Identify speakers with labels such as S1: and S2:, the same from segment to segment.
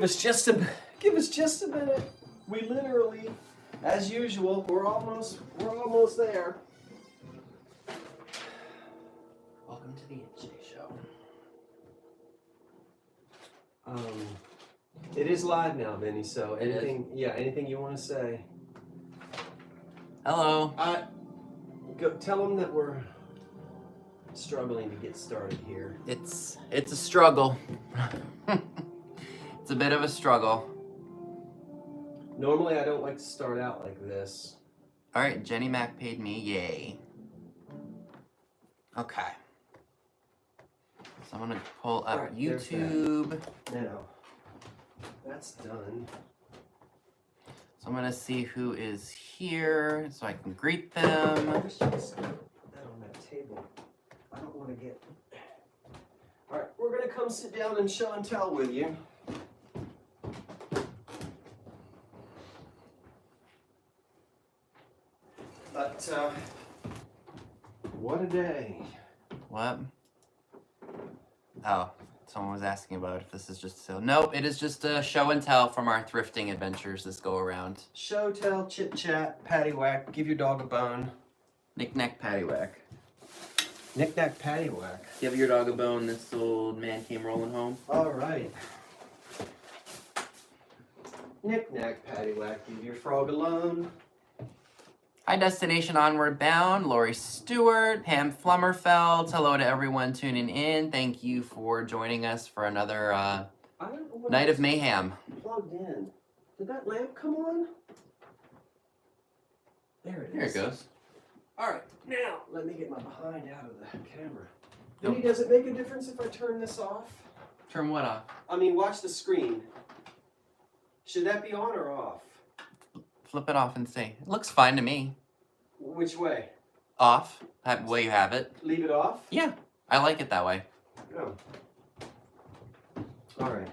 S1: Give us just a minute. We literally, as usual, we're almost there. Welcome to the NJ show. It is live now, Vinny. So anything you want to say?
S2: Hello.
S1: Go tell them that we're struggling to get started here.
S2: It's a struggle. It's a bit of a struggle.
S1: Normally, I don't like to start out like this.
S2: All right, Jenny Mac paid me. Yay. Okay. So I'm gonna pull up
S1: right,
S2: YouTube.
S1: Now, that's done.
S2: So I'm gonna see who is here so I can greet them.
S1: I wish you could put that on that table. I don't want to get. All right, we're gonna come sit down and show and tell with you. But what a day!
S2: What? Oh, someone was asking about if this is just a sale. Nope, it is just a show and tell from our thrifting adventures this go around.
S1: Show, tell, chit chat, paddywhack, give your dog a bone.
S2: Knick-knack, paddywhack.
S1: Knick-knack, paddywhack.
S2: Give your dog a bone, this old man came rolling home.
S1: All right. Knick-knack, paddywhack, leave your frog alone.
S2: Hi, Destination Onward Bound, Lori Stewart, Pam Flummerfeld. Hello to everyone tuning in. Thank you for joining us for another night of mayhem.
S1: Plugged in. Did that lamp come on? There it is.
S2: Here it goes.
S1: All right, now let me get my behind out of the camera. Vinny, does it make a difference if I turn this off?
S2: Turn what off?
S1: I mean, watch the screen. Should that be on or off?
S2: Flip it off and see. It looks fine to me.
S1: Which way?
S2: Off. The way you have it.
S1: Leave it off?
S2: Yeah, I like it that way.
S1: Oh. All right.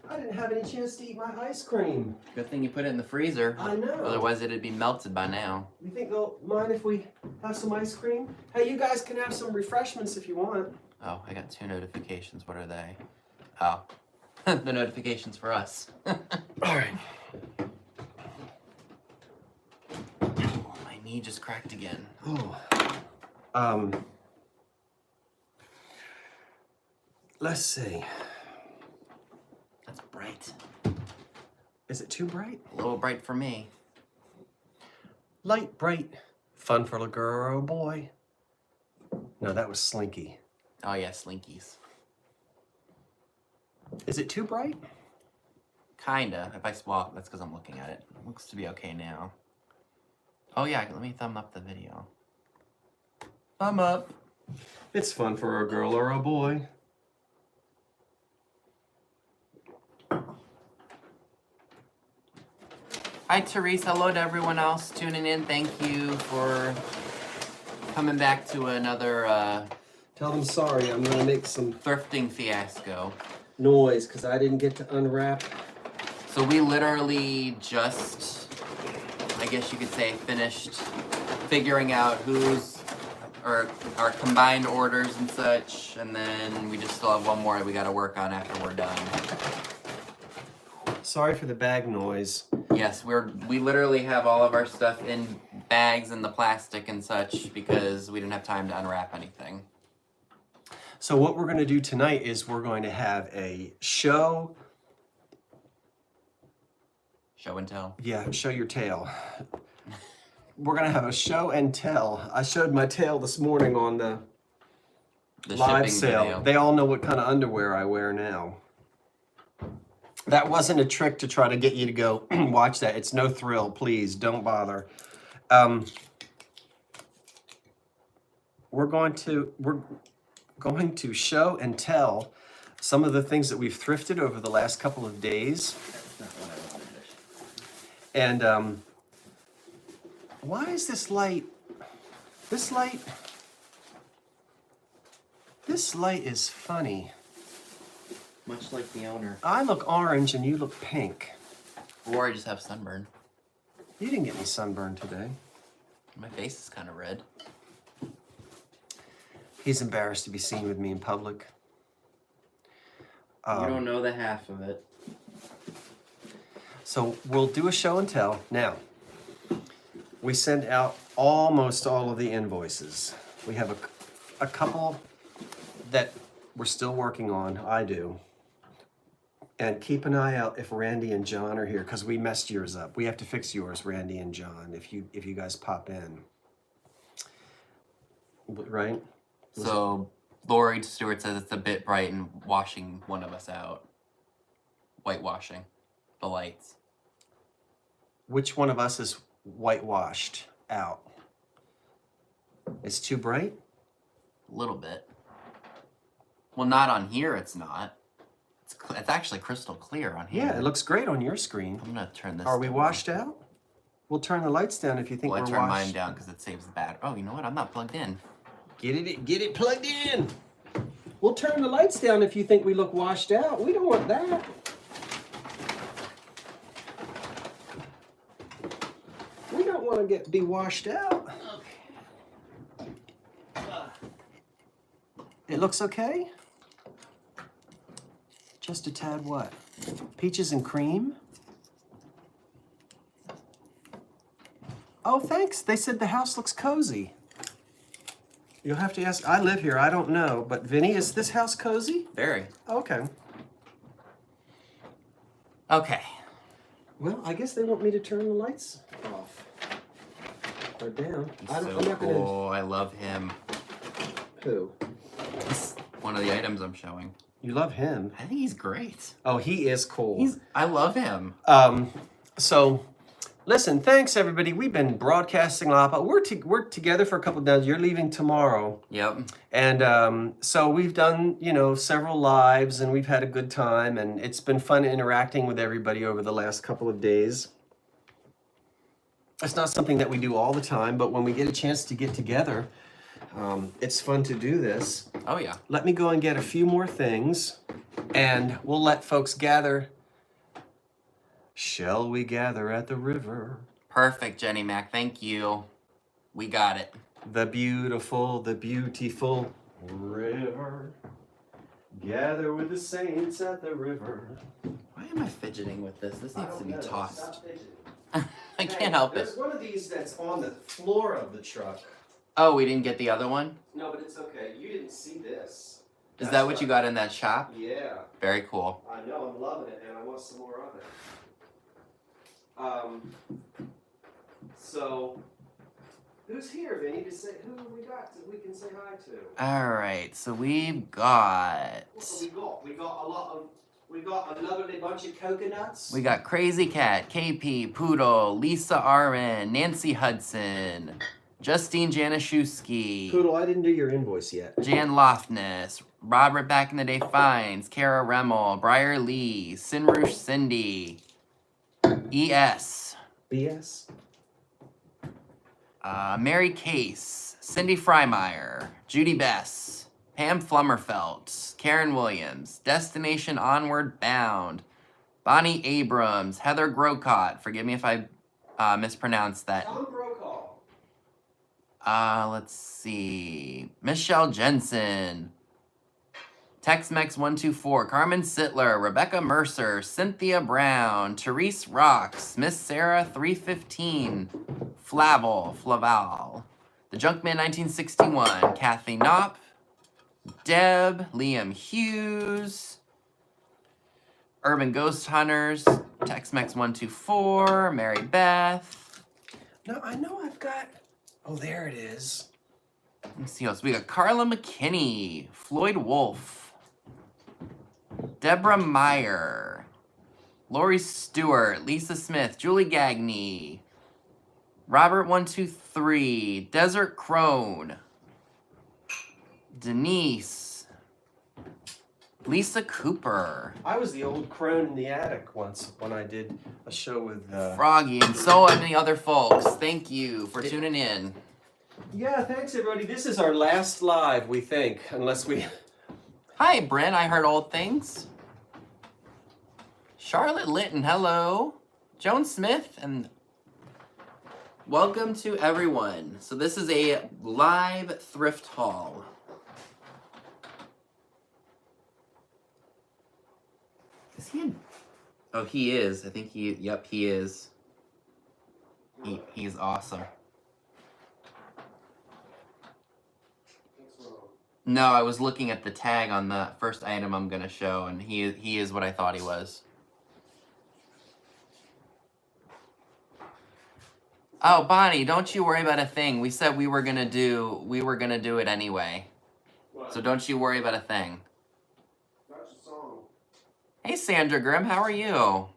S1: I didn't have any chance to eat my ice cream.
S2: Good thing you put it in the freezer.
S1: I know.
S2: Otherwise, it'd be melted by now.
S1: You think they'll mind if we have some ice cream? Hey, you guys can have some refreshments if you want.
S2: Oh, I got 2 notifications. What are they? Oh, the notifications for us.
S1: All right.
S2: My knee just cracked again.
S1: Oh. Let's see.
S2: That's bright.
S1: Is it too bright?
S2: A little bright for me.
S1: Light, bright. Fun for a girl or a boy. No, that was Slinky.
S2: Oh yeah, Slinkies.
S1: Is it too bright?
S2: Kinda. If I swap, that's because I'm looking at it. Looks to be okay now. Oh yeah, let me thumb up the video. Thumb up.
S1: It's fun for a girl or a boy.
S2: Hi Therese, hello to everyone else tuning in. Thank you for coming back to another
S1: Tell them sorry, I'm gonna make some
S2: thrifting fiasco.
S1: noise because I didn't get to unwrap.
S2: So we literally just, I guess you could say, finished figuring out our combined orders and such, and then we just still have one more that we gotta work on after we're done.
S1: Sorry for the bag noise.
S2: Yes, we literally have all of our stuff in bags and the plastic and such because we didn't have time to unwrap anything.
S1: So what we're going to do tonight is we're going to have a show.
S2: Show and tell.
S1: Yeah, show your tail. We're going to have a show and tell. I showed my tail this morning on the live
S2: shipping
S1: sale.
S2: video.
S1: They all know what kind of underwear I wear now. That wasn't a trick to try to get you to go watch that. It's no thrill. Please don't bother. We're going to show and tell some of the things that we've thrifted over the last couple of days.
S2: That's not what I wanted.
S1: And why is this light is funny.
S2: Much like the owner.
S1: I look orange and you look pink.
S2: Or I just have sunburn.
S1: You didn't get me sunburned today.
S2: My face is kind of red.
S1: He's embarrassed to be seen with me in public.
S2: You don't know the half of it.
S1: So we'll do a show and tell. Now, we send out almost all of the invoices. We have a couple that we're still working on. I do. And keep an eye out if Randy and John are here, because we messed yours up. We have to fix yours, Randy and John, if you guys pop in. Right?
S2: So Lori Stewart says it's a bit bright and washing one of us out. Whitewashing the lights.
S1: Which one of us is whitewashed out? It's too bright?
S2: A little bit. Well, not on here, it's not. It's actually crystal clear on here.
S1: Yeah, it looks great on your screen.
S2: I'm gonna turn this
S1: Are we
S2: down.
S1: washed out? We'll turn the lights down if you think
S2: Well, I
S1: we're
S2: turn
S1: washed.
S2: mine down because it saves the battery. Oh, you know what? I'm not plugged in.
S1: Get it plugged in. We'll turn the lights down if you think we look washed out. We don't want that. We don't want to be washed out. It looks okay? Just a tad what? Peaches and cream? Oh, thanks. They said the house looks cozy. You'll have to ask. I live here. I don't know. But Vinny, is this house cozy?
S2: Very.
S1: Okay.
S2: Okay.
S1: Well, I guess they want me to turn the lights off. Or down.
S2: He's
S1: I'm
S2: so
S1: not gonna.
S2: cool. I love him.
S1: Who?
S2: He's one of the items I'm showing.
S1: You love him.
S2: I think he's great.
S1: Oh, he is cool.
S2: I love him.
S1: So, listen, thanks everybody. We've been broadcasting a lot, but we're together for a couple of days. You're leaving tomorrow.
S2: Yep.
S1: And so we've done, several lives, and we've had a good time, and it's been fun interacting with everybody over the last couple of days. It's not something that we do all the time, but when we get a chance to get together, it's fun to do this.
S2: Oh, yeah.
S1: Let me go and get a few more things, and we'll let folks gather. Shall we gather at the river?
S2: Perfect, Jenny Mac. Thank you. We got it.
S1: The beautiful river. Gather with the saints at the river.
S2: Why am I fidgeting with this? This needs to be tossed.
S1: Stop fidgeting.
S2: I can't help it.
S1: There's one of these that's on the floor of the truck.
S2: Oh, we didn't get the other one?
S1: No, but it's okay. You didn't see this.
S2: Is that what you got in that shop?
S1: Yeah.
S2: Very cool.
S1: I know. I'm loving it, and I want some more of it. So, who's here, Vinny? Who we got that we can say hi to?
S2: All right, so we've got...
S1: What do we got? We got a lovely bunch of coconuts.
S2: We got Crazy Cat, KP, Poodle, Lisa Armin, Nancy Hudson, Justine Januszewski,
S1: Poodle, I didn't do your invoice yet.
S2: Jan Lofness, Robert Back in the Day Fines, Kara Remmel, Briar Lee, Sinrush Cindy, ES,
S1: BS?
S2: Mary Case, Cindy Freimeyer, Judy Bess, Pam Flummerfelt, Karen Williams, Destination Onward Bound, Bonnie Abrams, Heather Grocott, forgive me if I mispronounced that.
S1: Tom Brokaw.
S2: Let's see. Michelle Jensen. Tex-Mex124. Carmen Sittler. Rebecca Mercer. Cynthia Brown. Therese Rocks. Miss Sarah 315. Flaval. The Junkman 1961. Kathy Knopp. Deb. Liam Hughes. Urban Ghost Hunters. Tex-Mex124. Mary Beth.
S1: No, I know I've got... Oh, there it is.
S2: Let me see else. We got Carla McKinney, Floyd Wolf, Deborah Meyer, Lori Stewart, Lisa Smith, Julie Gagney, Robert123, Desert Crone, Denise, Lisa Cooper,
S1: I was the old crone in the attic once when I did a show with...
S2: Froggy, and so many other folks. Thank you for tuning in.
S1: Yeah, thanks everybody. This is our last live, we think, unless we...
S2: Hi, Brent. I heard old things. Charlotte Litton, hello. Joan Smith, and welcome to everyone. So this is a live thrift haul. Is he in? Oh, he is. I think he. Yep, he is. He's awesome. No, I was looking at the tag on the first item I'm gonna show, and he is what I thought he was. Oh, Bonnie, don't you worry about a thing. We said we were gonna do it anyway.
S1: What?
S2: So don't you worry about a thing.
S1: That's a song.
S2: Hey, Sandra Grimm, how are you?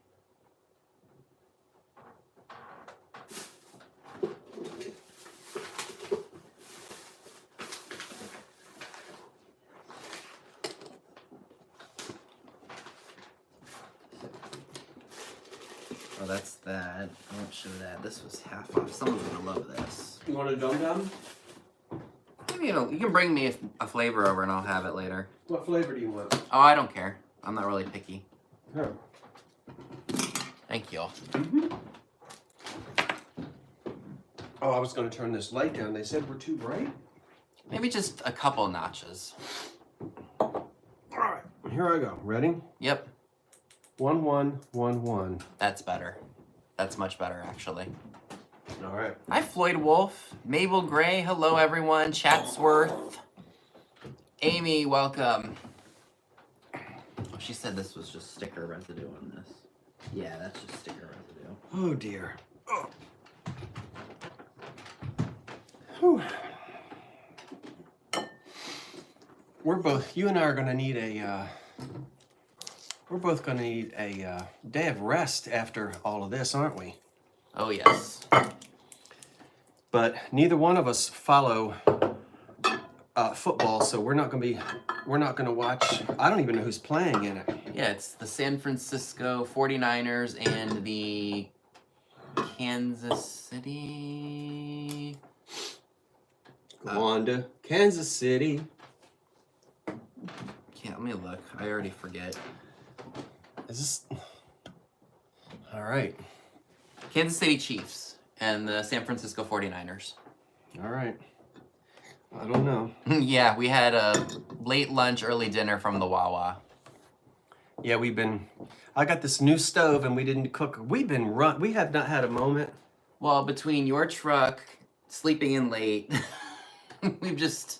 S2: Oh, that's that. I won't show that. This was half off. Someone's gonna love this.
S1: You want a dum-dum?
S2: You can bring me a flavor over and I'll have it later.
S1: What flavor do you want?
S2: Oh, I don't care. I'm not really picky.
S1: Here.
S2: Thank you.
S1: Oh, I was going to turn this light down. They said we're too bright.
S2: Maybe just a couple notches.
S1: All right, here I go. Ready?
S2: Yep.
S1: 1 1 1 1.
S2: That's better. That's much better, actually.
S1: All right.
S2: Hi, Floyd Wolf. Mabel Gray. Hello, everyone. Chatsworth. Amy, welcome. Oh, she said this was just sticker residue on this. Yeah, that's just sticker residue.
S1: Oh, dear. Oh. Whew. You and I are going to need we're both going to need a day of rest after all of this, aren't we?
S2: Oh, yes.
S1: But neither one of us follow football, so we're not going to watch. I don't even know who's playing in it.
S2: Yeah, it's the San Francisco 49ers and the Kansas City.
S1: Go on to Kansas City.
S2: Let me look. I already forget.
S1: Is this... All right.
S2: Kansas City Chiefs and the San Francisco 49ers.
S1: All right. I don't know.
S2: Yeah, we had a late lunch, early dinner from the Wawa.
S1: Yeah, I got this new stove and we didn't cook. We have not had a moment.
S2: Well, between your truck, sleeping in late, we've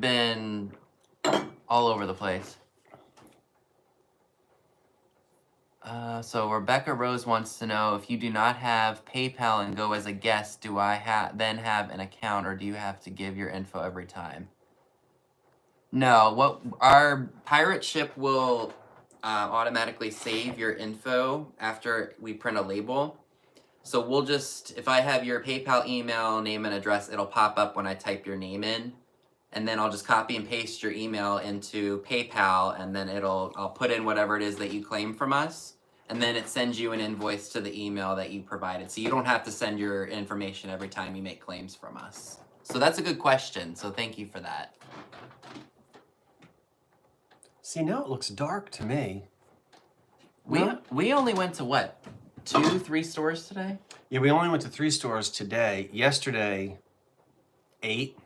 S2: been all over the place. So Rebecca Rose wants to know, if you do not have PayPal and go as a guest, do I then have an account, or do you have to give your info every time? No, our pirate ship will automatically save your info after we print a label. So we'll just, if I have your PayPal email, name, and address, it'll pop up when I type your name in. And then I'll just copy and paste your email into PayPal, and then I'll put in whatever it is that you claim from us. And then it sends you an invoice to the email that you provided. So you don't have to send your information every time you make claims from us. So that's a good question. So thank you for that.
S1: See, now it looks dark to me.
S2: We only went to what? 2, 3 stores today?
S1: Yeah, we only went to 3 stores today. Yesterday, 8.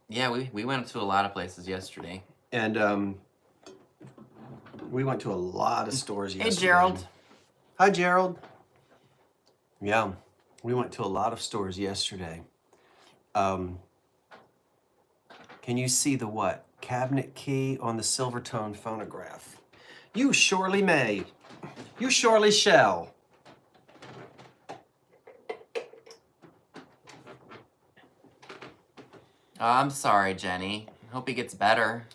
S2: Yeah, we went to a lot of places yesterday.
S1: And we went to a lot of stores yesterday.
S2: Hey, Gerald.
S1: Hi, Gerald. Yeah, we went to a lot of stores yesterday. Can you see the what? Cabinet key on the Silvertone phonograph. You surely may. You surely shall.
S2: Oh, I'm sorry, Jenny. Hope he gets better.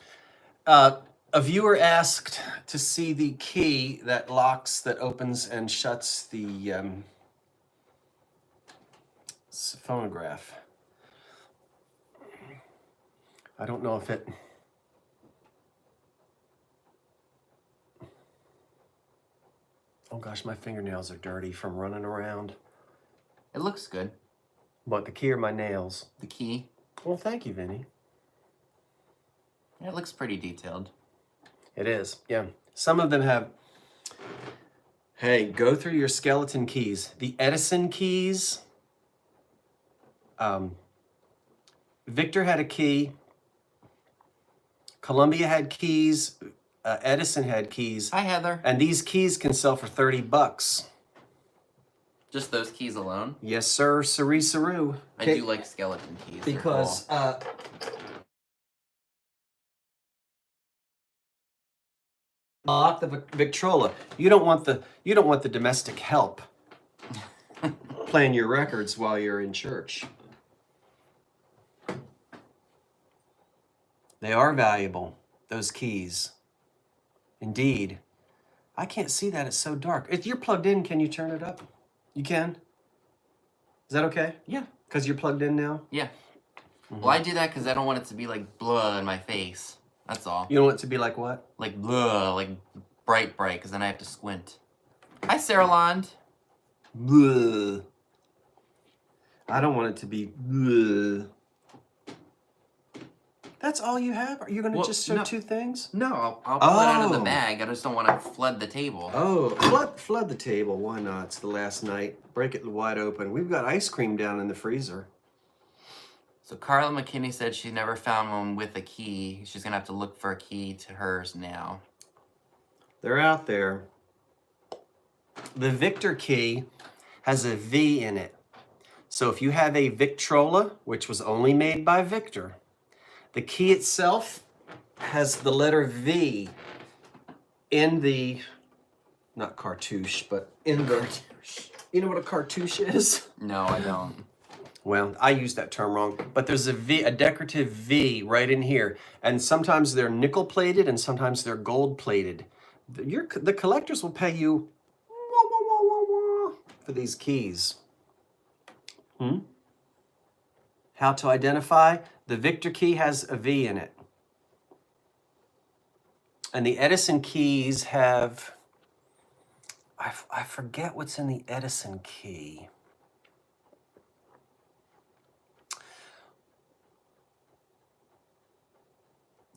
S1: A viewer asked to see the key that locks, that opens and shuts the phonograph. I don't know if it... Oh gosh, my fingernails are dirty from running around.
S2: It looks good.
S1: What, the key or my nails?
S2: The key.
S1: Well, thank you, Vinny.
S2: It looks pretty detailed.
S1: It is, yeah. Some of them have... Hey, go through your skeleton keys. The Edison keys. Victor had a key. Columbia had keys. Edison had keys.
S2: Hi, Heather.
S1: And these keys can sell for $30.
S2: Just those keys alone?
S1: Yes, sir. Siree Saru.
S2: I do like skeleton keys. They're
S1: Because
S2: cool.
S1: Lock the Victrola. You don't want the domestic help playing your records while you're in church. They are valuable, those keys. Indeed. I can't see that, it's so dark. If you're plugged in, can you turn it up? You can? Is that okay?
S2: Yeah.
S1: Because you're plugged in now?
S2: Yeah. Well, I do that because I don't want it to be like blah in my face. That's all.
S1: You don't want it to be like what?
S2: Like blah, like bright, because then I have to squint. Hi, Sarah Lond.
S1: Bleh. I don't want it to be bleh. That's all you have? Are you going to just show two things?
S2: No, I'll pull it out of the bag. I just don't want to flood the table.
S1: Oh, flood the table. Why not? It's the last night. Break it wide open. We've got ice cream down in the freezer.
S2: So Carla McKinney said she never found one with a key. She's going to have to look for a key to hers now.
S1: They're out there. The Victor key has a V in it. So if you have a Victrola, which was only made by Victor, the key itself has the letter V in the, not cartouche, but in the, you know what a cartouche is?
S2: No, I don't.
S1: Well, I use that term wrong, but there's a V, a decorative V right in here. And sometimes they're nickel plated and sometimes they're gold plated. The collectors will pay you for these keys. How to identify? The Victor key has a V in it. And the Edison keys have, I forget what's in the Edison key.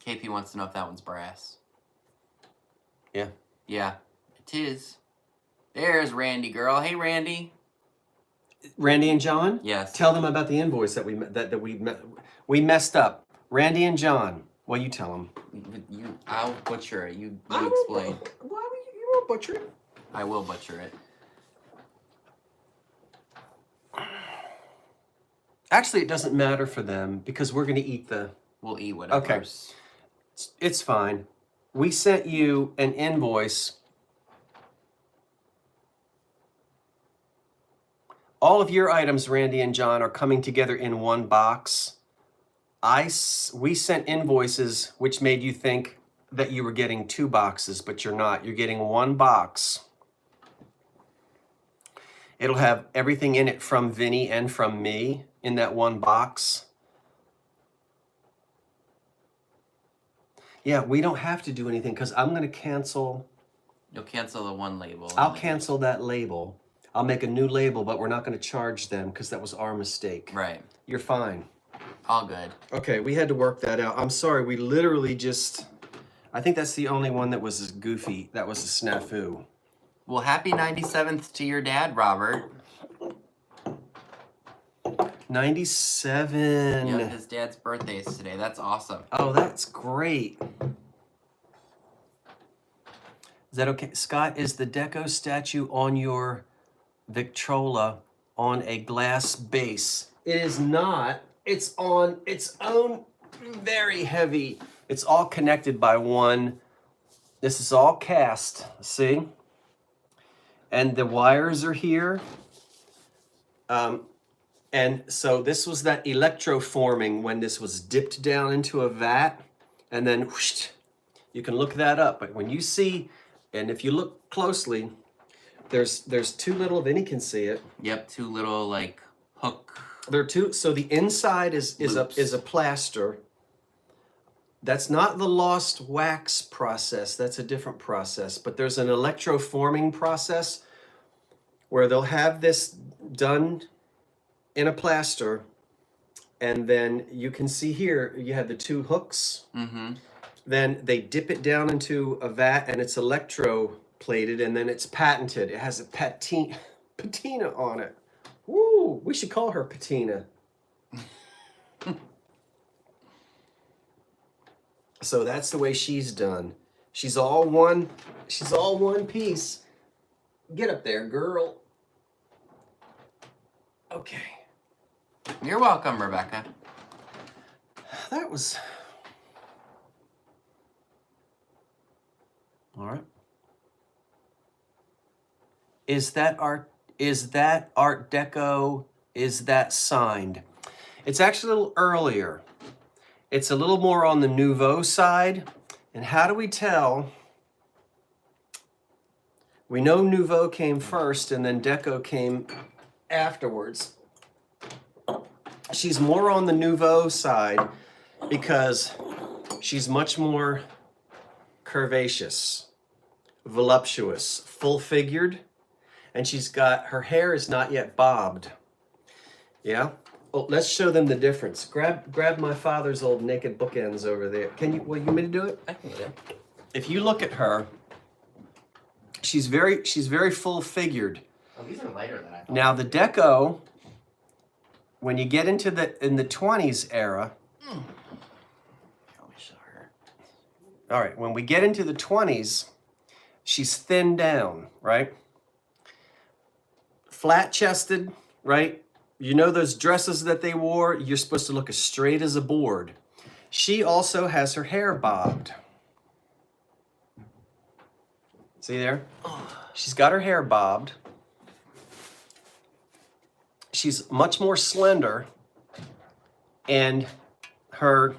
S2: KP wants to know if that one's brass.
S1: Yeah.
S2: Yeah, it is. There's Randy girl. Hey, Randy.
S1: Randy and John?
S2: Yes.
S1: Tell them about the invoice that we messed up. Randy and John. Well, you tell them.
S2: I'll butcher it. You explain.
S1: Why would you won't butcher it?
S2: I will butcher it.
S1: Actually, it doesn't matter for them because we're going to eat the...
S2: We'll eat whatever.
S1: Okay. It's fine. We sent you an invoice. All of your items, Randy and John, are coming together in one box. We sent invoices which made you think that you were getting 2 boxes, but you're not. You're getting 1 box. It'll have everything in it from Vinny and from me in that 1 box. Yeah, we don't have to do anything because I'm going to cancel.
S2: You'll cancel the one label.
S1: I'll cancel that label. I'll make a new label, but we're not going to charge them because that was our mistake.
S2: Right.
S1: You're fine.
S2: All good.
S1: Okay, we had to work that out. I'm sorry, we literally just... I think that's the only one that was as goofy. That was a snafu.
S2: Well, happy 97th to your dad, Robert.
S1: 97.
S2: Yeah, his dad's birthday is today. That's awesome.
S1: Oh, that's great. Is that okay? Scott, is the Deco statue on your Victrola on a glass base? It is not. It's on its own very heavy. It's all connected by one. This is all cast, see? And the wires are here. And so this was that electroforming when this was dipped down into a vat. And then whoosh, you can look that up. But when you see, and if you look closely, there's 2 little, Vinny can see it.
S2: Yep, 2 little like hook.
S1: There are 2. So the inside is a plaster. That's not the lost wax process. That's a different process. But there's an electroforming process where they'll have this done in a plaster, and then you can see here you have the 2 hooks.
S2: Mm-hmm.
S1: Then they dip it down into a vat, and it's electroplated, and then it's patented. It has a patina on it. Woo! We should call her Patina. So that's the way she's done. She's all one piece. Get up there, girl. Okay.
S2: You're welcome, Rebecca.
S1: That was all right. Is that art Deco? Is that signed? It's actually a little earlier. It's a little more on the Nouveau side. And how do we tell? We know Nouveau came first and then Deco came afterwards. She's more on the Nouveau side because she's much more curvaceous, voluptuous, full-figured, and she's got, her hair is not yet bobbed. Yeah? Oh, let's show them the difference. Grab my father's old naked bookends over there. You want me to do it?
S2: I can do it.
S1: If you look at her, she's very full-figured.
S2: Oh, these are lighter than I thought.
S1: Now the Deco, when you get into the 20s era, all right, when we get into the 20s, she's thinned down, right? Flat-chested, right? You know those dresses that they wore? You're supposed to look as straight as a board. She also has her hair bobbed. See there? She's got her hair bobbed. She's much more slender. And her...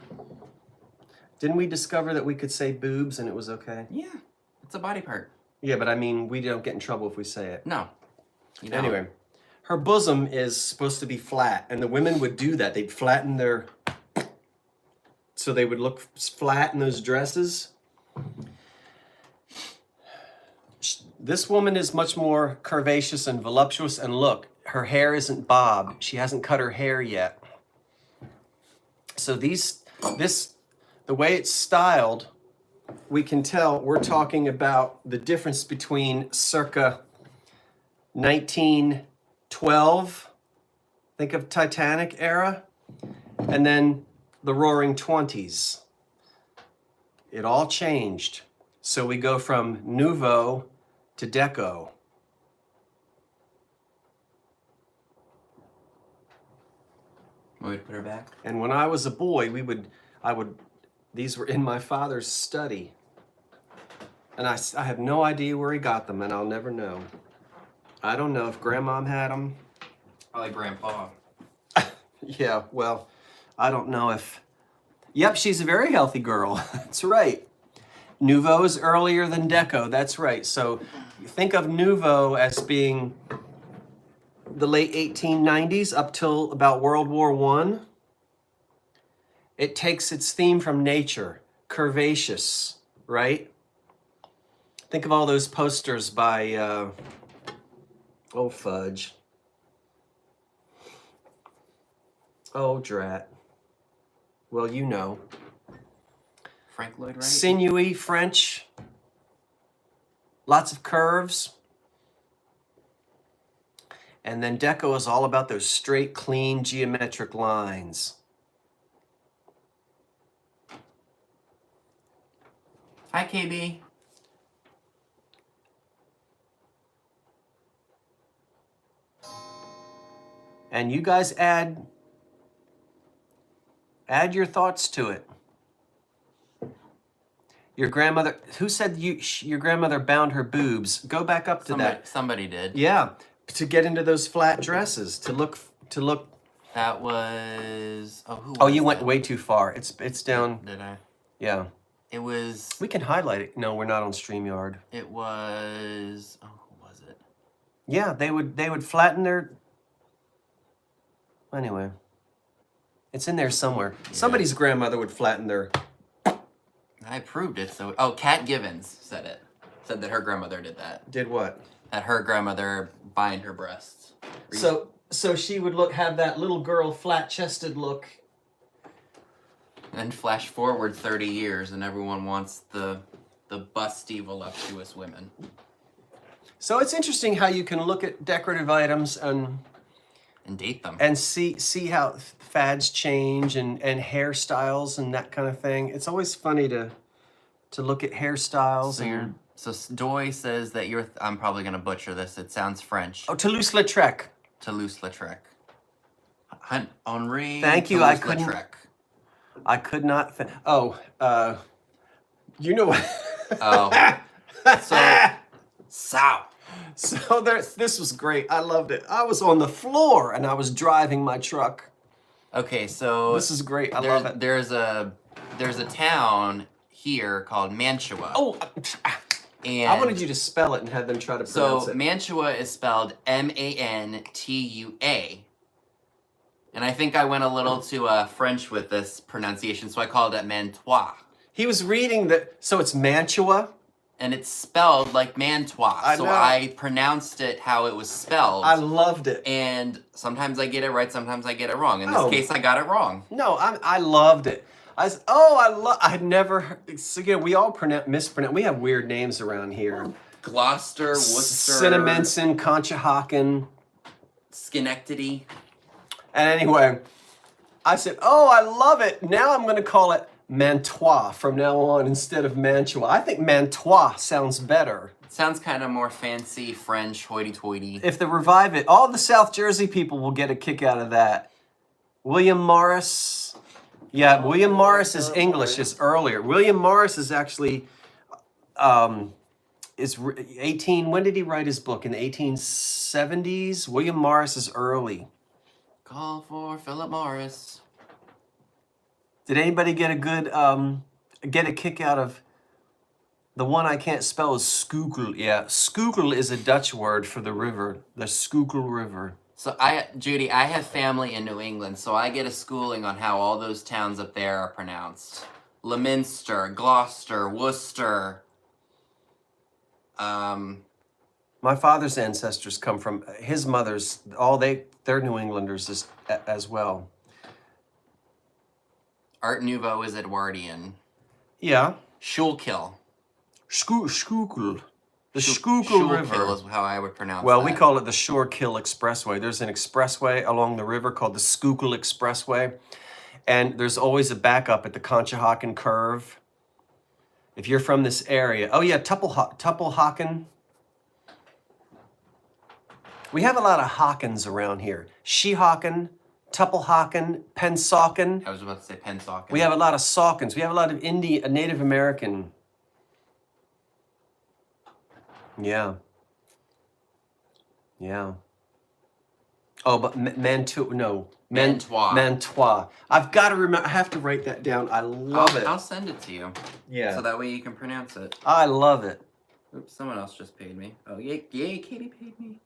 S1: Didn't we discover that we could say boobs and it was okay?
S2: Yeah, it's a body part.
S1: Yeah, but I mean, we don't get in trouble if we say it.
S2: No. You don't.
S1: Anyway, her bosom is supposed to be flat, and the women would do that. They'd flatten their... So they would look flat in those dresses. This woman is much more curvaceous and voluptuous, and look, her hair isn't bobbed. She hasn't cut her hair yet. So the way it's styled, we can tell we're talking about the difference between circa 1912, think of Titanic era, and then the Roaring 20s. It all changed. So we go from Nouveau to Deco.
S2: Want me to put her back?
S1: And when I was a boy, these were in my father's study. And I have no idea where he got them, and I'll never know. I don't know if Grandmom had them.
S2: Probably Grandpa.
S1: Yeah, well, I don't know if... Yep, she's a very healthy girl. That's right. Nouveau is earlier than Deco. That's right. So think of Nouveau as being the late 1890s up till about World War I. It takes its theme from nature, curvaceous, right? Think of all those posters by, oh fudge. Oh drat. Well, you know.
S2: Frank Lloyd Wright?
S1: Sinewy, French, lots of curves. And then Deco is all about those straight, clean, geometric lines.
S2: Hi, KB.
S1: And you guys add your thoughts to it. Your grandmother, who said your grandmother bound her boobs? Go back up to that.
S2: Somebody did.
S1: Yeah, to get into those flat dresses, to look.
S2: That was, who was
S1: Oh, you went
S2: that?
S1: way too far. It's down.
S2: Did I?
S1: Yeah.
S2: It was,
S1: We can highlight it. No, we're not on StreamYard.
S2: it was, who was it?
S1: Yeah, they would flatten their... Anyway. It's in there somewhere.
S2: Yeah.
S1: Somebody's grandmother would flatten their...
S2: I proved it, so, Kat Givens said it. Said that her grandmother did that.
S1: Did what?
S2: That her grandmother bind her breasts.
S1: So she would have that little girl flat-chested look.
S2: And flash forward 30 years and everyone wants the busty, voluptuous women.
S1: So it's interesting how you can look at decorative items and
S2: date them.
S1: And see how fads change and hairstyles and that kind of thing. It's always funny to to look at hairstyles.
S2: So Doy says that you're. I'm probably gonna butcher this. It sounds French.
S1: Oh, Toulouse-Lautrec.
S2: Toulouse-Lautrec. Henri.
S1: Thank you. I could not. You know what?
S2: Oh.
S1: So this was great. I loved it. I was on the floor and I was driving my truck.
S2: Okay, so
S1: this is great. I love it.
S2: There's a town here called Mantua.
S1: Oh,
S2: and
S1: I wanted you to spell it and have them try to pronounce it.
S2: So Mantua is spelled M-A-N-T-U-A. And I think I went a little too French with this pronunciation, so I called it Mantua.
S1: He was reading so it's Mantua?
S2: And it's spelled like Mantua. I pronounced it how it was spelled.
S1: I loved it.
S2: And sometimes I get it right, sometimes I get it wrong. In this case, I got it wrong.
S1: No, I loved it. I'd never, we all mispronounce. We have weird names around here.
S2: Gloucester, Worcester.
S1: Cinnaminson, Conshohocken.
S2: Schenectady.
S1: And anyway, I said, I love it. Now I'm going to call it Mantua from now on instead of Mantua. I think Mantua sounds better.
S2: It sounds kind of more fancy, French, hoity-toity.
S1: If they revive it, all the South Jersey people will get a kick out of that. William Morris. Yeah, William Morris is English. It's earlier. William Morris is actually is 18. When did he write his book? In the 1870s? William Morris is early.
S2: Call for Philip Morris.
S1: Did anybody get a good get a kick out of the one I can't spell is Schuylkill? Yeah, Schuylkill is a Dutch word for the river, the Schuylkill River.
S2: So Judy, I have family in New England, so I get a schooling on how all those towns up there are pronounced. Leominster, Gloucester, Worcester.
S1: My father's ancestors come from his mother's. They're New Englanders as well.
S2: Art Nouveau is Edwardian.
S1: Yeah.
S2: Schuylkill.
S1: Schuylkill. The Schuylkill River.
S2: Schuylkill is how I would pronounce that.
S1: Well, we call it the Schuylkill Expressway. There's an expressway along the river called the Schuylkill Expressway. And there's always a backup at the Conshohocken Curve. If you're from this area. Oh, yeah, Tupplehocken. We have a lot of Hockens around here. Shehocken, Tupplehocken, Pensauken.
S2: I was about to say Pensauken.
S1: We have a lot of Saukens. We have a lot of Native American. Yeah. Yeah. Oh, but Mantua. I've got to remember. I have to write that down. I love it.
S2: I'll send it to you.
S1: Yeah.
S2: So that way you can pronounce it.
S1: I love it.
S2: Oops, someone else just paid me. Oh, yay, Katie paid me.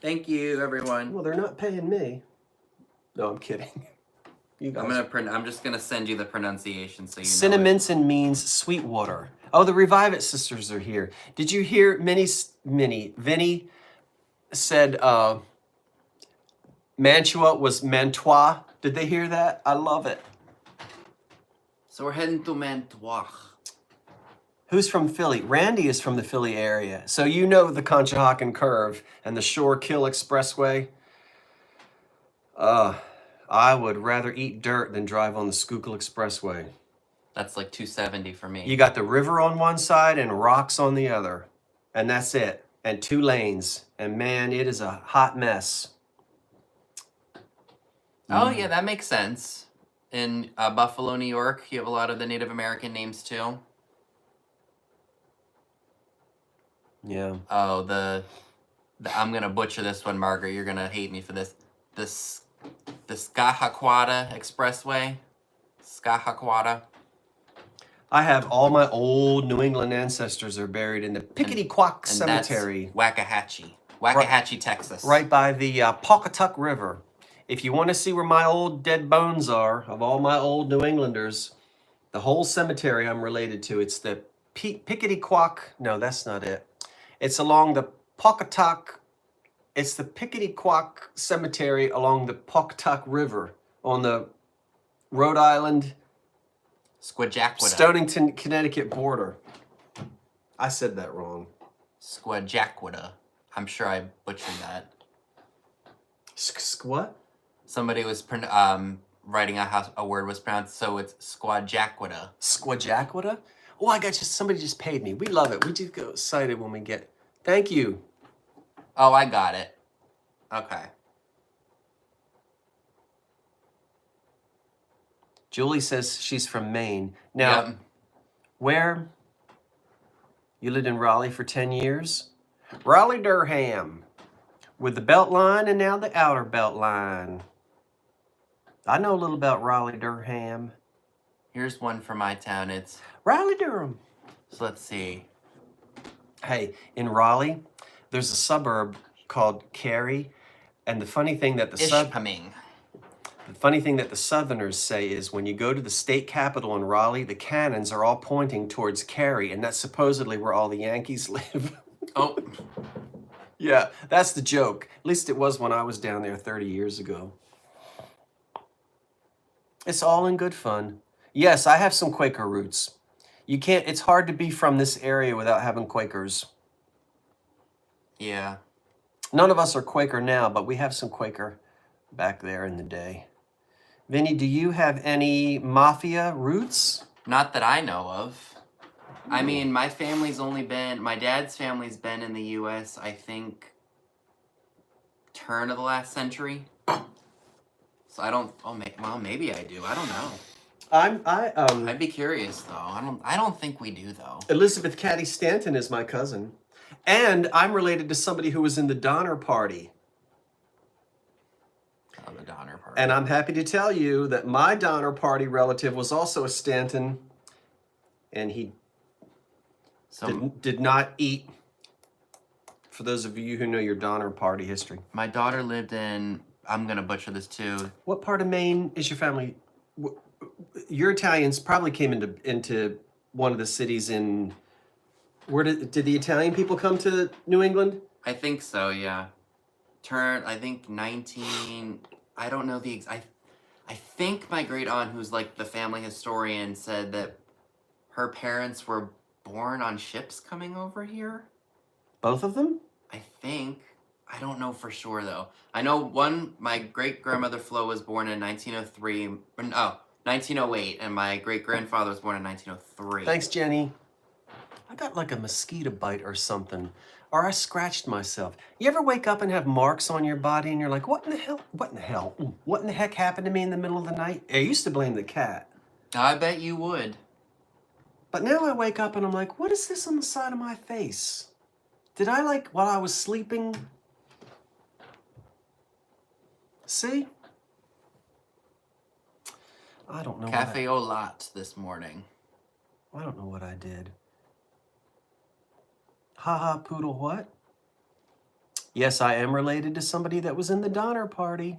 S2: Thank you, everyone.
S1: Well, they're not paying me. No, I'm kidding. You guys.
S2: I'm just gonna send you the pronunciation so you know.
S1: Cinnaminson means sweet water. Oh, the Revive It sisters are here. Did you hear Vinny said Mantua was Mantua? Did they hear that? I love it.
S2: So we're heading to Mantua.
S1: Who's from Philly? Randy is from the Philly area. So you know the Conshohocken Curve and the Schuylkill Expressway. I would rather eat dirt than drive on the Schuylkill Expressway.
S2: That's like 270 for me.
S1: You got the river on one side and rocks on the other. And that's it. And 2 lanes. And man, it is a hot mess.
S2: Oh, yeah, that makes sense. In Buffalo, New York, you have a lot of the Native American names too.
S1: Yeah.
S2: Oh, I'm gonna butcher this one, Margaret. You're gonna hate me for this. The Skahaquata Expressway. Skahaquata.
S1: I have all my old New England ancestors are buried in the Pickety-Quack Cemetery.
S2: That's Waxahachie, Texas.
S1: Right by the Pawcatuck River. If you want to see where my old dead bones are, of all my old New Englanders, the whole cemetery I'm related to, it's the Pickety-Quack. No, that's not it. It's along the Pawcatuck. It's the Pickety-Quack Cemetery along the Pawcatuck River on the Rhode Island,
S2: Squajaquada.
S1: Stonington, Connecticut border. I said that wrong.
S2: Squajaquada. I'm sure I butchered that.
S1: What?
S2: Somebody was writing out how a word was pronounced, so it's Squajaquada.
S1: Squajaquada? Oh, I got somebody just paid me. We love it. We just get excited when we get. Thank you.
S2: Oh, I got it. Okay.
S1: Julie says she's from Maine. Now,
S2: Yep.
S1: where? You lived in Raleigh for 10 years? Raleigh, Durham. With the belt line and now the outer belt line. I know a little about Raleigh, Durham.
S2: Here's one for my town. It's
S1: Raleigh, Durham.
S2: so let's see.
S1: Hey, in Raleigh, there's a suburb called Cary, and the funny thing that the funny thing that the Southerners say is when you go to the state capitol in Raleigh, the cannons are all pointing towards Cary, and that's supposedly where all the Yankees live.
S2: Oh.
S1: Yeah, that's the joke. At least it was when I was down there 30 years ago. It's all in good fun. Yes, I have some Quaker roots. You can't, it's hard to be from this area without having Quakers.
S2: Yeah.
S1: None of us are Quaker now, but we have some Quaker back there in the day. Vinny, do you have any mafia roots?
S2: Not that I know of. I mean, my dad's family's been in the U.S., I think, turn of the last century. So I don't, well, maybe I do. I don't know. I'd be curious, though. I don't think we do, though.
S1: Elizabeth Cady Stanton is my cousin. And I'm related to somebody who was in the Donner Party.
S2: Oh, the Donner Party.
S1: And I'm happy to tell you that my Donner Party relative was also a Stanton. And he did not eat, for those of you who know your Donner Party history.
S2: My daughter lived in, I'm going to butcher this too.
S1: What part of Maine is your family? Your Italians probably came into one of the cities in, where did the Italian people come to New England?
S2: I think so, yeah. I think 19, I don't know I think my great aunt, who's like the family historian, said that her parents were born on ships coming over here.
S1: Both of them?
S2: I think. I don't know for sure, though. I know my great-grandmother Flo was born in 1908, and my great-grandfather was born in 1903.
S1: Thanks, Jenny. I got like a mosquito bite or something. Or I scratched myself. You ever wake up and have marks on your body and you're like, what in the hell? What in the hell? What in the heck happened to me in the middle of the night? I used to blame the cat.
S2: I bet you would.
S1: But now I wake up and I'm like, what is this on the side of my face? Did I while I was sleeping? See? I don't know.
S2: Cafe au latte this morning.
S1: I don't know what I did. Haha, poodle what? Yes, I am related to somebody that was in the Donner Party.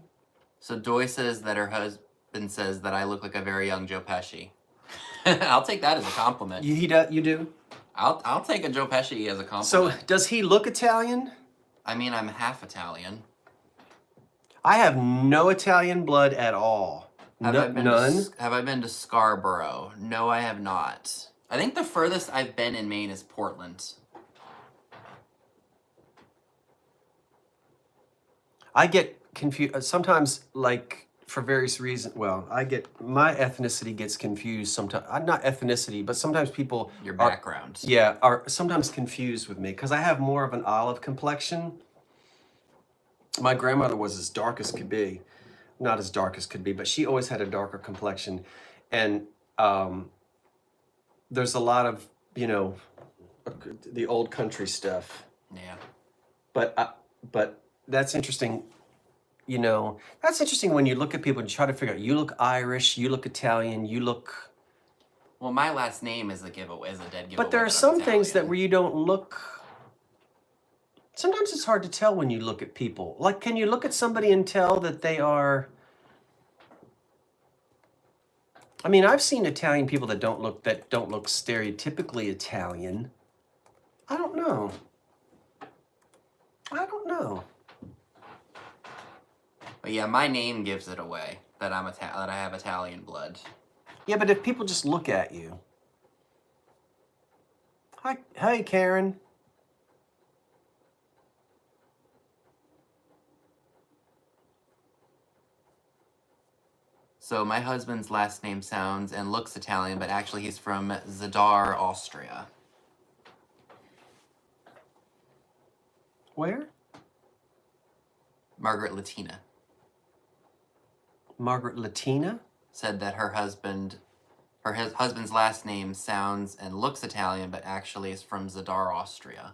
S2: So Joy says that her husband says that I look like a very young Joe Pesci. I'll take that as a compliment.
S1: You do?
S2: I'll take a Joe Pesci as a compliment.
S1: So, does he look Italian?
S2: I mean, I'm half Italian.
S1: I have no Italian blood at all.
S2: None? Have I been to Scarborough? No, I have not. I think the furthest I've been in Maine is Portland.
S1: I get confused sometimes, for various reasons. Well, my ethnicity gets confused sometimes. Not ethnicity, but sometimes people.
S2: Your background.
S1: Are sometimes confused with me because I have more of an olive complexion. My grandmother was as dark as could be. Not as dark as could be, but she always had a darker complexion. And there's a lot of, the old country stuff.
S2: Yeah.
S1: But that's interesting. That's interesting when you look at people and try to figure out, you look Irish, you look Italian, you look...
S2: Well, my last name is a dead giveaway.
S1: But there are some things that where you don't look... Sometimes it's hard to tell when you look at people. Like, can you look at somebody and tell that they are... I mean, I've seen Italian people that don't look stereotypically Italian. I don't know.
S2: But yeah, my name gives it away that that I have Italian blood.
S1: Yeah, but if people just look at you. Hi, Karen.
S2: So my husband's last name sounds and looks Italian, but actually he's from Zadar, Austria.
S1: Where?
S2: Margaret Latina
S1: Margaret Latina?
S2: said that her husband's last name sounds and looks Italian, but actually is from Zadar, Austria.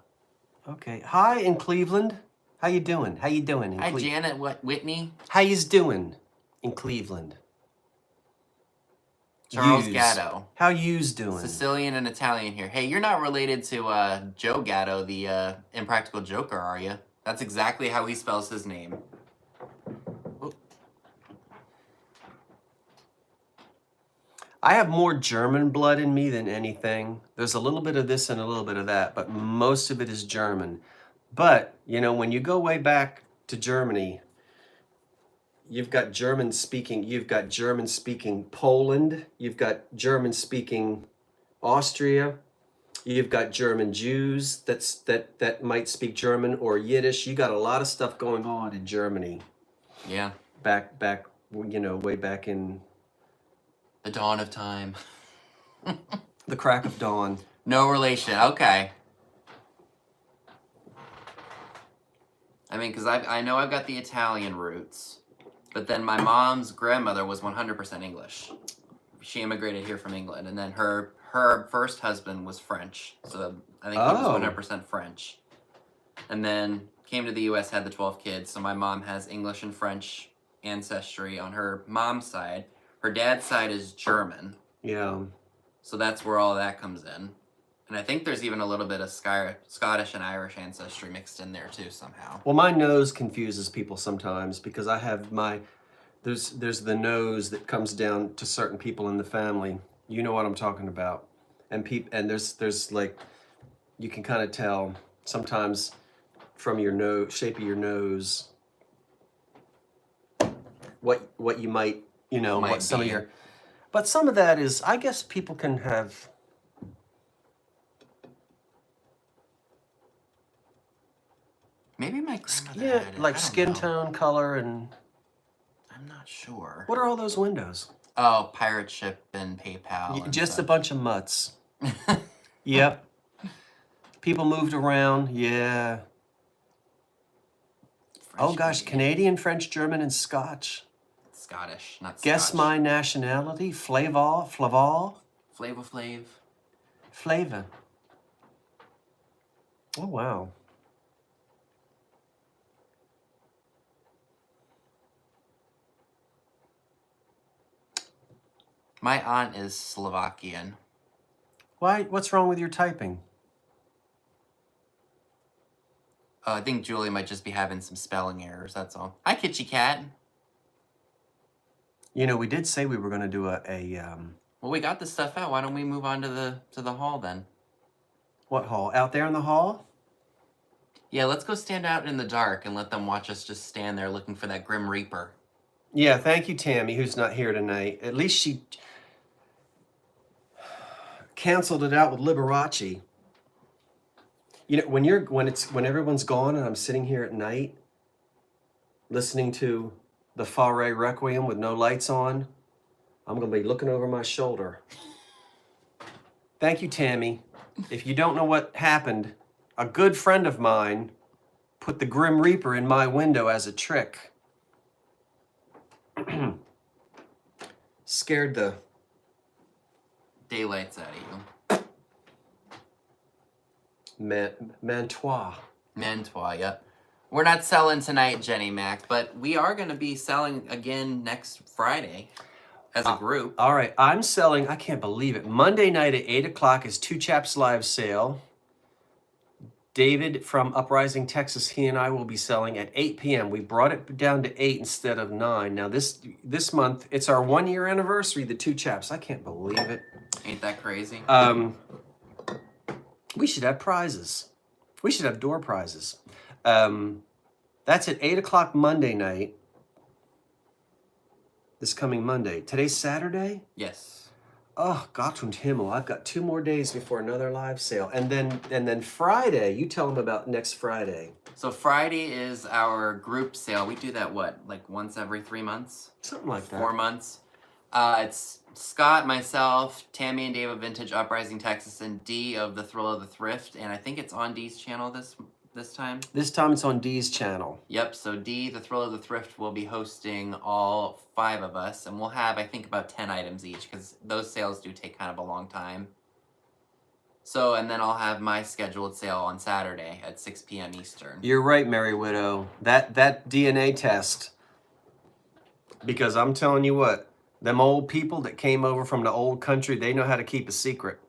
S1: Okay. Hi in Cleveland. How you doing? How you doing in
S2: Hi,
S1: Cleveland?
S2: Janet Whitney.
S1: How yous doing in Cleveland?
S2: Charles
S1: Yous.
S2: Gatto.
S1: How yous doing?
S2: Sicilian and Italian here. Hey, you're not related to Joe Gatto, the Impractical Joker, are you? That's exactly how he spells his name. Oop.
S1: I have more German blood in me than anything. There's a little bit of this and a little bit of that, but most of it is German. But, you know, when you go way back to Germany, you've got German speaking Poland, you've got German speaking Austria, you've got German Jews that might speak German or Yiddish. You got a lot of stuff going on in Germany.
S2: Yeah.
S1: Back, you know, way back in
S2: The dawn of time.
S1: the crack of dawn.
S2: No relation. Okay. I mean, because I know I've got the Italian roots, but then my mom's grandmother was 100% English. She immigrated here from England, and then her first husband was French, so I think he was 100% French. And then came to the U.S., had the 12 kids, so my mom has English and French ancestry on her mom's side. Her dad's side is German.
S1: Yeah.
S2: So that's where all that comes in. And I think there's even a little bit of Scottish and Irish ancestry mixed in there too somehow.
S1: Well, my nose confuses people sometimes because I have there's the nose that comes down to certain people in the family. You know what I'm talking about. And there's like, you can kind of tell sometimes from your nose, shape of your nose, what you might, you know, what some of your, but some of that is, I guess people can have,
S2: Maybe my grandmother
S1: yeah,
S2: had it.
S1: like
S2: I don't
S1: skin
S2: know.
S1: tone, color, and
S2: I'm not sure.
S1: what are all those windows?
S2: Oh, pirate ship and PayPal. And
S1: Just a
S2: such.
S1: bunch of mutts. Yep. People moved around. Yeah. Oh gosh, Canadian, French, German, and Scotch.
S2: Scottish, not Scotch.
S1: Guess my nationality. Flavor.
S2: Flavor Flav.
S1: Flavor. Oh wow.
S2: My aunt is Slovakian.
S1: Why? What's wrong with your typing?
S2: I think Julie might just be having some spelling errors, that's all. Hi, Kitchy Cat.
S1: You know, we did say we were going to do a
S2: Well, we got the stuff out. Why don't we move on to the hall then?
S1: what hall? Out there in the hall?
S2: Yeah, let's go stand out in the dark and let them watch us just stand there looking for that Grim Reaper.
S1: Yeah, thank you, Tammy, who's not here tonight. At least she canceled it out with Liberace. You know, when everyone's gone and I'm sitting here at night listening to the Fauré Requiem with no lights on, I'm gonna be looking over my shoulder. Thank you, Tammy. If you don't know what happened, a good friend of mine put the Grim Reaper in my window as a trick. Scared the
S2: Daylights out of you.
S1: Mantois.
S2: Mantois, yep. We're not selling tonight, Jenny Mac, but we are going to be selling again next Friday as a group.
S1: All right, I'm selling, I can't believe it. Monday night at 8 o'clock is Two Chaps Live Sale. David from Uprising, Texas, he and I will be selling at 8 p.m. We brought it down to 8 instead of 9. Now this month, it's our 1 year anniversary, the Two Chaps. I can't believe it.
S2: Ain't that crazy?
S1: We should have prizes. We should have door prizes. That's at 8 o'clock Monday night. This coming Monday. Today's Saturday?
S2: Yes.
S1: Oh, Gott und Himmel. I've got 2 more days before another live sale. And then Friday, you tell them about next Friday.
S2: So Friday is our group sale. We do that, what, like once every 3 months?
S1: Something like that.
S2: 4 months. It's Scott, myself, Tammy and Dave of Vintage Uprising Texas, and Dee of The Thrill of the Thrift, and I think it's on Dee's channel this time.
S1: This time it's on Dee's channel.
S2: Yep, so Dee, The Thrill of the Thrift, will be hosting all 5 of us, and we'll have, I think, about 10 items each, because those sales do take kind of a long time. So, and then I'll have my scheduled sale on Saturday at 6 p.m. Eastern.
S1: You're right, Mary Widow. That DNA test, because I'm telling you what, them old people that came over from the old country, they know how to keep a secret.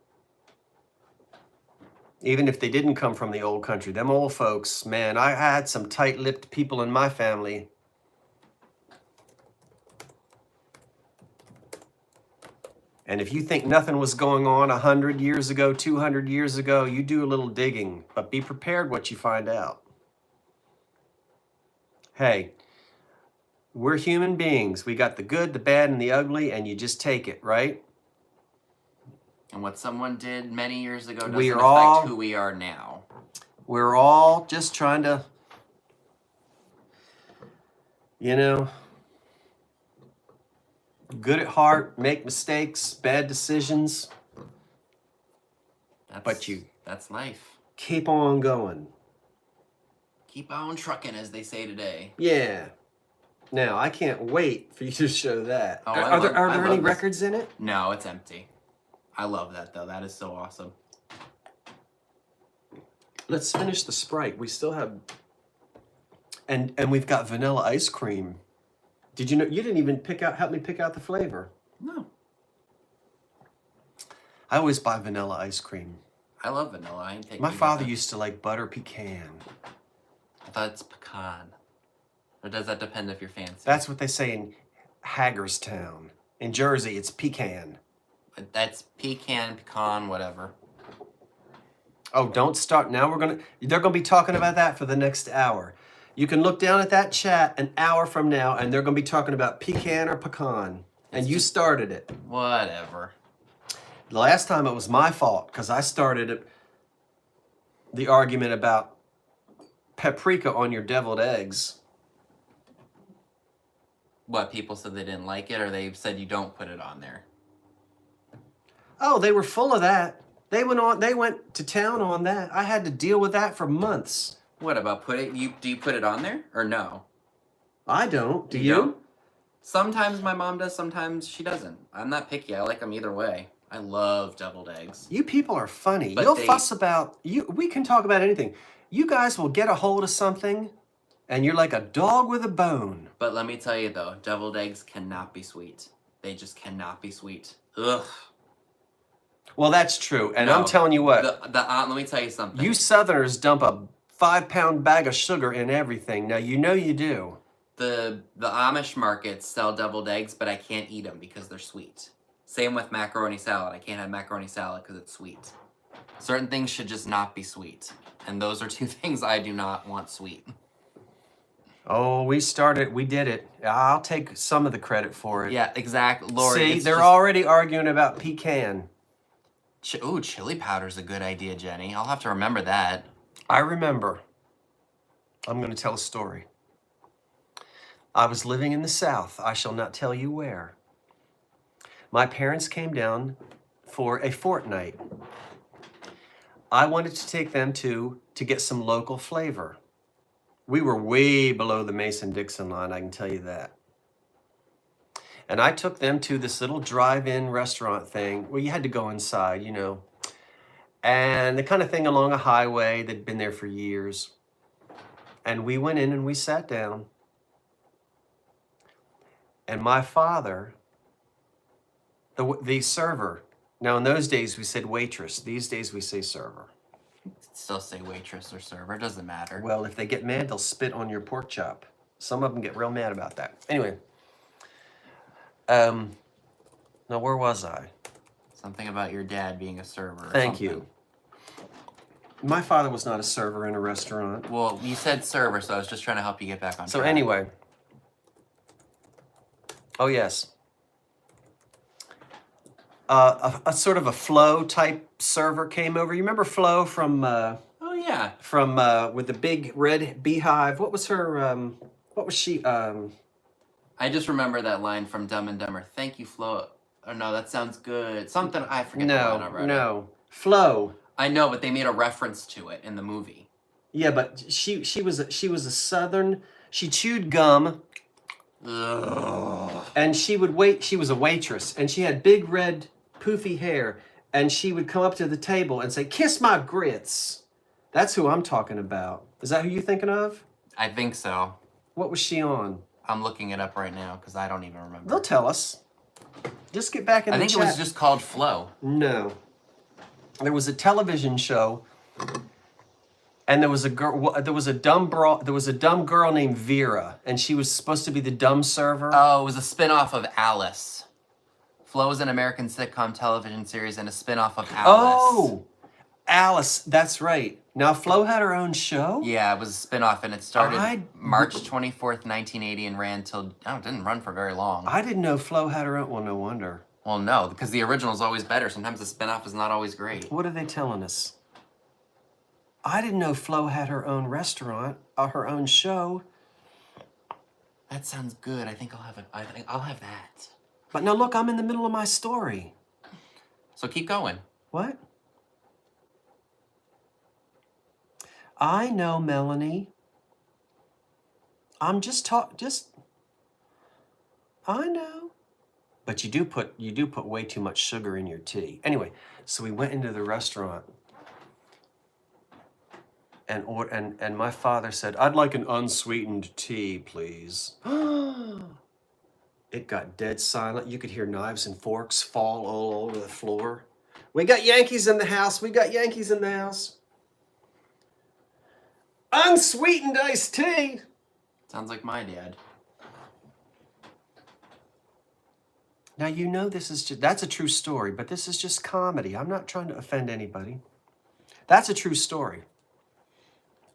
S1: Even if they didn't come from the old country, them old folks, man, I had some tight-lipped people in my family. And if you think nothing was going on 100 years ago, 200 years ago, you do a little digging, but be prepared what you find out. Hey, we're human beings. We got the good, the bad, and the ugly, and you just take it, right?
S2: And what someone did many years ago doesn't
S1: We are
S2: affect
S1: all-
S2: who we are now.
S1: We're all just trying to, you know, good at heart, make mistakes, bad decisions,
S2: That's life.
S1: keep on going.
S2: Keep on trucking, as they say today.
S1: Yeah. Now, I can't wait for you to show that.
S2: Oh,
S1: Are there
S2: I
S1: any
S2: love this.
S1: records in it?
S2: No, it's empty. I love that, though. That is so awesome.
S1: Let's finish the Sprite. We still have, and we've got vanilla ice cream. Did you know you didn't even help me pick out the flavor?
S2: No.
S1: I always buy vanilla ice cream.
S2: I love vanilla. I ain't taking
S1: My
S2: you
S1: father
S2: back.
S1: used to like butter pecan.
S2: I thought it's pecan. Or does that depend if you're fancy?
S1: That's what they say in Hagerstown. In Jersey, it's pecan.
S2: That's pecan, whatever.
S1: Oh, don't start. Now they're gonna be talking about that for the next hour. You can look down at that chat an hour from now, and they're gonna be talking about pecan or pecan. And you started it.
S2: Whatever.
S1: The last time it was my fault, because I started the argument about paprika on your deviled eggs.
S2: What, people said they didn't like it, or they said you don't put it on there?
S1: Oh, they were full of that. They went to town on that. I had to deal with that for months.
S2: What about do you put it on there, or no?
S1: I don't. Do you?
S2: don't? Sometimes my mom does, sometimes she doesn't. I'm not picky. I like them either way. I love deviled eggs.
S1: You people are funny.
S2: But
S1: You'll fuss about you. We can talk about anything. You guys will get a hold of something, and you're like a dog with a bone.
S2: But let me tell you though, deviled eggs cannot be sweet. They just cannot be sweet. Ugh.
S1: Well, that's true. And
S2: No,
S1: I'm telling you what,
S2: let me tell you something.
S1: you Southerners dump a 5-pound bag of sugar in everything. Now, you know you do.
S2: The Amish markets sell deviled eggs, but I can't eat them because they're sweet. Same with macaroni salad. I can't have macaroni salad because it's sweet. Certain things should just not be sweet. And those are 2 things I do not want sweet.
S1: Oh, we did it. I'll take some of the credit for it.
S2: Yeah, exactly. Lord,
S1: See,
S2: it's
S1: they're
S2: just-
S1: already arguing about pecan.
S2: Ooh, chili powder's a good idea, Jenny. I'll have to remember that.
S1: I remember. I'm going to tell a story. I was living in the South. I shall not tell you where. My parents came down for a fortnight. I wanted to take them to get some local flavor. We were way below the Mason-Dixon line, I can tell you that. And I took them to this little drive-in restaurant thing where you had to go inside, you know. And the kind of thing along a highway that'd been there for years. And we went in and we sat down. And my father, the server, now in those days we said waitress, these days we say server.
S2: Still say waitress or server, doesn't matter.
S1: Well, if they get mad, they'll spit on your pork chop. Some of them get real mad about that. Anyway, now where was I?
S2: Something about your dad being a server.
S1: Thank you. My father was not a server in a restaurant.
S2: Well, you said server, so I was just trying to help you get back on
S1: So
S2: track.
S1: anyway, oh yes, a sort of a Flo type server came over. You remember Flo from
S2: Oh yeah.
S1: with the big red beehive? What was her? What was she?
S2: I I just remember that line from Dumb and Dumber. Thank you, Flo. Oh no, that sounds good. Something I forget the line already.
S1: No. Flo.
S2: I know, but they made a reference to it in the movie.
S1: Yeah, but she was a Southern. She chewed gum.
S2: Ugh.
S1: And she would wait. She was a waitress, and she had big red poofy hair, and she would come up to the table and say, "Kiss my grits." That's who I'm talking about. Is that who you're thinking of?
S2: I think so.
S1: What was she on?
S2: I'm looking it up right now because I don't even remember.
S1: They'll tell us. Just get back in the chat.
S2: I think it was just called Flo.
S1: No. There was a television show, and there was a girl. There was a dumb girl named Vera, and she was supposed to be the dumb server.
S2: Oh, it was a spin-off of Alice. Flo is an American sitcom television series and a spin-off of Alice.
S1: Oh, Alice. That's right. Now Flo had her own show.
S2: Yeah, it was a spin-off, and it started March 24th, 1980, and ran till it didn't run for very long.
S1: I didn't know Flo had her own. Well, no wonder.
S2: Well, no, because the original is always better. Sometimes the spin-off is not always great.
S1: What are they telling us? I didn't know Flo had her own restaurant, her own show.
S2: That sounds good. I think I'll have that.
S1: But now look, I'm in the middle of my story.
S2: So keep going.
S1: What? I know, Melanie. I'm I know. But you do put way too much sugar in your tea. Anyway, so we went into the restaurant, and my father said, "I'd like an unsweetened tea, please." It got dead silent. You could hear knives and forks fall all over the floor. We got Yankees in the house. We got Yankees in the house. Unsweetened iced tea.
S2: Sounds like my dad.
S1: Now, you know that's a true story, but this is just comedy. I'm not trying to offend anybody. That's a true story.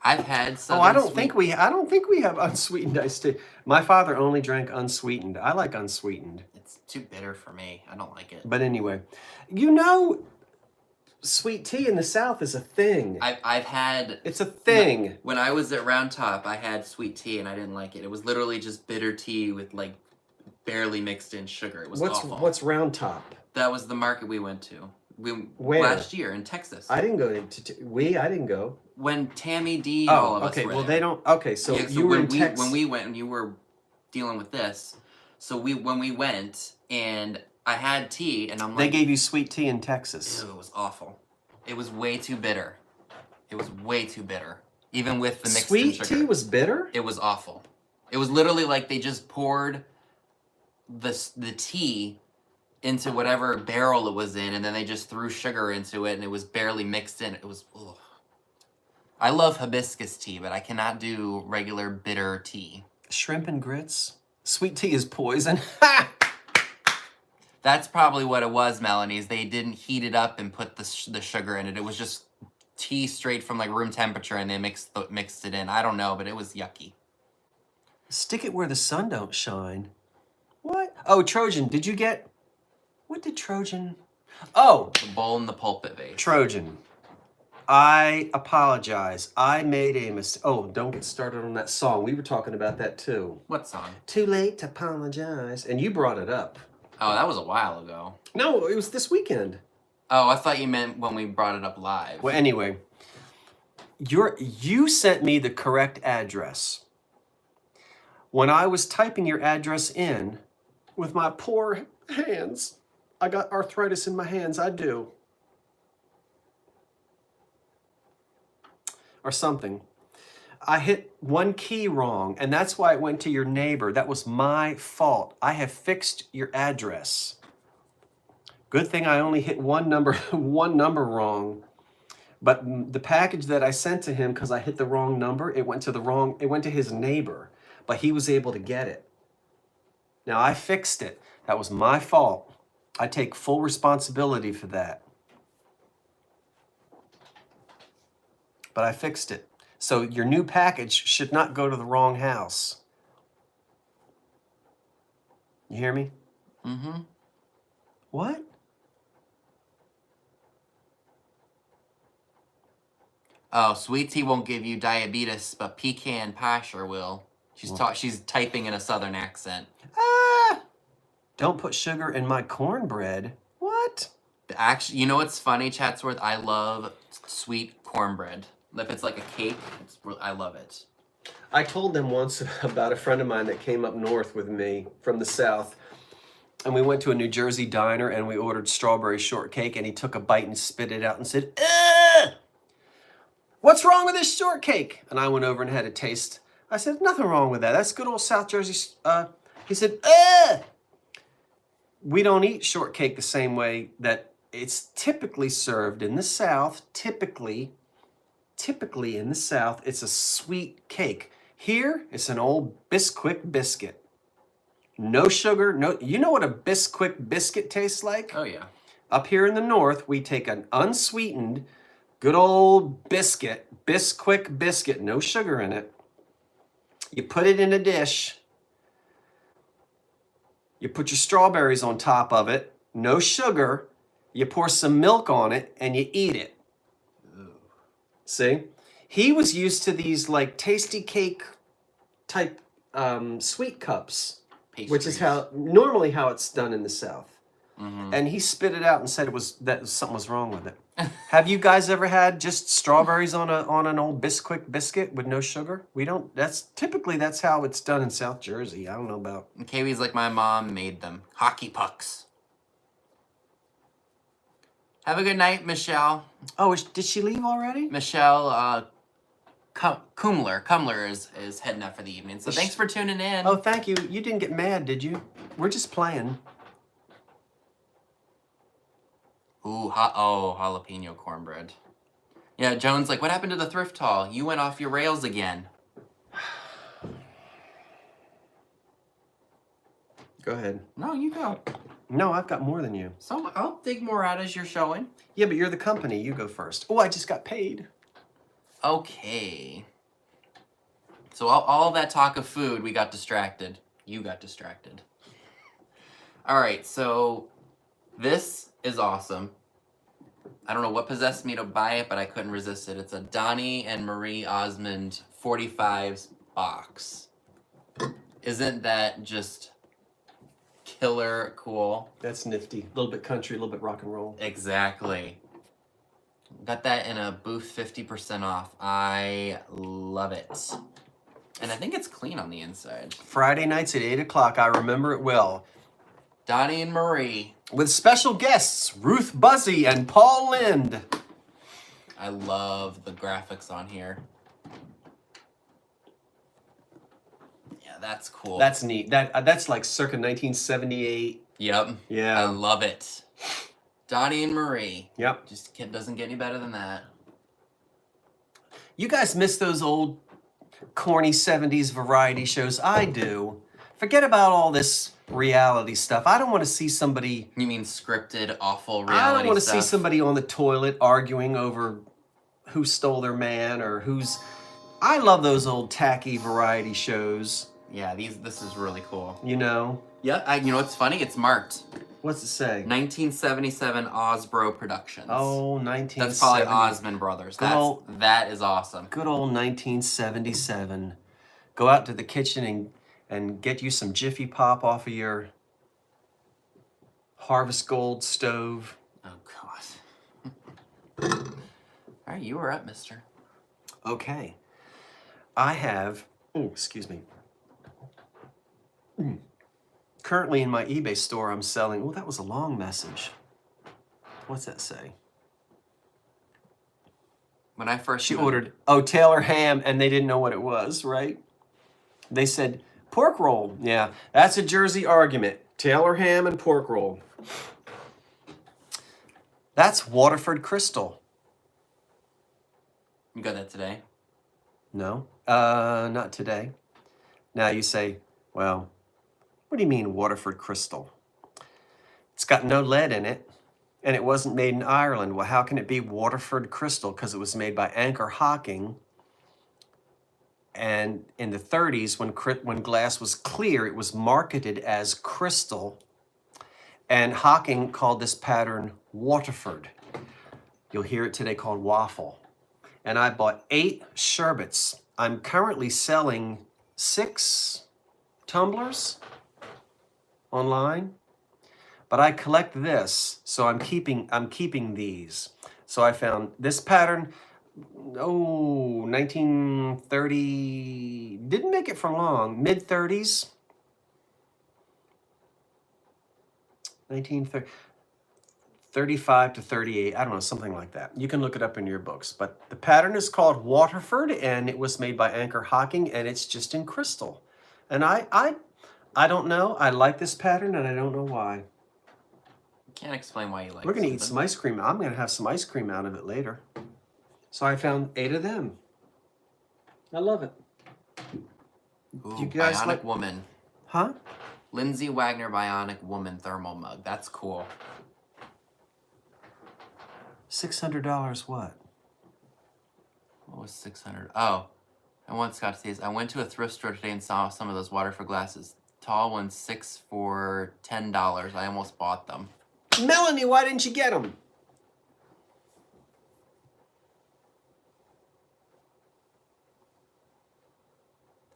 S2: I've had some.
S1: I don't think we have unsweetened iced tea. My father only drank unsweetened. I like unsweetened.
S2: It's too bitter for me. I don't like it.
S1: But anyway, you know, sweet tea in the South is a thing.
S2: I've had.
S1: It's a thing.
S2: When I was at Round Top, I had sweet tea and I didn't like it. It was literally just bitter tea with like barely mixed in sugar. It was awful.
S1: What's Round Top?
S2: That was the market we went to.
S1: Where?
S2: Last year in Texas.
S1: I didn't go I didn't go.
S2: When Tammy D all of us were
S1: well,
S2: there.
S1: they don't. Okay, so
S2: Yeah,
S1: you were in Texas.
S2: When we went and you were dealing with this, so when we went and I had tea and I'm like,
S1: they gave you sweet tea in Texas.
S2: Ew, it was awful. It was way too bitter. It was way too bitter. Even with the mixed in sugar.
S1: Sweet tea was bitter?
S2: It was awful. It was literally like they just poured the tea into whatever barrel it was in, and then they just threw sugar into it, and it was barely mixed in. It was, ugh. I love hibiscus tea, but I cannot do regular bitter tea.
S1: Shrimp and grits? Sweet tea is poison.
S2: That's probably what it was, Melanie, is they didn't heat it up and put the sugar in it. It was just tea straight from like room temperature, and they mixed it in. I don't know, but it was yucky.
S1: Stick it where the sun don't shine. What? Oh, Trojan, did you get... What did Trojan... Oh!
S2: The bowl and the pulpit vase.
S1: Trojan. I apologize. I made a mistake. Oh, don't get started on that song. We were talking about that too.
S2: What song?
S1: Too late to apologize. And you brought it up.
S2: Oh, that was a while ago.
S1: No, it was this weekend.
S2: Oh, I thought you meant when we brought it up live.
S1: Well, anyway, you sent me the correct address. When I was typing your address in with my poor hands, I got arthritis in my hands, I do. Or something. I hit one key wrong, and that's why it went to your neighbor. That was my fault. I have fixed your address. Good thing I only hit one number wrong. But the package that I sent to him, because I hit the wrong number, it went to his neighbor, but he was able to get it. Now I fixed it. That was my fault. I take full responsibility for that. But I fixed it. So your new package should not go to the wrong house. You hear me?
S2: Mm-hmm.
S1: What?
S2: Oh, sweet tea won't give you diabetes, but pecan pie sure will. She's typing in a southern accent.
S1: Ah! Don't put sugar in my cornbread. What?
S2: Actually, you know what's funny, Chatsworth? I love sweet cornbread. If it's like a cake, I love it.
S1: I told them once about a friend of mine that came up north with me from the south. And we went to a New Jersey diner and we ordered strawberry shortcake, and he took a bite and spit it out and said, "Ugh! What's wrong with this shortcake?" And I went over and had a taste. I said, "Nothing wrong with that. That's good old South Jersey." He said, "Ugh! We don't eat shortcake the same way that it's typically served in the South. Typically in the South, it's a sweet cake. Here, it's an old Bisquick biscuit. No sugar, no. You know what a Bisquick biscuit tastes like?
S2: Oh, yeah.
S1: Up here in the North, we take an unsweetened, good old Bisquick biscuit, no sugar in it. You put it in a dish. You put your strawberries on top of it, no sugar. You pour some milk on it, and you eat it. Ooh. See? He was used to these like tasty cake type sweet cups, pastries, which is normally how it's done in the South. Mm-hmm. And he spit it out and said something was wrong with it. Have you guys ever had just strawberries on an old Bisquick biscuit with no sugar? We don't. That's how it's done in South Jersey. I don't know about.
S2: And Kiwi's like my mom made them. Hockey pucks. Have a good night, Michelle.
S1: Oh, did she leave already?
S2: Michelle Kumler is heading out for the evening. So thanks for tuning in.
S1: Oh, thank you. You didn't get mad, did you? We're just playing.
S2: Ooh, jalapeno cornbread. Yeah, Joan's like, what happened to the thrift haul? You went off your rails again.
S1: Go ahead.
S2: No, you go.
S1: No, I've got more than you.
S2: So I'll dig more out as you're showing.
S1: Yeah, but you're the company. You go first. Oh, I just got paid.
S2: Okay. So all that talk of food, we got distracted. You got distracted. All right, so this is awesome. I don't know what possessed me to buy it, but I couldn't resist it. It's a Donnie and Marie Osmond 45s box. Isn't that just killer cool?
S1: That's nifty. A little bit country, a little bit rock and roll.
S2: Exactly. Got that in a booth 50% off. I love it. And I think it's clean on the inside.
S1: Friday nights at 8 o'clock. I remember it well.
S2: Donnie and Marie.
S1: With special guests, Ruth Buzzy and Paul Lind.
S2: I love the graphics on here. Yeah, that's cool.
S1: That's neat. That's like circa 1978.
S2: Yep.
S1: Yeah.
S2: I love it. Donnie and Marie.
S1: Yep.
S2: Just doesn't get any better than that.
S1: You guys miss those old corny 70s variety shows? I do. Forget about all this reality stuff. I don't want to see somebody...
S2: You mean scripted, awful reality
S1: I don't want to
S2: stuff?
S1: see somebody on the toilet arguing over who stole their man or who's... I love those old tacky variety shows.
S2: Yeah, this is really cool.
S1: You know?
S2: Yeah, you know what's funny? It's marked.
S1: What's it say?
S2: 1977 Osbro Productions.
S1: Oh, 1970.
S2: That's probably Osmond Brothers. That is awesome.
S1: Good old 1977. Go out to the kitchen and get you some Jiffy Pop off of your Harvest Gold stove.
S2: Oh, God. All right, you were up, mister.
S1: Okay. I have... Oh, excuse me. Currently in my eBay store, I'm selling... Oh, that was a long message. What's that say?
S2: When I first...
S1: She ordered, Taylor ham, and they didn't know what it was, right? They said, pork roll. Yeah, that's a Jersey argument. Taylor ham and pork roll. That's Waterford crystal.
S2: You got that today?
S1: No, not today. Now you say, well... What do you mean Waterford crystal? It's got no lead in it, and it wasn't made in Ireland. Well, how can it be Waterford crystal? Because it was made by Anchor Hocking. And in the 30s, when glass was clear, it was marketed as crystal. And Hocking called this pattern Waterford. You'll hear it today called waffle. And I bought 8 sherbets. I'm currently selling 2 of 6 tumblers online, but I collect this, so I'm keeping these. So I found this pattern, 1930, didn't make it for long, mid-30s. 1930, 35 to 38, I don't know, something like that. You can look it up in your books. But the pattern is called Waterford, and it was made by Anchor Hocking, and it's just in crystal. And I don't know. I like this pattern, and I don't know why.
S2: Can't explain why you like.
S1: We're gonna eat some ice cream. I'm gonna have some ice cream out of it later. So I found 8 of them. I love it.
S2: Ooh,
S1: you guys
S2: Bionic
S1: like...
S2: Woman.
S1: Huh?
S2: Lindsay Wagner Bionic Woman thermal mug. That's cool.
S1: $600 what?
S2: What was 600? Oh, I once got to see this. I went to a thrift store today and saw some of those Waterford glasses. Tall ones, 6 for $10. I almost bought them.
S1: Melanie, why didn't you get them?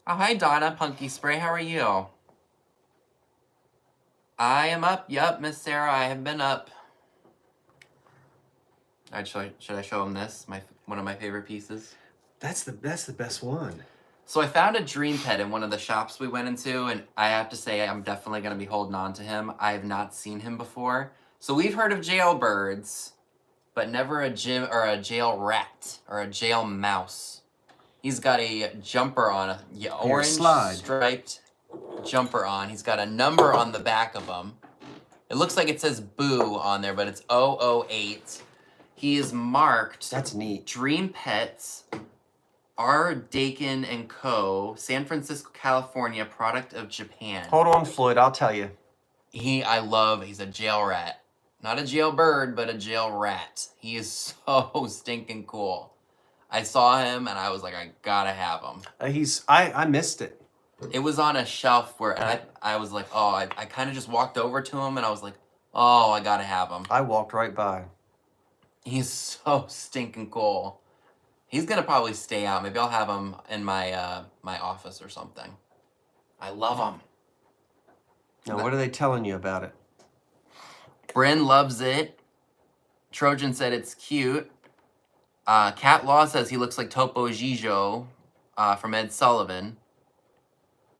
S2: Oh, hi Donna, Punky Spray, how are you? I am up, yup, Miss Sarah, I have been up. Alright, should I show him this? One of my favorite pieces?
S1: That's the best one.
S2: So I found a dream pet in one of the shops we went into, and I have to say I'm definitely going to be holding on to him. I have not seen him before. So we've heard of jailbirds, but never a jail rat or a jail mouse. He's got a jumper on, orange striped jumper on. He's got a number on the back of him. It looks like it says Boo on there, but it's 008. He is marked.
S1: That's neat.
S2: Dream Pets, R. Dakin and Co., San Francisco, California, product of Japan.
S1: Hold on, Floyd, I'll tell you.
S2: He's a jail rat. Not a jailbird, but a jail rat. He is so stinking cool. I saw him and I was like, I gotta have him.
S1: I missed it.
S2: It was on a shelf where I was like, oh, I kind of just walked over to him and I was like, oh, I gotta have him.
S1: I walked right by.
S2: He's so stinking cool. He's gonna probably stay out. Maybe I'll have him in my my office or something. I love him.
S1: Now, what are they telling you about it?
S2: Bryn loves it. Trojan said it's cute. Cat Law says he looks like Topo Gigio from Ed Sullivan.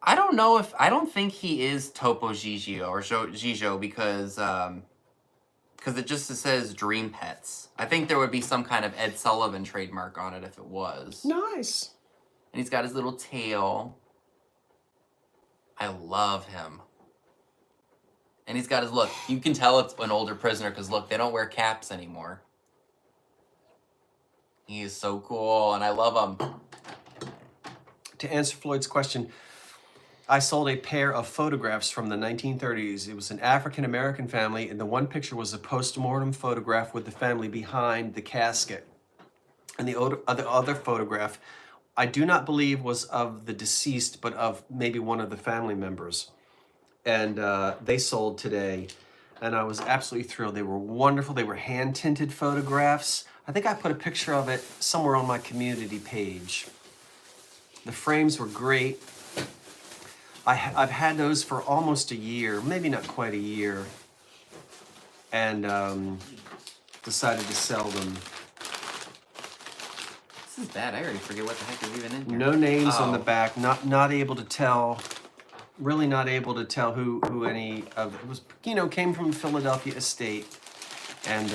S2: I don't think he is Topo Gigio or Gigio because it just says Dream Pets. I think there would be some kind of Ed Sullivan trademark on it if it was.
S1: Nice.
S2: And he's got his little tail. I love him. And he's got his look. You can tell it's an older prisoner because look, they don't wear caps anymore. He is so cool and I love him.
S1: To answer Floyd's question, I sold a pair of photographs from the 1930s. It was an African-American family, and the one picture was a post-mortem photograph with the family behind the casket. And the other photograph, I do not believe was of the deceased, but of maybe one of the family members. And they sold today, and I was absolutely thrilled. They were wonderful. They were hand-tinted photographs. I think I put a picture of it somewhere on my community page. The frames were great. I've had those for almost a year, maybe not quite a year, and decided to sell them.
S2: This is bad. I already forget what the heck is even in here.
S1: No names on the back. Not able to tell. Really not able to tell who any of it was. Came from Philadelphia estate, and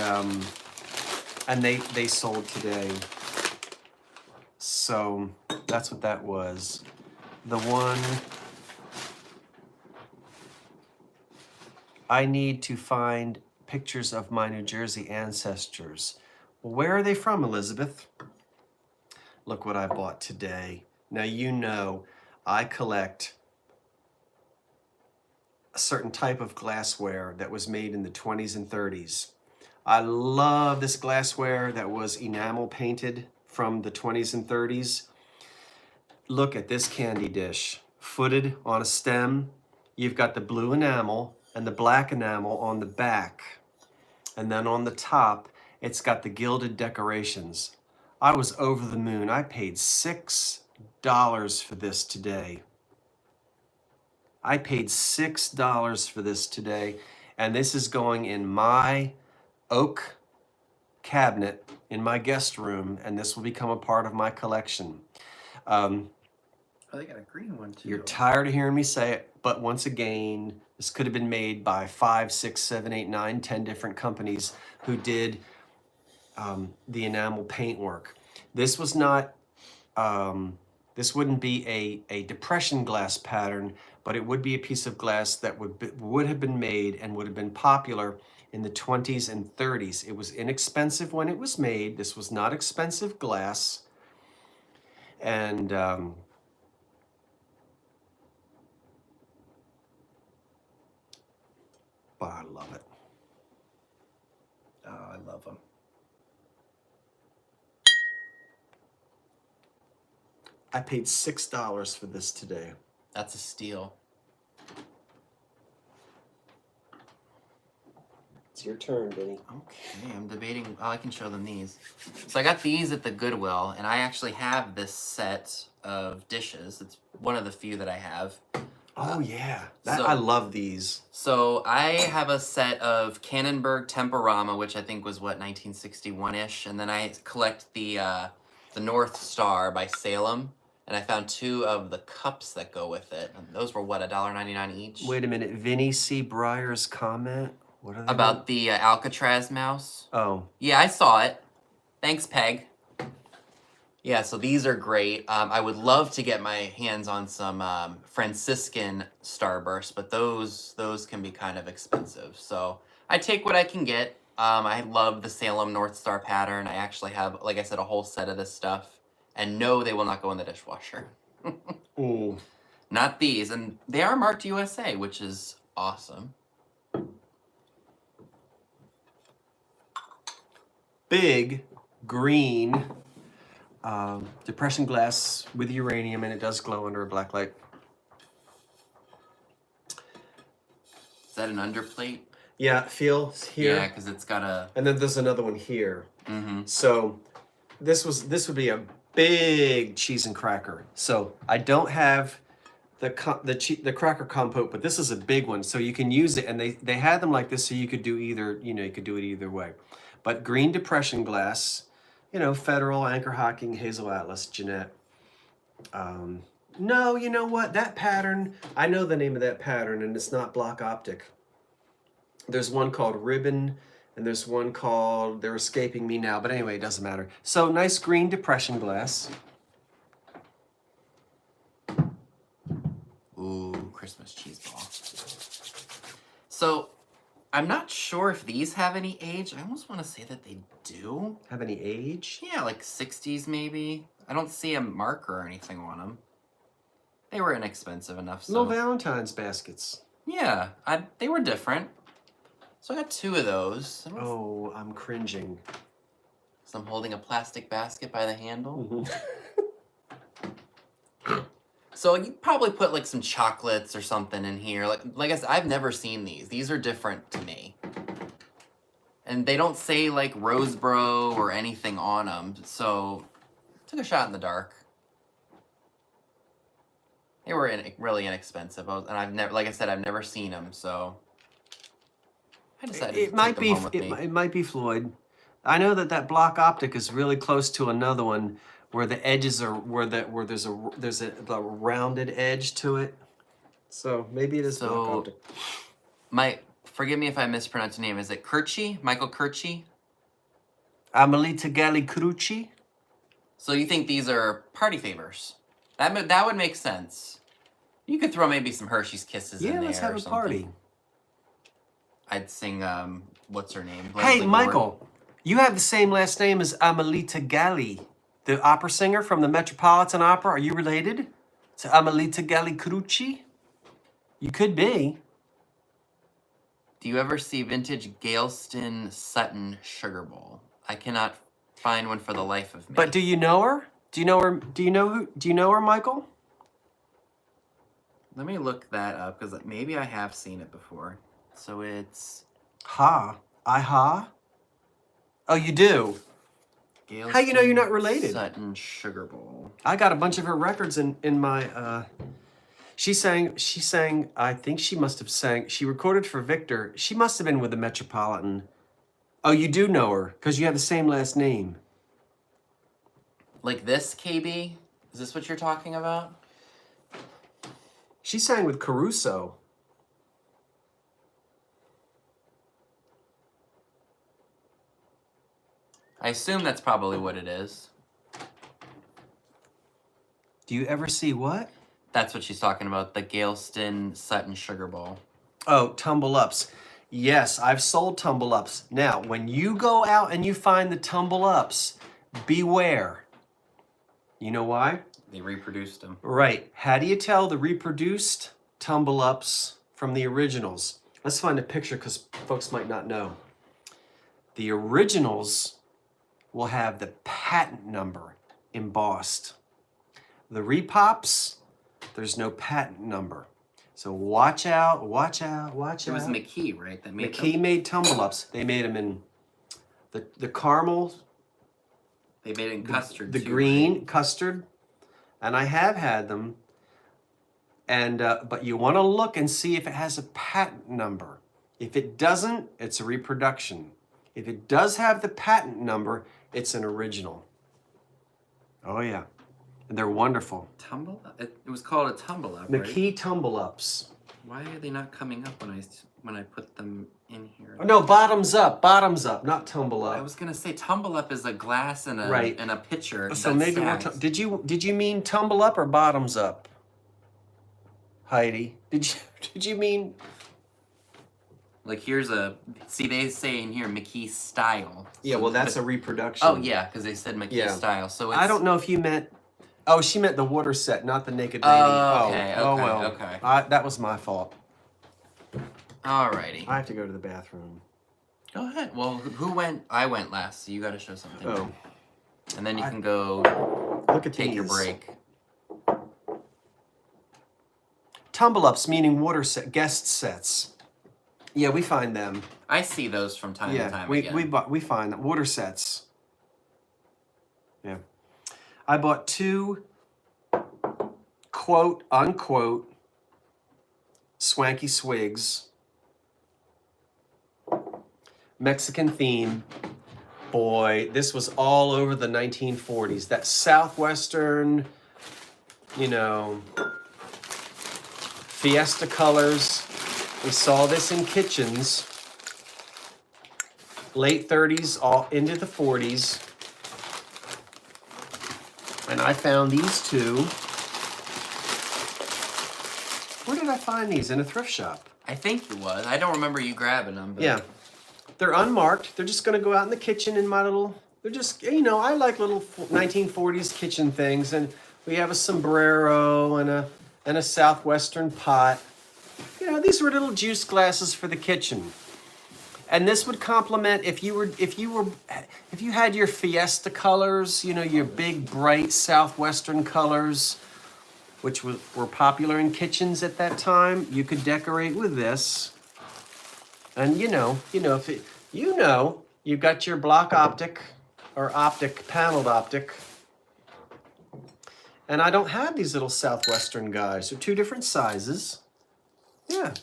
S1: they sold today. So that's what that was. The one. I need to find pictures of my New Jersey ancestors. Well, where are they from, Elizabeth? Look what I bought today. Now, I collect a certain type of glassware that was made in the 20s and 30s. I love this glassware that was enamel painted from the 20s and 30s. Look at this candy dish, footed on a stem. You've got the blue enamel and the black enamel on the back. And then on the top, it's got the gilded decorations. I was over the moon. I paid $6 for this today. I paid $6 for this today, and this is going in my oak cabinet in my guest room, and this will become a part of my collection.
S2: Oh, they got a green one too.
S1: You're tired of hearing me say it, but once again, this could have been made by 5, 6, 7, 8, 9, 10 different companies who did the enamel paint work. This was not, this wouldn't be a depression glass pattern, but it would be a piece of glass that would have been made and would have been popular in the 20s and 30s. It was inexpensive when it was made. This was not expensive glass. And but I love it.
S2: Oh, I love them.
S1: I paid $6 for this today.
S2: That's a steal.
S1: It's your turn, Benny.
S2: Okay, I'm debating. Oh, I can show them these. So I got these at the Goodwill, and I actually have this set of dishes. It's one of the few that I have.
S1: Oh yeah, I love these.
S2: So I have a set of Cannonberg Temporama, which I think was what 1961-ish, and then I collect the Northstar by Salem, and I found 2 of the cups that go with it. And those were what, $1.99 each.
S1: Wait a minute, Vinny C. Breyer's comment. What are they
S2: About the Alcatraz mouse.
S1: Oh.
S2: Yeah, I saw it. Thanks, Peg. Yeah, so these are great. I would love to get my hands on some Franciscan Starburst, but those can be kind of expensive. So I take what I can get. I love the Salem Northstar pattern. I actually have, like I said, a whole set of this stuff. And no, they will not go in the dishwasher.
S1: Ooh.
S2: Not these. And they are marked USA, which is awesome.
S1: Big green depression glass with uranium, and it does glow under a black light.
S2: Is that an underplate?
S1: Yeah, feel here.
S2: Yeah, because it's got a...
S1: And then there's another one here.
S2: Mm-hmm.
S1: So this would be a big cheese and cracker. So I don't have the cracker compote, but this is a big one, so you can use it. And they had them like this, so you could do either. You could do it either way. But green depression glass, Federal, Anchor Hocking, Hazel Atlas, Jeanette. No, you know what? That pattern, I know the name of that pattern, and it's not block optic. There's one called Ribbon, and there's one called, they're escaping me now, but anyway, it doesn't matter. So nice green depression glass.
S2: Ooh, Christmas cheese ball. So, I'm not sure if these have any age. I almost want to say that they do.
S1: Have any age?
S2: Yeah, like 60s maybe. I don't see a marker or anything on them. They were inexpensive enough, so...
S1: Little Valentine's baskets.
S2: Yeah, they were different. So I got 2 of those.
S1: Oh, I'm cringing.
S2: So I'm holding a plastic basket by the handle.
S1: Mm-hmm.
S2: So you probably put like some chocolates or something in here. Like I said, I've never seen these. These are different to me. And they don't say like Roseboro or anything on them. So took a shot in the dark. They were really inexpensive. And I've never, like I said, I've never seen them. So I decided to take them home with me.
S1: It might be Floyd. I know that block optic is really close to another one where the edges are where there's a rounded edge to it. So maybe it is block optic.
S2: Forgive me if I mispronounce your name. Is it Kirchi? Michael Kirchi?
S1: Amelita Galli-Crucci?
S2: So you think these are party favors? That would make sense. You could throw maybe some Hershey's Kisses in there.
S1: Yeah, let's have a party.
S2: I'd sing, what's her name?
S1: Hey,
S2: Leslie
S1: Michael,
S2: Gore.
S1: you have the same last name as Amelita Galli, the opera singer from the Metropolitan Opera. Are you related to Amelita Galli-Crucci? You could be.
S2: Do you ever see vintage Galeston Sutton Sugar Bowl? I cannot find one for the life of me.
S1: But do you know her? Do you know her? Do you know her, Michael?
S2: Let me look that up, because maybe I have seen it before. So it's...
S1: Ha. Oh, you do?
S2: Galeston
S1: How you know you're not related?
S2: Sutton Sugar Bowl.
S1: I got a bunch of her records in my She sang, I think she must have sang, she recorded for Victor. She must have been with the Metropolitan. Oh, you do know her, because you have the same last name.
S2: Like this, KB? Is this what you're talking about?
S1: She sang with Caruso.
S2: I assume that's probably what it is.
S1: Do you ever see what?
S2: That's what she's talking about, the Galston Sutton Sugar Bowl.
S1: Oh, tumble ups. Yes, I've sold tumble ups. Now, when you go out and you find the tumble ups, beware. You know why?
S2: They reproduced them.
S1: Right. How do you tell the reproduced tumble ups from the originals? Let's find a picture because folks might not know. The originals will have the patent number embossed. The repops, there's no patent number. So watch out, watch out, watch out.
S2: It was McKee, right? That made
S1: McKee made tumble ups. They made them in the caramel.
S2: They made it in custard
S1: The
S2: too,
S1: green
S2: right?
S1: custard. And I have had them. And but you want to look and see if it has a patent number. If it doesn't, it's a reproduction. If it does have the patent number, it's an original. Oh yeah. And they're wonderful.
S2: Tumble up? It was called a tumble up,
S1: McKee
S2: right?
S1: tumble ups.
S2: Why are they not coming up when I put them in here?
S1: Oh, no, bottoms up, not tumble up.
S2: I was gonna say tumble up is a glass and a
S1: Right.
S2: and a pitcher.
S1: So
S2: that
S1: maybe we're
S2: stacks.
S1: did you mean tumble up or bottoms up? Heidi, did you mean?
S2: Like here's a they say in here McKee style.
S1: Yeah,
S2: So-
S1: well that's
S2: but-
S1: a reproduction.
S2: Oh yeah, because they said McKee
S1: Yeah.
S2: style. So it's,
S1: I don't know if you meant. Oh, she meant the water set, not the naked lady.
S2: Oh, okay,
S1: oh
S2: okay,
S1: well.
S2: okay.
S1: That was my fault.
S2: Alrighty.
S1: I have to go to the bathroom.
S2: Go ahead. Well, who went? I went last, so you got to show something.
S1: Oh,
S2: And then you can go
S1: look at
S2: take your
S1: these.
S2: break.
S1: Tumble ups, meaning water set guest sets. Yeah, we find them.
S2: I see those from time to
S1: Yeah,
S2: time
S1: we
S2: again.
S1: we find them. Water sets. Yeah, I bought 2 quote unquote swanky swigs. Mexican theme. Boy, this was all over the 1940s. That Southwestern, you know, Fiesta colors. We saw this in kitchens. Late 30s, all into the 40s. And I found these 2. Where did I find these? In a thrift shop.
S2: I think it was. I don't remember you grabbing them. But
S1: Yeah. They're unmarked. They're just going to go out in the kitchen in my little... They're just, you know, I like little 1940s kitchen things. And we have a sombrero and a Southwestern pot. You know, these were little juice glasses for the kitchen. And this would complement if you had your Fiesta colors, you know, your big bright Southwestern colors, which were popular in kitchens at that time. You could decorate with this. And you know, if it, you've got your block optic or paneled optic. And I don't have these little Southwestern guys. They're 2 different sizes. Yeah.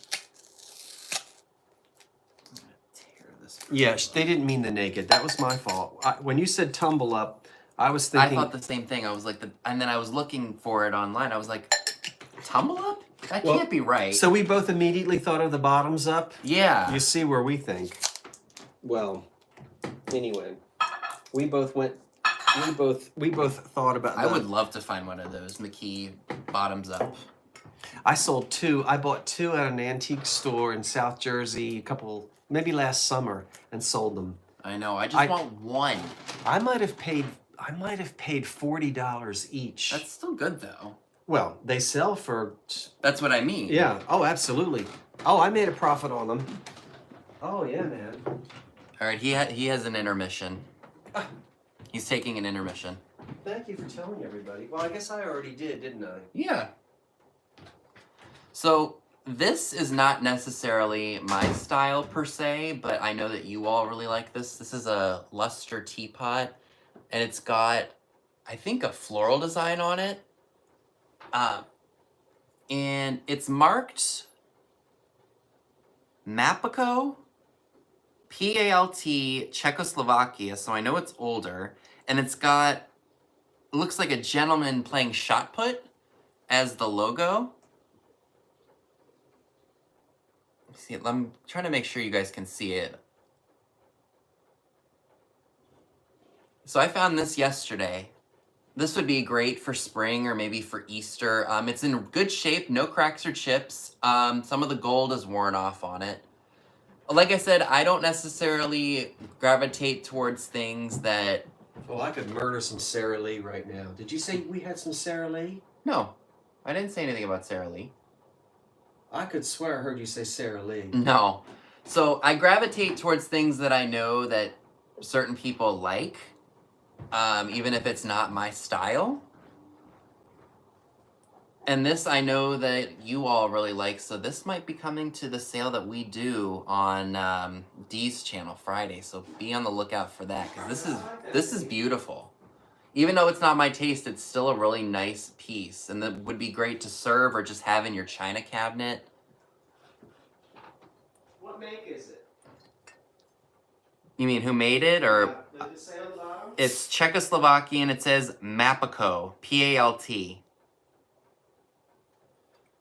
S2: Tear this.
S1: Yeah, they didn't mean the naked. That was my fault. When you said tumble up, I was
S2: I
S1: thinking.
S2: thought the same thing. I was like, and then I was looking for it online. I was like, tumble up? That
S1: Well,
S2: can't be right.
S1: So we both immediately thought of the bottoms up.
S2: Yeah.
S1: You see where we think. Well, anyway, we both went. We both thought about.
S2: I
S1: that.
S2: would love to find one of those McKee bottoms up.
S1: I sold 2. I bought 2 at an antique store in South Jersey maybe last summer, and sold them.
S2: I know. I just want one.
S1: I might have paid $40 each.
S2: That's still good though.
S1: Well, they sell for.
S2: That's what I mean.
S1: Yeah. Oh, absolutely. Oh, I made a profit on them. Oh yeah, man.
S2: All right. He has an intermission. He's taking an intermission.
S1: Thank you for telling everybody. Well, I guess I already did, didn't I?
S2: Yeah. So this is not necessarily my style per se, but I know that you all really like this. This is a luster teapot, and it's got, I think, a floral design on it. And it's marked Mapico, P-A-L-T, Czechoslovakia, so I know it's older. And it's got, it looks like a gentleman playing shot put as the logo. See, I'm trying to make sure you guys can see it. So I found this yesterday. This would be great for spring or maybe for Easter. It's in good shape, no cracks or chips. Some of the gold is worn off on it. Like I said, I don't necessarily gravitate towards things that...
S1: Well, I could murder some Sara Lee right now. Did you say we had some Sara Lee?
S2: No, I didn't say anything about Sara Lee.
S1: I could swear I heard you say Sara Lee.
S2: No. So I gravitate towards things that I know that certain people like, even if it's not my style. And this I know that you all really like, so this might be coming to the sale that we do on Dee's channel Friday. So be on the lookout for that, because this is beautiful. Even though it's not my taste, it's still a really nice piece, and that would be great to serve or just have in your china cabinet.
S1: What make is it?
S2: You mean who made it, or?
S1: Does it say on the bottom?
S2: It's Czechoslovakian. It says Mapico, P-A-L-T.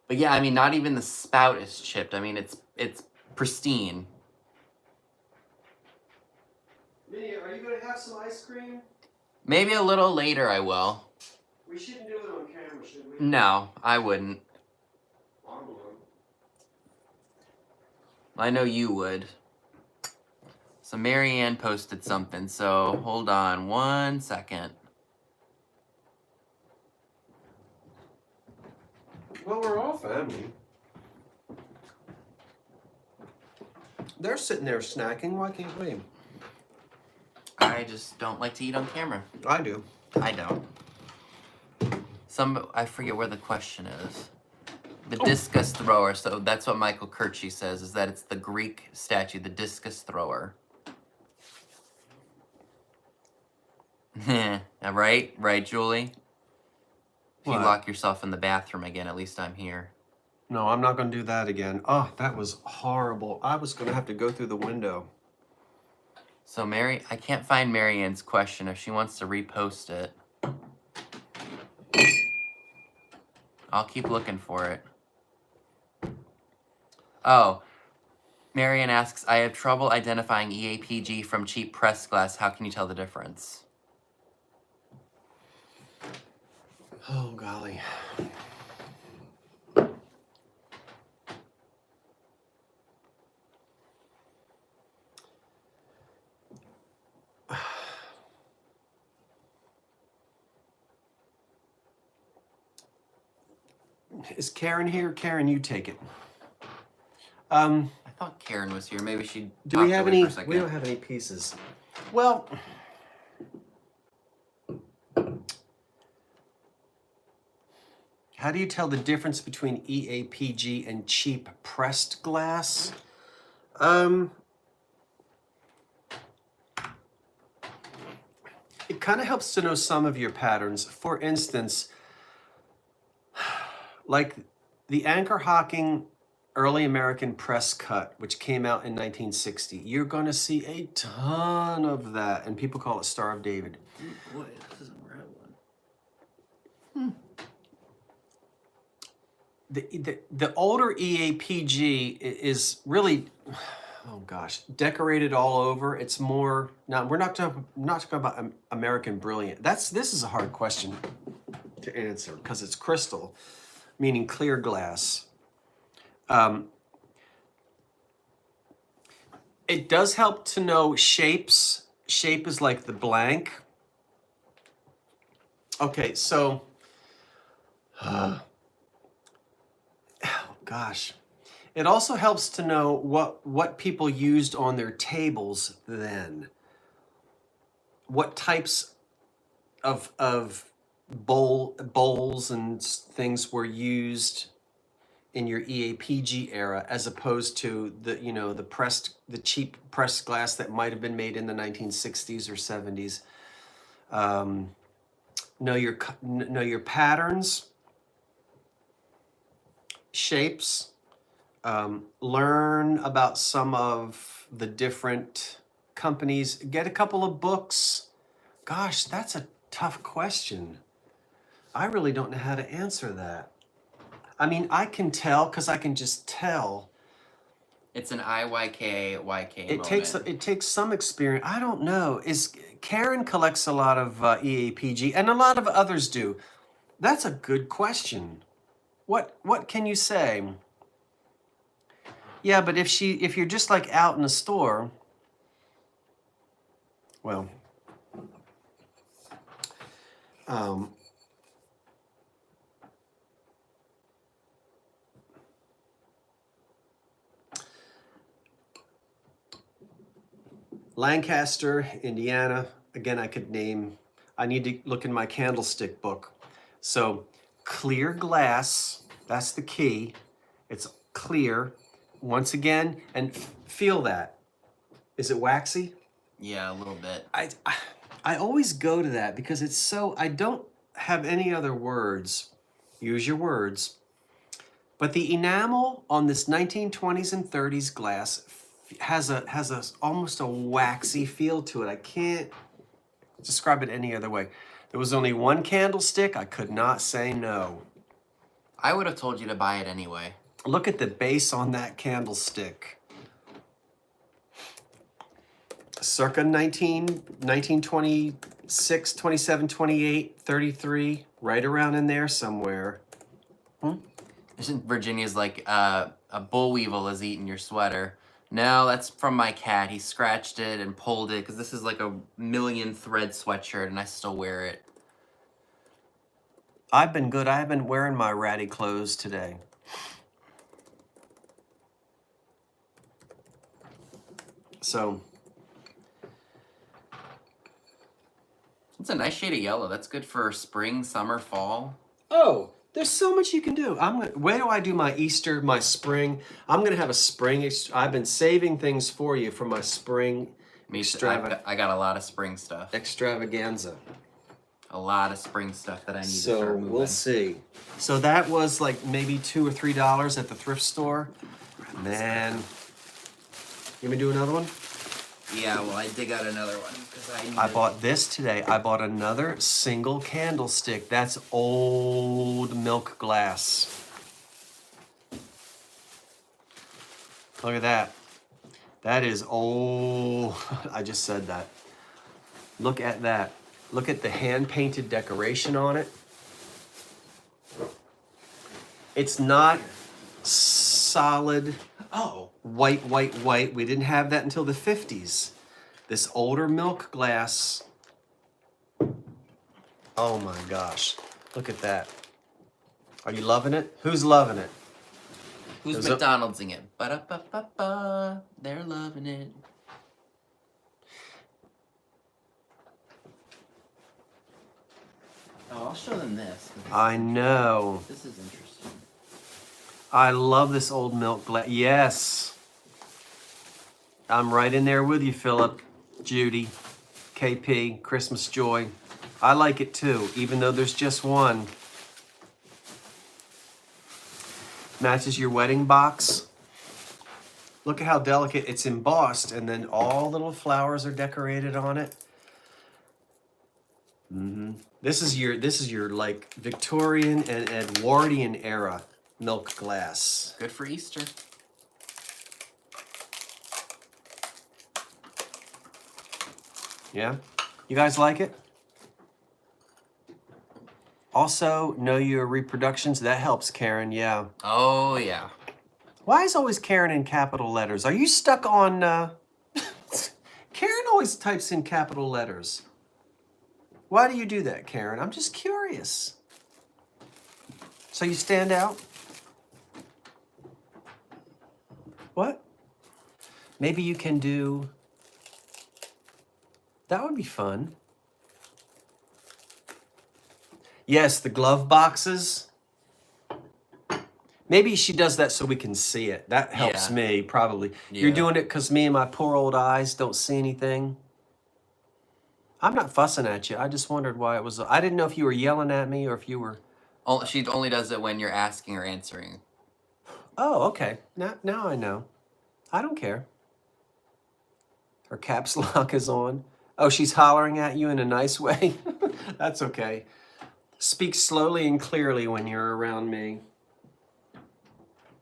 S2: But yeah, I mean, not even the spout is chipped. I mean, it's pristine.
S1: Minnie, are you going to have some ice cream?
S2: Maybe a little later I will.
S1: We shouldn't do it on camera, should we?
S2: No, I wouldn't.
S1: I would.
S2: I know you would. So Marianne posted something, so hold on 1 second.
S1: Well, we're all family. They're sitting there snacking. Why can't we?
S2: I just don't like to eat on camera.
S1: I do.
S2: I don't. I forget where the question is. The discus thrower, so that's what Michael Kirchie says, is that it's the Greek statue, the discus thrower. Right? Right, Julie? If you
S1: What?
S2: lock yourself in the bathroom again, at least I'm here.
S1: No, I'm not going to do that again. Oh, that was horrible. I was going to have to go through the window.
S2: So I can't find Marianne's question if she wants to repost it. I'll keep looking for it. Oh, Marianne asks, I have trouble identifying EAPG from cheap pressed glass. How can you tell the difference?
S1: Oh, golly. Is Karen here? Karen, you take it.
S2: I thought Karen was here. Maybe she
S1: Do we have
S2: away
S1: any?
S2: for a second.
S1: We don't have any pieces. Well, how do you tell the difference between EAPG and cheap pressed glass? It kind of helps to know some of your patterns. For instance, like the Anchor Hocking Early American Press Cut, which came out in 1960, you're going to see a ton of that, and people call it Star of David.
S2: Oh boy, this isn't where I want.
S1: The older EAPG is really, oh gosh, decorated all over. It's more, now we're not talking about American Brilliant. This is a hard question to answer because it's crystal, meaning clear glass. It does help to know shapes. Shape is like the blank. Okay, so, oh gosh. It also helps to know what people used on their tables then. What types of bowls and things were used in your EAPG era, as opposed to the cheap pressed glass that might have been made in the 1960s or 70s. Know your patterns. shapes, learn about some of the different companies, get a couple of books. Gosh, that's a tough question. I really don't know how to answer that. I mean, I can tell because I can just tell.
S2: It's an IYK
S1: It takes some experience. I don't know. Karen collects a lot of EAPG, and a lot of others do. That's a good question. What can you say? Yeah, but if you're just like out in a store, well, um, Lancaster, Indiana. Again, I could name. I need to look in my candlestick book. So clear glass. That's the key. It's clear. Once again, and feel that. Is it waxy?
S2: Yeah, a little bit.
S1: I always go to that because it's so. I don't have any other words. Use your words. But the enamel on this 1920s and 30s glass has a almost a waxy feel to it. I can't describe it any other way. There was only one candlestick. I could not say no.
S2: I would have told you to buy it anyway.
S1: Look at the base on that candlestick. Circa 1926, 27, 28, 33, right around in there somewhere.
S2: Virginia's like, a bull weevil has eaten your sweater. No, that's from my cat. He scratched it and pulled it because this is like a million thread sweatshirt and I still wear it.
S1: I've been good. I've been wearing my ratty clothes today. So.
S2: It's a nice shade of yellow. That's good for spring, summer, fall.
S1: Oh, there's so much you can do. Where do I do my Easter, my spring? I'm gonna have a spring. I've been saving things for you for my spring.
S2: I got a lot of spring stuff.
S1: Extravaganza.
S2: A lot of spring stuff that I need to start moving.
S1: So we'll see. So that was like maybe $2 or $3 at the thrift store. Man, you want me to do another one?
S2: Yeah, well, I dig out another one because
S1: I bought this today. I bought another single candlestick. That's old milk glass. Look at that. That is old. I just said that. Look at that. Look at the hand-painted decoration on it. It's not solid.
S2: Oh.
S1: White. We didn't have that until the 50s. This older milk glass. Oh my gosh. Look at that. Are you loving it? Who's loving it?
S2: Who's McDonald'sing it? Ba-da-ba-ba-ba. They're loving it. Oh, I'll show them this.
S1: I know.
S2: This is interesting.
S1: I love this old milk glass. Yes. I'm right in there with you, Philip, Judy, KP, Christmas Joy. I like it too, even though there's just one. Matches your wedding box. Look at how delicate it's embossed, and then all little flowers are decorated on it. This is your like Victorian and Edwardian era milk glass.
S2: Good for Easter.
S1: Yeah? You guys like it? Also, know your reproductions. That helps, Karen. Yeah.
S2: Oh, yeah.
S1: Why is always Karen in capital letters? Are you stuck on... Karen always types in capital letters. Why do you do that, Karen? I'm just curious. So you stand out? What? Maybe you can do... That would be fun. Yes, the glove boxes. Maybe she does that so we can see it. That helps me, probably.
S2: Yeah.
S1: You're doing it because me and my poor old eyes don't see anything. I'm not fussing at you. I just wondered why it was... I didn't know if you were yelling at me or if you were...
S2: She only does it when you're asking or answering.
S1: Oh, okay. Now I know. I don't care. Her caps lock is on. Oh, she's hollering at you in a nice way. That's okay. Speak slowly and clearly when you're around me.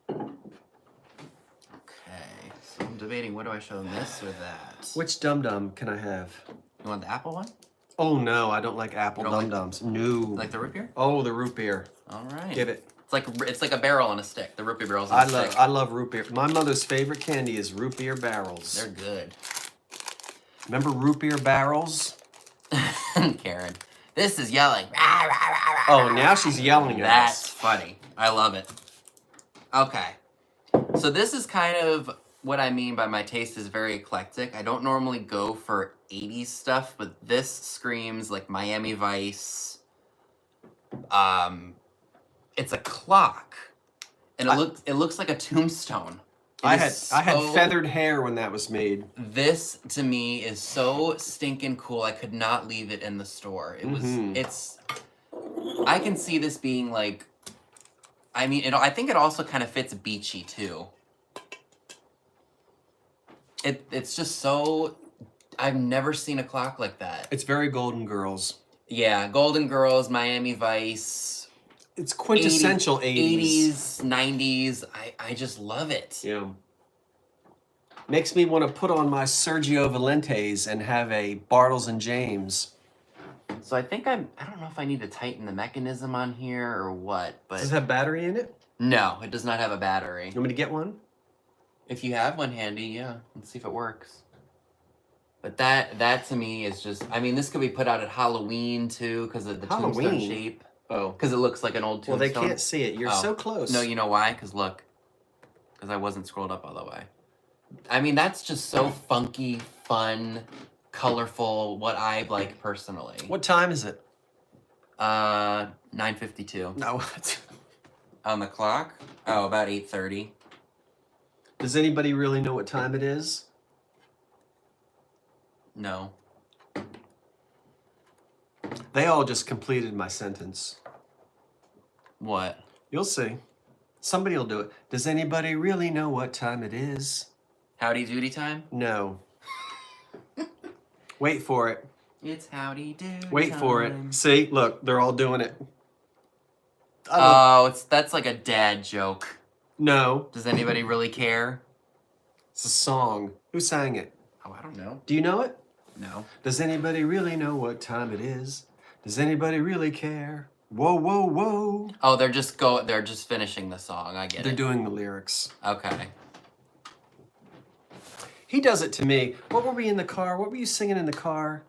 S2: Okay, so I'm debating, what do I show them, this or that?
S1: Which dum-dum can I have?
S2: You want the apple one?
S1: Oh no, I don't like apple
S2: You don't like-
S1: dum-dums. No.
S2: Like the root beer?
S1: Oh, the root beer.
S2: All right.
S1: Give it.
S2: It's like a barrel on a stick. The root beer barrel's on a stick.
S1: I love root beer. My mother's favorite candy is root beer barrels.
S2: They're good.
S1: Remember root beer barrels?
S2: Karen. This is yelling.
S1: Oh, now she's yelling at
S2: That's
S1: us.
S2: funny. I love it. Okay. So this is kind of what I mean by my taste is very eclectic. I don't normally go for 80s stuff, but this screams like Miami Vice. It's a clock. And it looks like a tombstone.
S1: I had feathered hair when that was made.
S2: This to me is so stinking cool. I could not leave it in the store. I can see this being like, I mean, I think it also kind of fits beachy too. It's just so, I've never seen a clock like that.
S1: It's very Golden Girls.
S2: Yeah, Golden Girls, Miami Vice.
S1: It's quintessential 80s.
S2: 90s. I just love it.
S1: Yeah. Makes me want to put on my Sergio Valentes and have a Bartles and James.
S2: So I think I don't know if I need to tighten the mechanism on here or what, but...
S1: Does it have battery in it?
S2: No, it does not have a battery.
S1: You want me to get one?
S2: If you have one handy, yeah. Let's see if it works. But that to me is just... I mean, this could be put out at Halloween, too, because of the tombstone shape.
S1: Oh.
S2: Because it looks like an old tombstone.
S1: Well, they can't see it. You're so close.
S2: No, you know why? Because look. Because I wasn't scrolled up all the way. I mean, that's just so funky, fun, colorful, what I like personally.
S1: What time is it?
S2: 9:52.
S1: No, what?
S2: On the clock? Oh, about 8:30.
S1: Does anybody really know what time it is?
S2: No.
S1: They all just completed my sentence.
S2: What?
S1: You'll see. Somebody will do it. Does anybody really know what time it is?
S2: Howdy doody time?
S1: No. Wait for it.
S2: It's howdy doody
S1: Wait
S2: time.
S1: for it. See, look, they're all doing it.
S2: That's like a dad joke.
S1: No,
S2: Does anybody really care?
S1: it's a song. Who sang it?
S2: Oh, I don't know.
S1: Do you know it?
S2: No.
S1: Does anybody really know what time it is? Does anybody really care? Whoa, whoa, whoa.
S2: Oh, they're just finishing the song. I get
S1: They're
S2: it.
S1: doing the lyrics.
S2: Okay.
S1: He does it to me. What were we in the car? What were you singing in the car?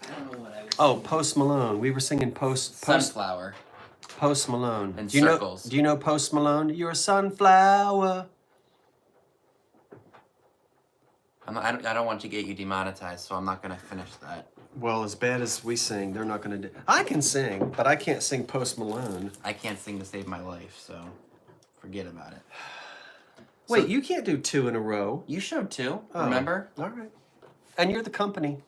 S2: I don't know what I was.
S1: Oh, Post Malone. We were singing Post
S2: Sunflower.
S1: Post Malone.
S2: And
S1: do you
S2: Circles.
S1: Do you know Post Malone? You're a sunflower.
S2: I don't want to get you demonetized, so I'm not gonna finish that.
S1: Well, as bad as we sing, they're not going to do. I can sing, but I can't sing Post Malone.
S2: I can't sing to save my life, so forget about it.
S1: Wait,
S2: So-
S1: you can't do two in a row.
S2: You showed two,
S1: Oh,
S2: remember?
S1: All right. And you're the company.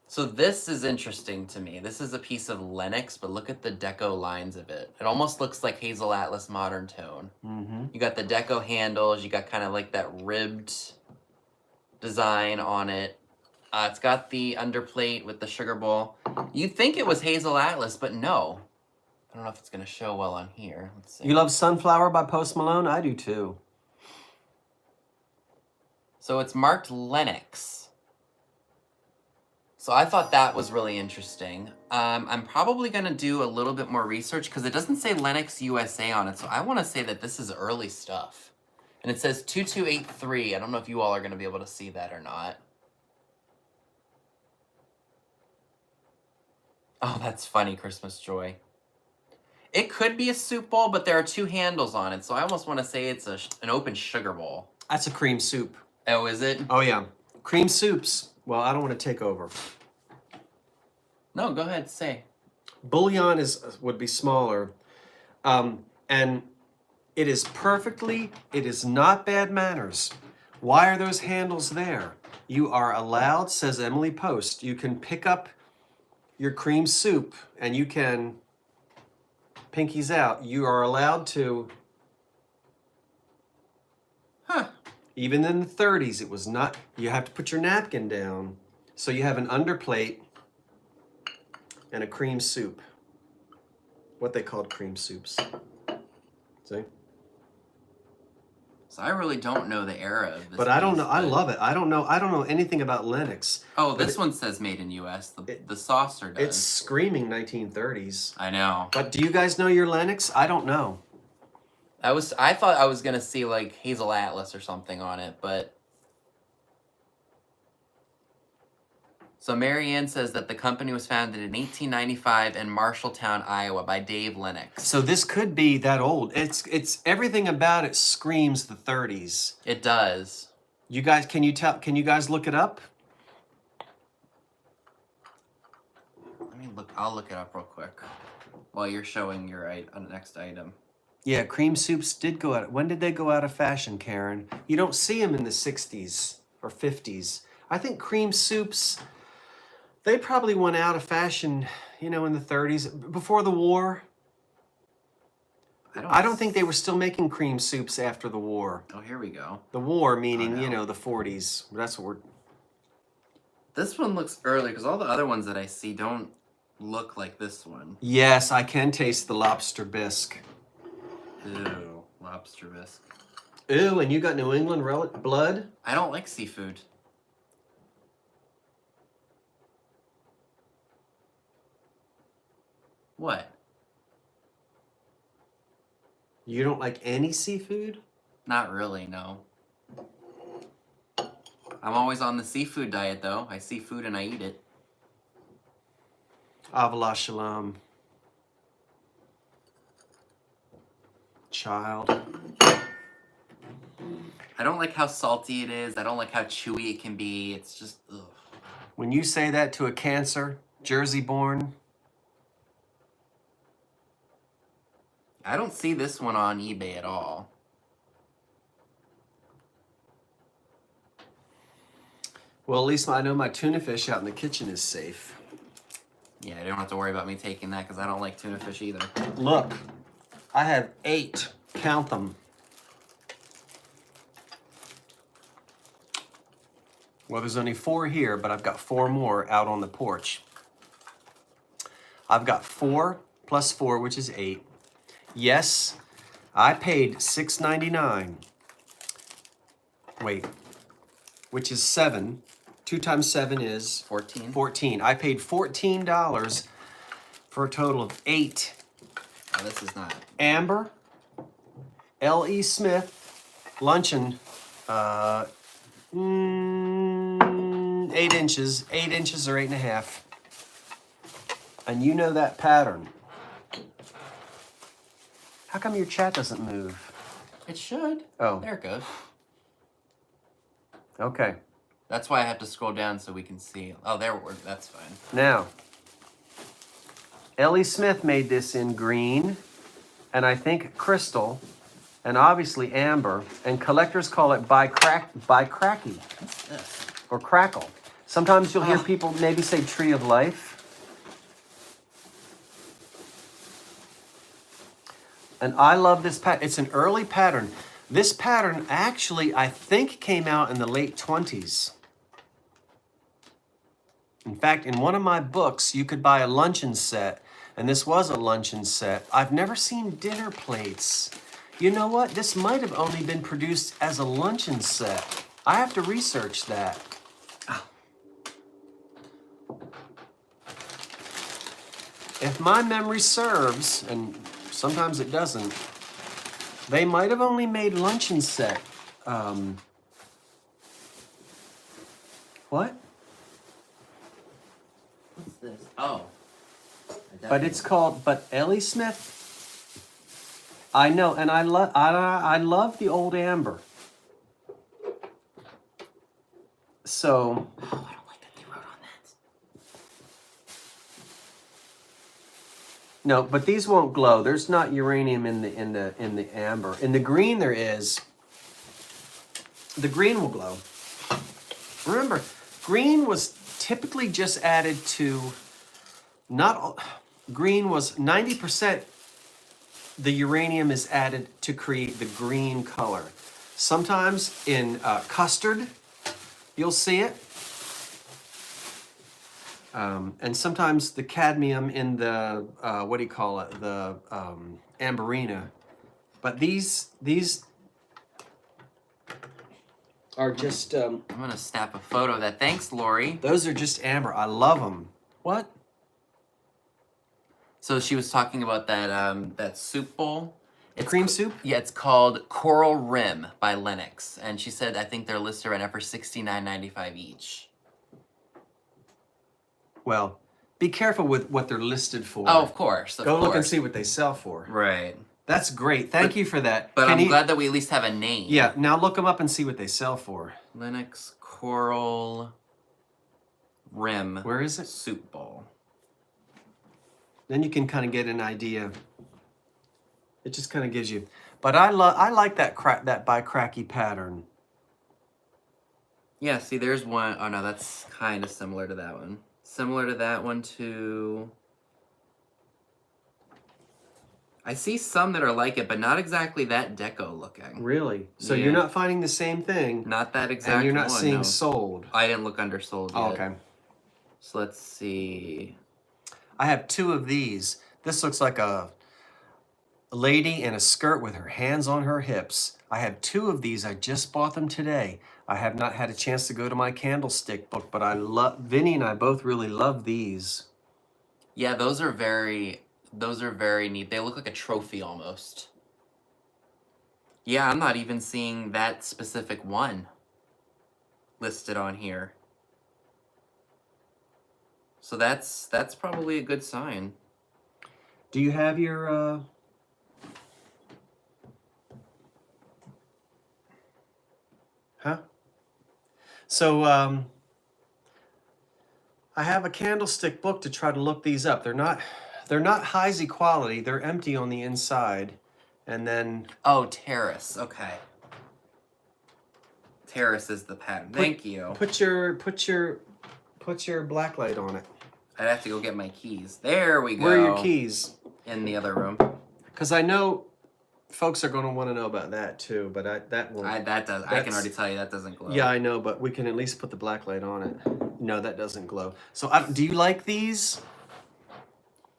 S2: So this is interesting to me. This is a piece of Lennox, but look at the Deco lines of it. It almost looks like Hazel Atlas Modern Tone.
S1: Mm-hmm.
S2: You got the Deco handles. You got kind of like that ribbed design on it. It's got the underplate with the sugar bowl. You'd think it was Hazel Atlas, but no. I don't know if it's going to show well on here. Let's see.
S1: You love Sunflower by Post Malone? I do too.
S2: So it's marked Lennox. So I thought that was really interesting. I'm probably going to do a little bit more research because it doesn't say Lennox USA on it. So I want to say that this is early stuff. And it says 2283. I don't know if you all are going to be able to see that or not. Oh, that's funny, Christmas Joy. It could be a soup bowl, but there are two handles on it. So I almost want to say it's an open sugar bowl.
S1: That's a cream soup.
S2: Oh, is it?
S1: Oh, yeah. Cream soups. Well, I don't want to take over.
S2: No, go ahead, say.
S1: Bouillon would be smaller. And it is not bad manners. Why are those handles there? You are allowed, says Emily Post, you can pick up your cream soup and you can pinkies out. You are allowed to.
S2: Huh.
S1: Even in the 30s, it was not. You have to put your napkin down. So you have an underplate and a cream soup. What they called cream soups. See?
S2: So I really don't know the era of this.
S1: But I don't know.
S2: piece,
S1: I
S2: but-
S1: love it. I don't know anything about Lennox.
S2: Oh, this one says made in U.S. The saucer does.
S1: It's screaming 1930s.
S2: I know.
S1: But do you guys know your Lennox? I don't know.
S2: I thought I was gonna see like Hazel Atlas or something on it, but. So Mary Ann says that the company was founded in 1895 in Marshalltown, Iowa, by Dave Lennox.
S1: So this could be that old. It's everything about it screams the 30s.
S2: It does.
S1: You guys, can you guys look it up?
S2: Let me look. I'll look it up real quick while you're showing your next item.
S1: Yeah, cream soups did go out. When did they go out of fashion, Karen? You don't see them in the 60s or 50s. I think cream soups, they probably went out of fashion, in the 30s, before the war. I don't think they were still making cream soups after the war.
S2: Oh, here we go.
S1: The war meaning,
S2: no.
S1: the 40s. That's what we're...
S2: This one looks early because all the other ones that I see don't look like this one.
S1: Yes, I can taste the lobster bisque.
S2: Ew, lobster bisque.
S1: Ooh, and you got New England blood?
S2: I don't like seafood. What?
S1: You don't like any seafood?
S2: Not really, no. I'm always on the seafood diet, though. I see food and I eat it.
S1: Avala shalom. Child.
S2: I don't like how salty it is. I don't like how chewy it can be. It's just, ugh.
S1: When you say that to a Cancer, Jersey-born,
S2: I don't see this one on eBay at all.
S1: well, at least I know my tuna fish out in the kitchen is safe.
S2: Yeah, I don't have to worry about me taking that because I don't like tuna fish either.
S1: Look, I have 8. Count them. Well, there's only 4 here, but I've got 4 more out on the porch. I've got 4 plus 4, which is 8. Yes, I paid $6.99. Wait, which is 7. 2 times 7 is
S2: 14?
S1: 14. I paid $14 for a total of 8.
S2: Oh, this is not.
S1: Amber, L.E. Smith, luncheon, 8 inches, 8 inches or 8.5. And you know that pattern. How come your chat doesn't move?
S2: It should.
S1: Oh.
S2: There it goes.
S1: Okay.
S2: That's why I have to scroll down so we can see. Oh, that's fine.
S1: Now, L.E. Smith made this in green, and I think crystal, and obviously amber, and collectors call it by cracky
S2: What's this?
S1: or crackle. Sometimes you'll hear people maybe say tree of life. And I love this pattern. It's an early pattern. This pattern actually, I think, came out in the late 20s. In fact, in one of my books, you could buy a luncheon set, and this was a luncheon set. I've never seen dinner plates. You know what? This might have only been produced as a luncheon set. I have to research that. If my memory serves, and sometimes it doesn't, they might have only made luncheon set. What?
S2: What's this? Oh.
S1: But it's called, L.E. Smith. I know, and I love the old amber. So.
S2: Oh, I don't like that they wrote on that.
S1: No, but these won't glow. There's not uranium in the amber. In the green there is. The green will glow. Remember, green was typically just added to green was 90% the uranium is added to create the green color. Sometimes in custard, you'll see it. And sometimes the cadmium in the, what do you call it? The amberina. But these are just,
S2: I'm gonna snap a photo of that. Thanks, Lori.
S1: those are just amber. I love them. What?
S2: So she was talking about that that soup bowl. It's
S1: Cream soup?
S2: Yeah, it's called Coral Rim by Lennox, and she said I think they're listed right now for $69.95 each.
S1: Well, be careful with what they're listed for.
S2: Oh, of course.
S1: Go look and see what they sell for.
S2: Right.
S1: That's great. Thank you for that.
S2: But I'm glad that we at least have a name.
S1: Yeah, now look them up and see what they sell for.
S2: Lennox Coral Rim.
S1: Where is it?
S2: Soup bowl.
S1: Then you can kind of get an idea. It just kind of gives you. But I like that by cracky pattern.
S2: Yeah, see, there's one. Oh no, that's kind of similar to that one. Similar to that one too. I see some that are like it, but not exactly that deco looking.
S1: Really? So
S2: Yeah.
S1: you're not finding the same thing.
S2: Not that exact one.
S1: And you're not seeing
S2: no.
S1: sold.
S2: I didn't look under sold yet.
S1: Oh, okay.
S2: So let's see.
S1: I have 2 of these. This looks like a lady in a skirt with her hands on her hips. I have 2 of these. I just bought them today. I have not had a chance to go to my candlestick book, but I love, Vinny and I both really love these.
S2: Yeah, those are very neat. They look like a trophy almost. Yeah, I'm not even seeing that specific one listed on here. So that's probably a good sign.
S1: Do you have your, Huh? So, I have a candlestick book to try to look these up. They're not high quality. They're empty on the inside. And then...
S2: Oh, terrace. Okay. Terrace is the pattern. Thank you.
S1: Put your black light on it.
S2: I'd have to go get my keys. There we go.
S1: Where are your keys?
S2: In the other room.
S1: Because I know folks are going to want to know about that too, but I
S2: can already tell you that doesn't glow.
S1: Yeah, I know, but we can at least put the black light on it. No, that doesn't glow. So do you like these?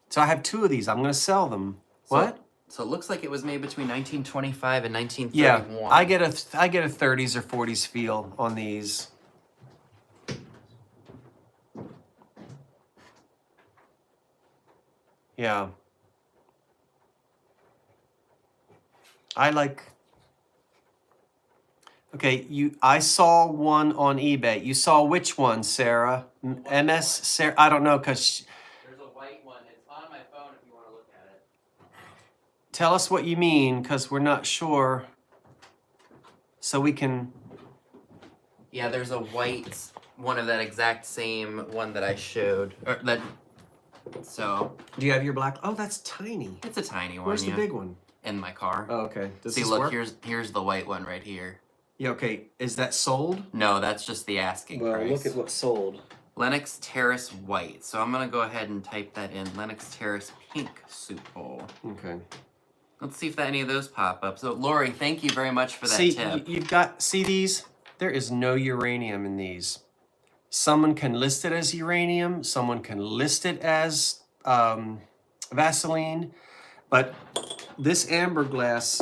S1: So I have 2 of these. I'm going to sell them. What?
S2: So it looks like it was made between 1925 and 1931.
S1: Yeah, I get a 30s or 40s feel on these. Yeah. I like... Okay, I saw one on eBay. You saw which one, Sarah? MS Sarah? I don't know, because...
S2: There's a white one. It's on my phone if you want to look at it.
S1: Tell us what you mean, because we're not sure. So we can...
S2: Yeah, there's a white one of that exact same one that I showed. So...
S1: Do you have your black... Oh, that's tiny.
S2: It's a tiny one.
S1: Where's the big one?
S2: In my car.
S1: Oh, okay. Does
S2: See,
S1: this
S2: look,
S1: work?
S2: here's the white one right here.
S1: Yeah, okay. Is that sold?
S2: No, that's just the asking price.
S1: Look at what's sold.
S2: Lennox Terrace White. So I'm going to go ahead and type that in. Lennox Terrace Pink Soup Bowl.
S1: Okay.
S2: Let's see if any of those pop up. So, Lori, thank you very much for that tip.
S1: You've got... See these? There is no uranium in these. Someone can list it as uranium. Someone can list it as Vaseline. But this amber glass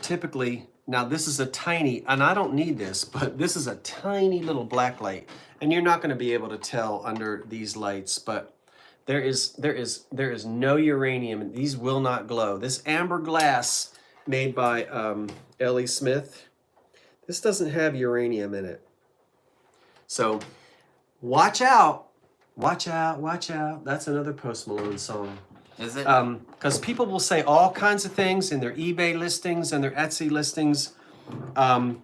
S1: typically... Now, this is a tiny, and I don't need this, but this is a tiny little black light. And you're not going to be able to tell under these lights, but there is no uranium. These will not glow. This amber glass made by Ellie Smith, this doesn't have uranium in it. So watch out, watch out, watch out. That's another Post Malone song.
S2: Is it?
S1: Because people will say all kinds of things in their eBay listings and their Etsy listings.
S2: Oh,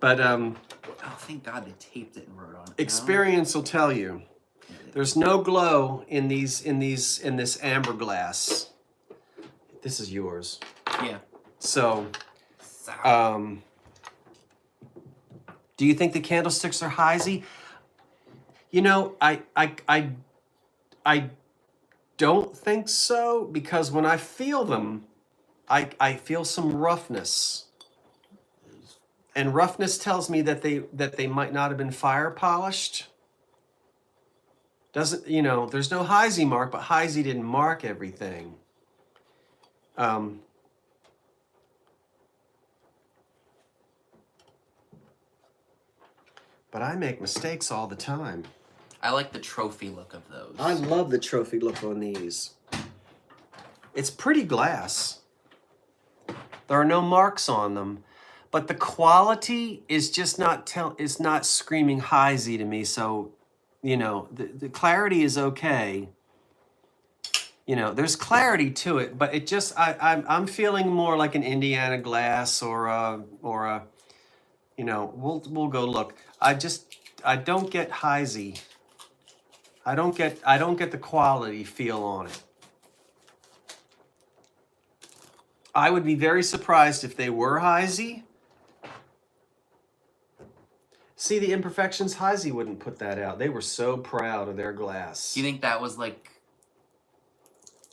S2: thank God they taped it and wrote on it.
S1: Experience will tell you. There's no glow in this amber glass. This is yours.
S2: Yeah.
S1: So, do you think the candlesticks are Heisey? You know, I don't think so, because when I feel them, I feel some roughness. And roughness tells me that they might not have been fire polished. Doesn't, you know, there's no Heisey mark, but Heisey didn't mark everything. But I make mistakes all the time.
S2: I like the trophy look of those.
S1: I love the trophy look on these. It's pretty glass. There are no marks on them, but the quality is just not is not screaming Heisey to me. So, you know, the clarity is okay. You know, there's clarity to it, but it just I'm feeling more like an Indiana glass or a you know, we'll go look. I don't get Heisey. I don't get the quality feel on it. I would be very surprised if they were Heisey. See the imperfections? Heisey wouldn't put that out. They were so proud of their glass.
S2: Do you think that was like,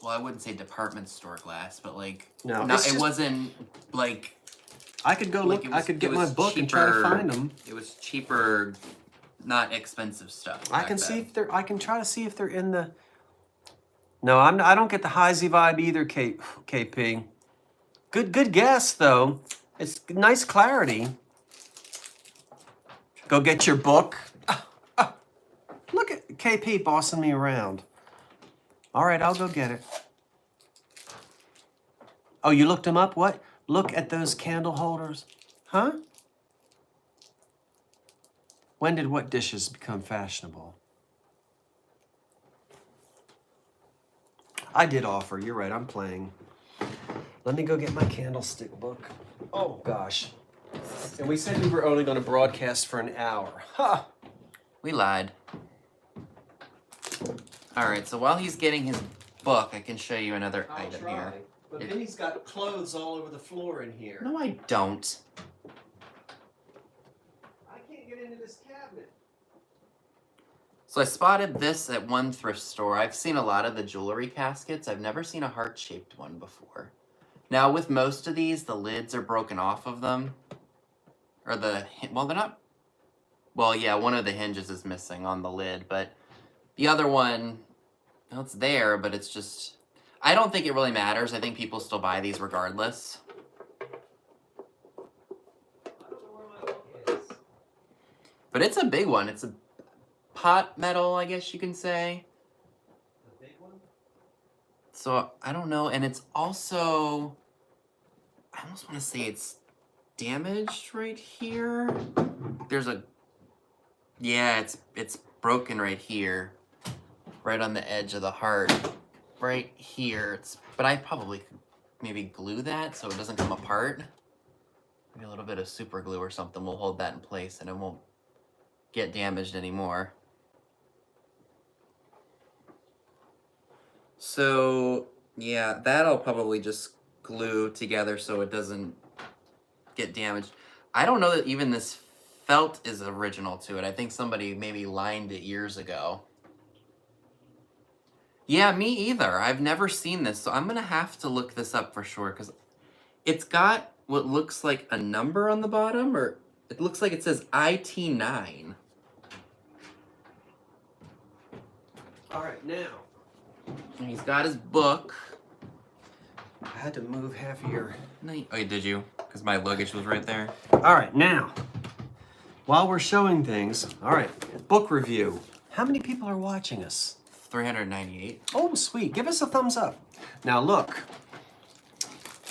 S2: well, I wouldn't say department store glass, but like,
S1: No,
S2: it wasn't like.
S1: I could go
S2: like
S1: look. I could get my book and try to find them.
S2: It was cheaper, not expensive stuff.
S1: I can see if they're. I can try to see if they're in the. No, I don't get the Heisey vibe either, KP. Good guess though. It's nice clarity. Go get your book. Look at KP bossing me around. All right, I'll go get it. Oh, you looked them up? What? Look at those candle holders. Huh? When did what dishes become fashionable? I did offer. You're right, I'm playing. Let me go get my candlestick book. Oh, gosh. And we said we were only going to broadcast for an hour. Ha!
S2: We lied. All right, so while he's getting his book, I can show you another item here.
S1: But then he's got clothes all over the floor in here.
S2: No, I don't.
S1: I can't get into this cabinet.
S2: So I spotted this at one thrift store. I've seen a lot of the jewelry caskets. I've never seen a heart-shaped one before. Now, with most of these, the lids are broken off of them. Or well, they're not... Well, yeah, one of the hinges is missing on the lid, but the other one, well, it's there, but it's just... I don't think it really matters. I think people still buy these regardless.
S1: I don't know where my book is.
S2: But it's a big one. It's a pot metal, I guess you can say.
S1: The big one?
S2: So, I don't know. And it's also... I almost want to say it's damaged right here. There's a... Yeah, it's broken right here. Right on the edge of the heart. Right here. But I probably could maybe glue that so it doesn't come apart. Maybe a little bit of super glue or something will hold that in place and it won't get damaged anymore. So, yeah, that I'll probably just glue together so it doesn't get damaged. I don't know that even this felt is original to it. I think somebody maybe lined it years ago. Yeah, me either. I've never seen this, so I'm going to have to look this up for sure, because it's got what looks like a number on the bottom, or it looks like it says IT9.
S1: All right, now.
S2: And he's got his book.
S1: I had to move half of your...
S2: Oh, did you? Because my luggage was right there.
S1: All right, now, while we're showing things, all right, book review. How many people are watching us?
S2: 398.
S1: Oh, sweet. Give us a thumbs up. Now, look.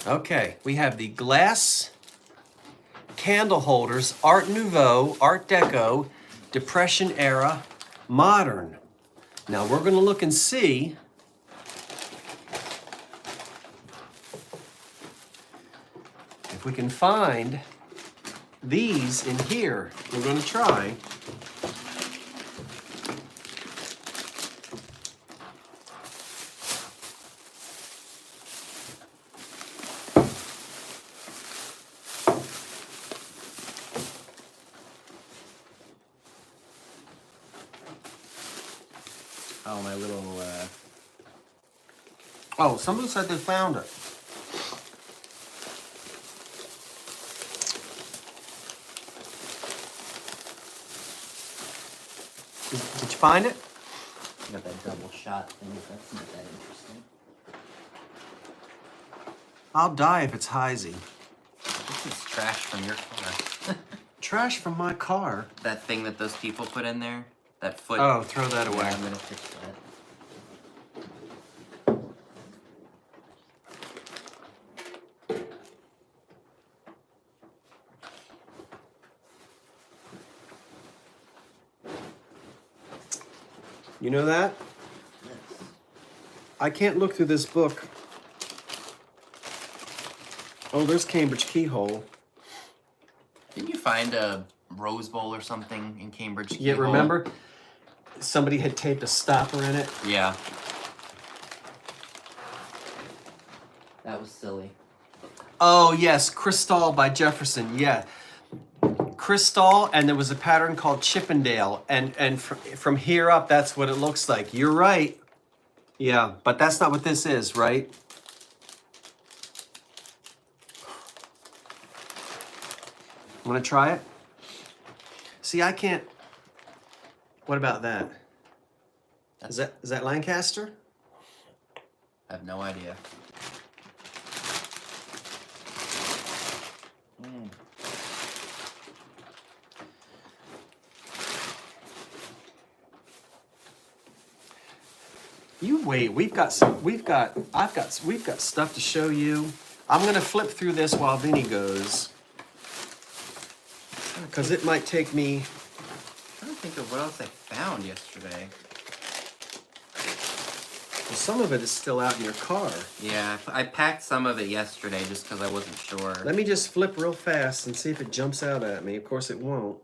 S1: Okay, we have the glass candle holders, Art Nouveau, Art Deco, Depression era, modern. Now, we're going to look and see if we can find these in here. We're going to try.
S2: Oh, my little,
S1: Oh, someone said they found it. find it?
S2: Got that double shot thing. That's not that interesting.
S1: I'll die if it's Heisey.
S2: This is trash from your car.
S1: Trash from my car.
S2: That thing that those people put in there. That foot.
S1: Oh, throw that away.
S2: Yeah, I'm gonna fix that.
S1: You know that?
S2: Yes.
S1: I can't look through this book. Oh, there's Cambridge Keyhole.
S2: Didn't you find a Rose Bowl or something in Cambridge?
S1: Yeah,
S2: Keyhole?
S1: remember? Somebody had taped a stopper in it.
S2: Yeah. That was silly.
S1: Oh, yes, Crystal by Jefferson, yeah. Crystal, and there was a pattern called Chippendale, and from here up, that's what it looks like. You're right. Yeah, but that's not what this is, right? Want to try it? See, I can't. What about that? Is that Lancaster?
S2: I have no idea.
S1: You wait. We've got stuff to show you. I'm gonna flip through this while Vinny goes, because it might take me.
S2: I'm trying to think of what else I found yesterday.
S1: Well, some of it is still out in your car.
S2: Yeah, I packed some of it yesterday just because I wasn't sure.
S1: Let me just flip real fast and see if it jumps out at me. Of course it won't.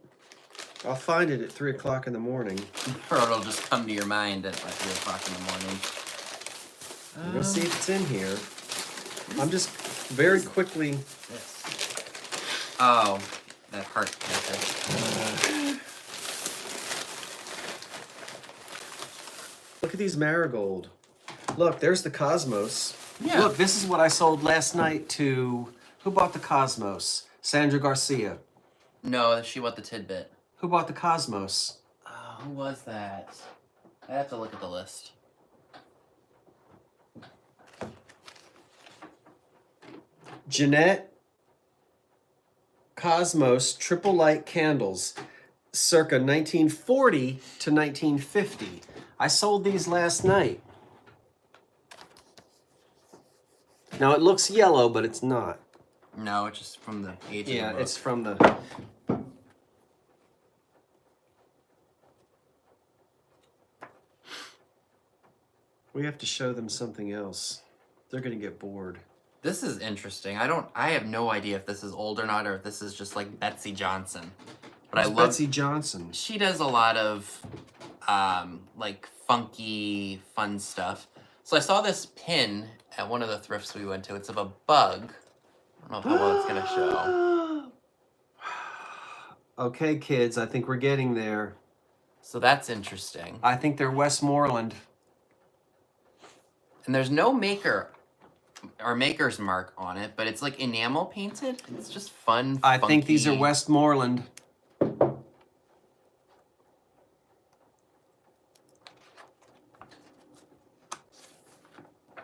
S1: I'll find it at 3 o'clock in the morning.
S2: Or it'll just come to your mind at like 3 o'clock in the morning.
S1: I'm gonna see if it's in here. I'm just very quickly.
S2: This. Oh, that heart paper.
S1: Look at these marigold. Look, there's the Cosmos.
S2: Yeah.
S1: Look, this is what I sold last night to. Who bought the Cosmos? Sandra Garcia.
S2: No, she bought the tidbit.
S1: Who bought the Cosmos?
S2: Oh, who was that? I have to look at the list.
S1: Jeanette Cosmos triple light candles, circa 1940 to 1950. I sold these last night. Now it looks yellow, but it's not.
S2: No, it's just from the age of the
S1: Yeah,
S2: book.
S1: it's from the. We have to show them something else. They're gonna get bored.
S2: This is interesting. I have no idea if this is old or not, or if this is just like Betsy Johnson. But I love
S1: Betsy Johnson.
S2: She does a lot of like funky, fun stuff. So I saw this pin at one of the thrifts we went to. It's of a bug. I don't know how well it's gonna show.
S1: Okay, kids, I think we're getting there.
S2: So that's interesting.
S1: I think they're Westmoreland.
S2: And there's no maker or maker's mark on it, but it's like enamel painted. It's just fun.
S1: I think these are
S2: funky.
S1: Westmoreland.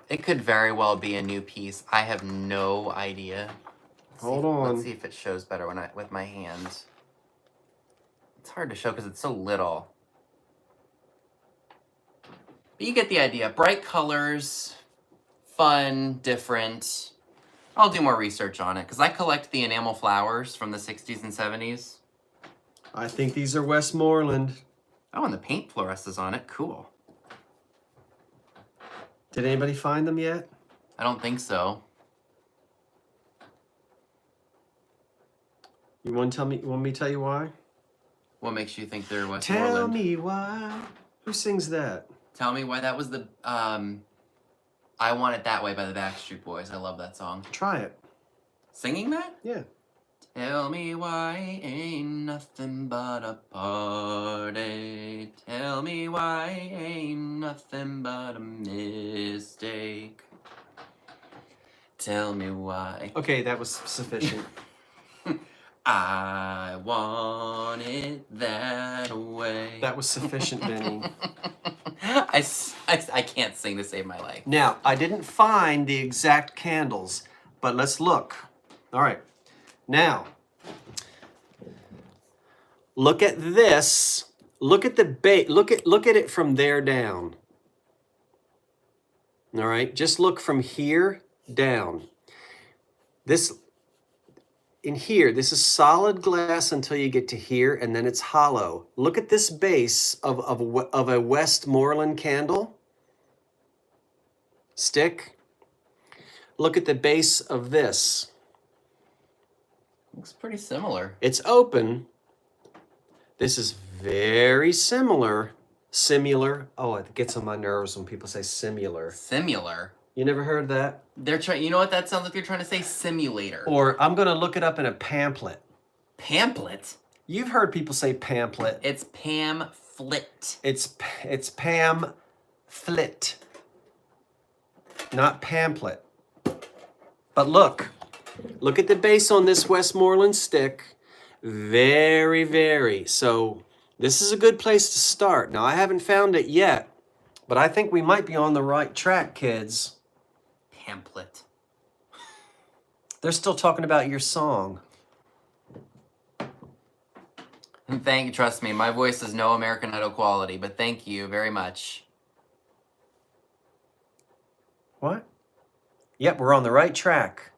S2: It could very well be a new piece. I have no idea.
S1: Hold on.
S2: Let's see if it shows better when with my hands. It's hard to show because it's so little. But you get the idea. Bright colors, fun, different. I'll do more research on it because I collect the enamel flowers from the 60s and 70s.
S1: I think these are Westmoreland.
S2: Oh, and the paint fluoresces on it. Cool.
S1: Did anybody find them yet?
S2: I don't think so.
S1: You want to tell me? You want me to tell you why?
S2: What makes you think they're
S1: Tell
S2: Westmoreland?
S1: me why. Who sings that?
S2: Tell me why that was the I Want It That Way by the Backstreet Boys. I love that song.
S1: Try it.
S2: Singing that?
S1: Yeah.
S2: Tell me why ain't nothing but a party. Tell me why ain't nothing but a mistake. Tell me why.
S1: Okay, that was sufficient.
S2: I want it that way.
S1: That was sufficient, Benny.
S2: I can't sing to save my life.
S1: Now, I didn't find the exact candles, but let's look. All right. Now, look at this. Look at the base. Look at it from there down. All right. Just look from here down. This in here, this is solid glass until you get to here, and then it's hollow. Look at this base of a Westmoreland candle stick. Look at the base of this.
S2: Looks pretty similar.
S1: It's open. This is very similar. Similar. Oh, it gets on my nerves when people say similar.
S2: Similar?
S1: You never heard that?
S2: They're trying. You know what that sounds like? They're trying to say simulator.
S1: Or I'm going to look it up in a pamphlet.
S2: Pamphlet?
S1: You've heard people say pamphlet.
S2: It's pamphlet.
S1: It's pamphlet, not pamphlet. But look at the base on this Westmoreland stick. Very. So this is a good place to start. Now, I haven't found it yet, but I think we might be on the right track, kids.
S2: Pamphlet.
S1: They're still talking about your song.
S2: Trust me, my voice is no American Idol quality, but thank you very much.
S1: What? Yep, we're on the right track.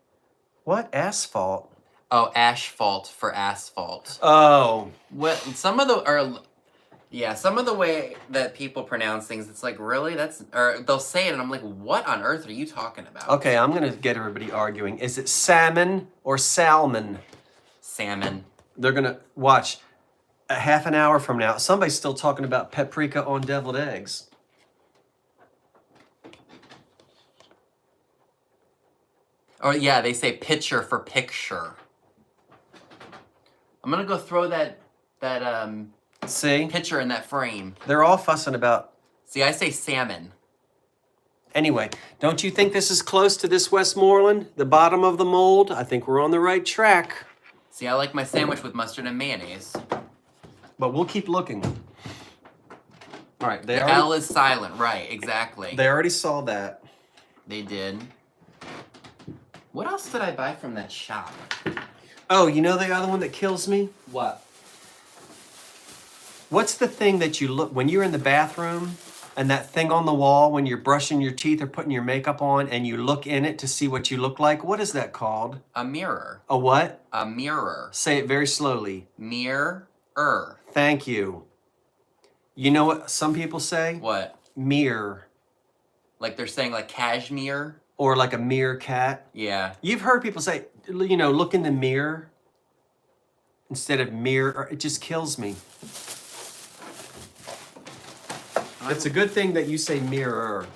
S1: What? Asphalt?
S2: Oh, asphalt for asphalt.
S1: Oh.
S2: What? Some of the way that people pronounce things, it's like, really? Or they'll say it, and I'm like, what on earth are you talking about?
S1: Okay, I'm going to get everybody arguing. Is it salmon or salmon?
S2: Salmon.
S1: They're going to watch a half an hour from now. Somebody's still talking about paprika on deviled eggs.
S2: Oh, yeah, they say picture for picture. I'm going to go throw that
S1: See?
S2: picture in that frame.
S1: They're all fussing about...
S2: See, I say salmon.
S1: Anyway, don't you think this is close to this Westmoreland? The bottom of the mold? I think we're on the right track.
S2: See, I like my sandwich with mustard and mayonnaise.
S1: But we'll keep looking. All right.
S2: The L is silent. Right, exactly.
S1: They already saw that.
S2: They did. What else did I buy from that shop?
S1: Oh, you know the other one that kills me?
S2: What?
S1: What's the thing that you look... When you're in the bathroom and that thing on the wall when you're brushing your teeth or putting your makeup on and you look in it to see what you look like? What is that called?
S2: A mirror.
S1: A what?
S2: A mirror.
S1: Say it very slowly.
S2: Mirror.
S1: Thank you. You know what some people say?
S2: What?
S1: Mirror.
S2: Like they're saying like cashmere?
S1: Or like a meerkat.
S2: Yeah.
S1: You've heard people say, you know, look in the mirror instead of mirror. It just kills me. It's a good thing that you say mirror.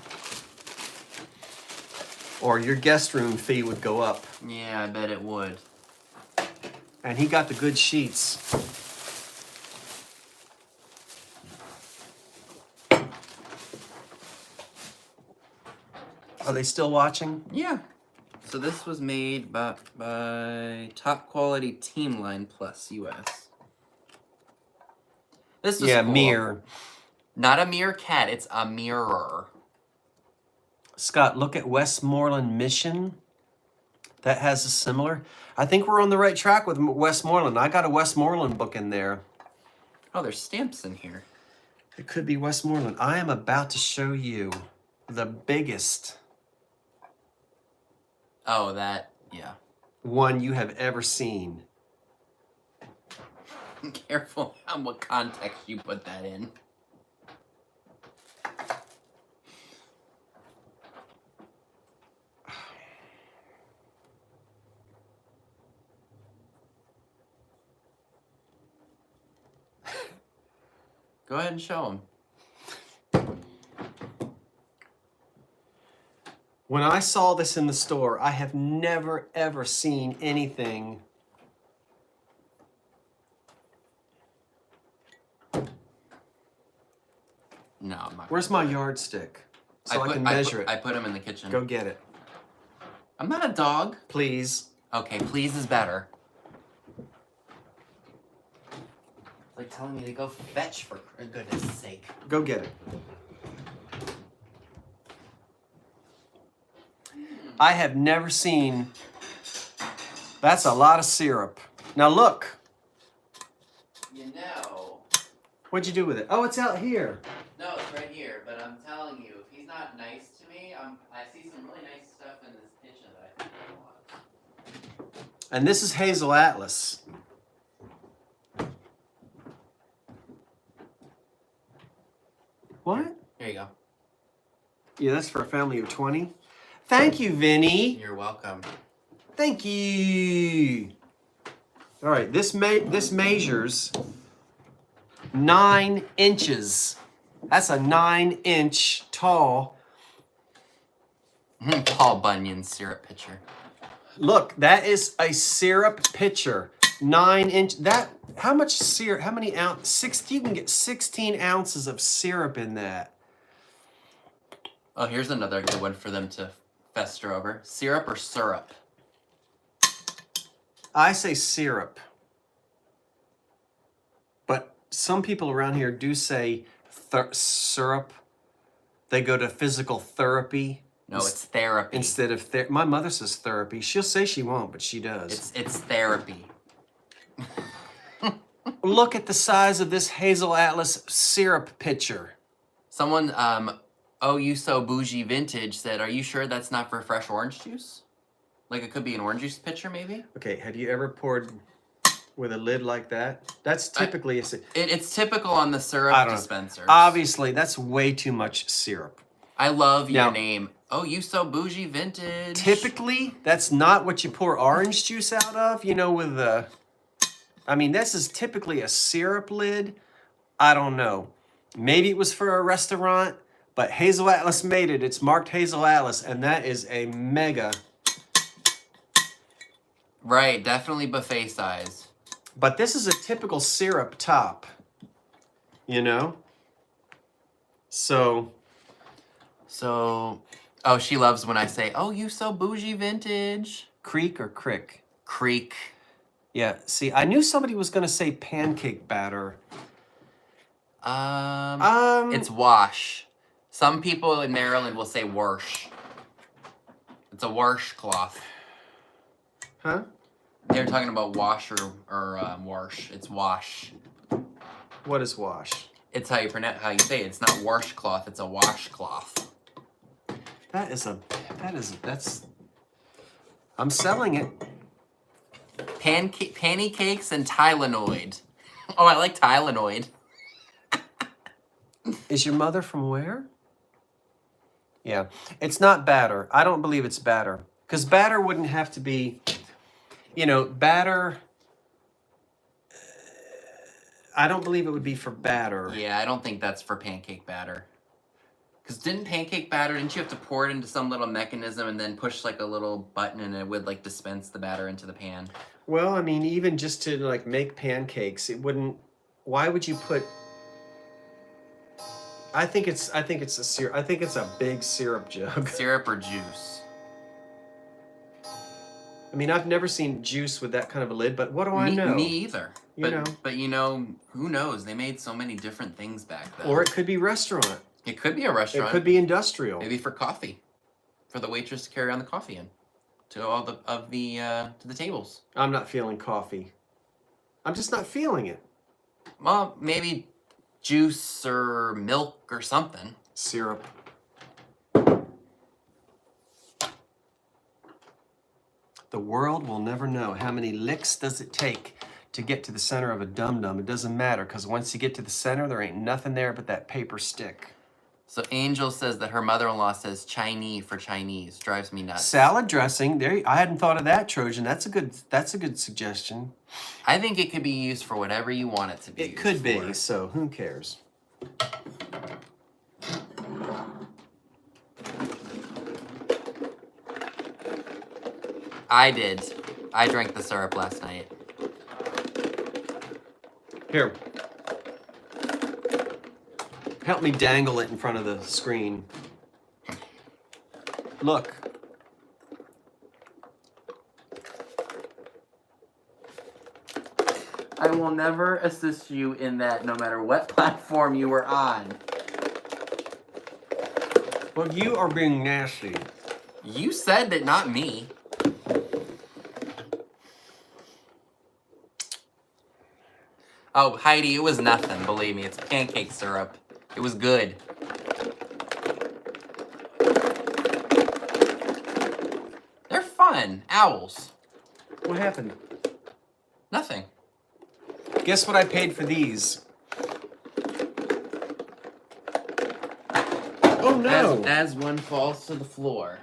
S1: Or your guest room fee would go up.
S2: Yeah, I bet it would.
S1: And he got the good sheets. Are they still watching?
S2: Yeah. So this was made by Top Quality Team Line Plus US. This is cool.
S1: Mirror.
S2: Not a meerkat, it's a mirror.
S1: Scott, look at Westmoreland Mission. That has a similar. I think we're on the right track with Westmoreland. I got a Westmoreland book in there.
S2: Oh, there's stamps in here.
S1: It could be Westmoreland. I am about to show you the biggest
S2: Oh, that, yeah.
S1: one you have ever seen.
S2: Careful on what context you put that in. Go ahead and show them.
S1: When I saw this in the store, I have never, ever seen anything.
S2: No, I'm not.
S1: Where's my yardstick? So I can measure it.
S2: I put them in the kitchen.
S1: Go get it.
S2: I'm not a dog.
S1: Please.
S2: Okay, please is better. like telling me to go fetch for goodness sake.
S1: Go get it. I have never seen, that's a lot of syrup. Now look.
S2: You know.
S1: What'd you do with it? Oh, it's out here.
S2: No, it's right here, but I'm telling you, if he's not nice to me, I see some really nice stuff in this kitchen that I think I want.
S1: And this is Hazel Atlas. What?
S2: Here you go.
S1: Yeah, that's for a family of 20. Thank you, Vinny.
S2: You're welcome.
S1: Thank you. All right, this measures 9 inches. That's a 9-inch tall.
S2: Paul Bunyan syrup pitcher.
S1: Look, that is a syrup pitcher. 9-inch. That, how much syrup? How many ounces? You can get 16 ounces of syrup in that.
S2: Oh, here's another good one for them to fester over. Syrup or syrup?
S1: I say syrup. But some people around here do say syrup. They go to physical therapy.
S2: No, it's therapy.
S1: Instead of my mother says therapy. She'll say she won't, but she does.
S2: It's therapy.
S1: Look at the size of this Hazel Atlas syrup pitcher.
S2: Someone, oh, you so bougie vintage said, are you sure that's not for fresh orange juice? Like it could be an orange juice pitcher, maybe?
S1: Okay, have you ever poured with a lid like that? That's typically
S2: it's typical on the syrup dispensers.
S1: Obviously, that's way too much syrup.
S2: I love your name. Oh, you so bougie vintage.
S1: Typically, that's not what you pour orange juice out of, you know, with the... I mean, this is typically a syrup lid. I don't know. Maybe it was for a restaurant, but Hazel Atlas made it. It's marked Hazel Atlas, and that is a mega...
S2: Right, definitely buffet size.
S1: But this is a typical syrup top, you know? So,
S2: oh, she loves when I say, oh, you so bougie vintage.
S1: creek or crick?
S2: Creek.
S1: Yeah, see, I knew somebody was going to say pancake batter.
S2: It's wash. Some people in Maryland will say wash. It's a washcloth.
S1: Huh?
S2: They're talking about wash or wash. It's wash.
S1: What is wash?
S2: It's how you say it. It's not washcloth. It's a washcloth.
S1: That's. I'm selling it.
S2: Pancakes and Tylenol. Oh, I like Tylenol.
S1: Is your mother from where? Yeah, it's not batter. I don't believe it's batter. Because batter wouldn't have to be, you know, batter. I don't believe it would be for batter.
S2: Yeah, I don't think that's for pancake batter. Because didn't you have to pour it into some little mechanism and then push like a little button and it would like dispense the batter into the pan?
S1: Well, I mean, even just to like make pancakes, it wouldn't. Why would you put? I think it's a syrup. I think it's a big syrup jug.
S2: Syrup or juice?
S1: I mean, I've never seen juice with that kind of a lid, but what do I know?
S2: Me either. But you know, who knows? They made so many different things back then.
S1: Or it could be restaurant.
S2: It could be a restaurant.
S1: It could be industrial.
S2: Maybe for coffee, for the waitress to carry on the coffee in, to all to the tables.
S1: I'm not feeling coffee. I'm just not feeling it.
S2: Well, maybe juice or milk or something.
S1: Syrup. The world will never know how many licks does it take to get to the center of a dum-dum. It doesn't matter, because once you get to the center, there ain't nothing there but that paper stick.
S2: So Angel says that her mother-in-law says Chinese for Chinese. Drives me nuts.
S1: Salad dressing. There, I hadn't thought of that, Trojan. That's a good suggestion.
S2: I think it could be used for whatever you want it to be.
S1: It could be, so who cares?
S2: I did. I drank the syrup last night.
S1: Here. Help me dangle it in front of the screen. Look.
S2: I will never assist you in that, no matter what platform you were on.
S1: Well, you are being nasty.
S2: You said that, not me. Oh, Heidi, it was nothing. Believe me, it's pancake syrup. It was good. They're fun. Owls.
S1: What happened?
S2: Nothing.
S1: Guess what I paid for these? Oh no!
S2: As one falls to the floor.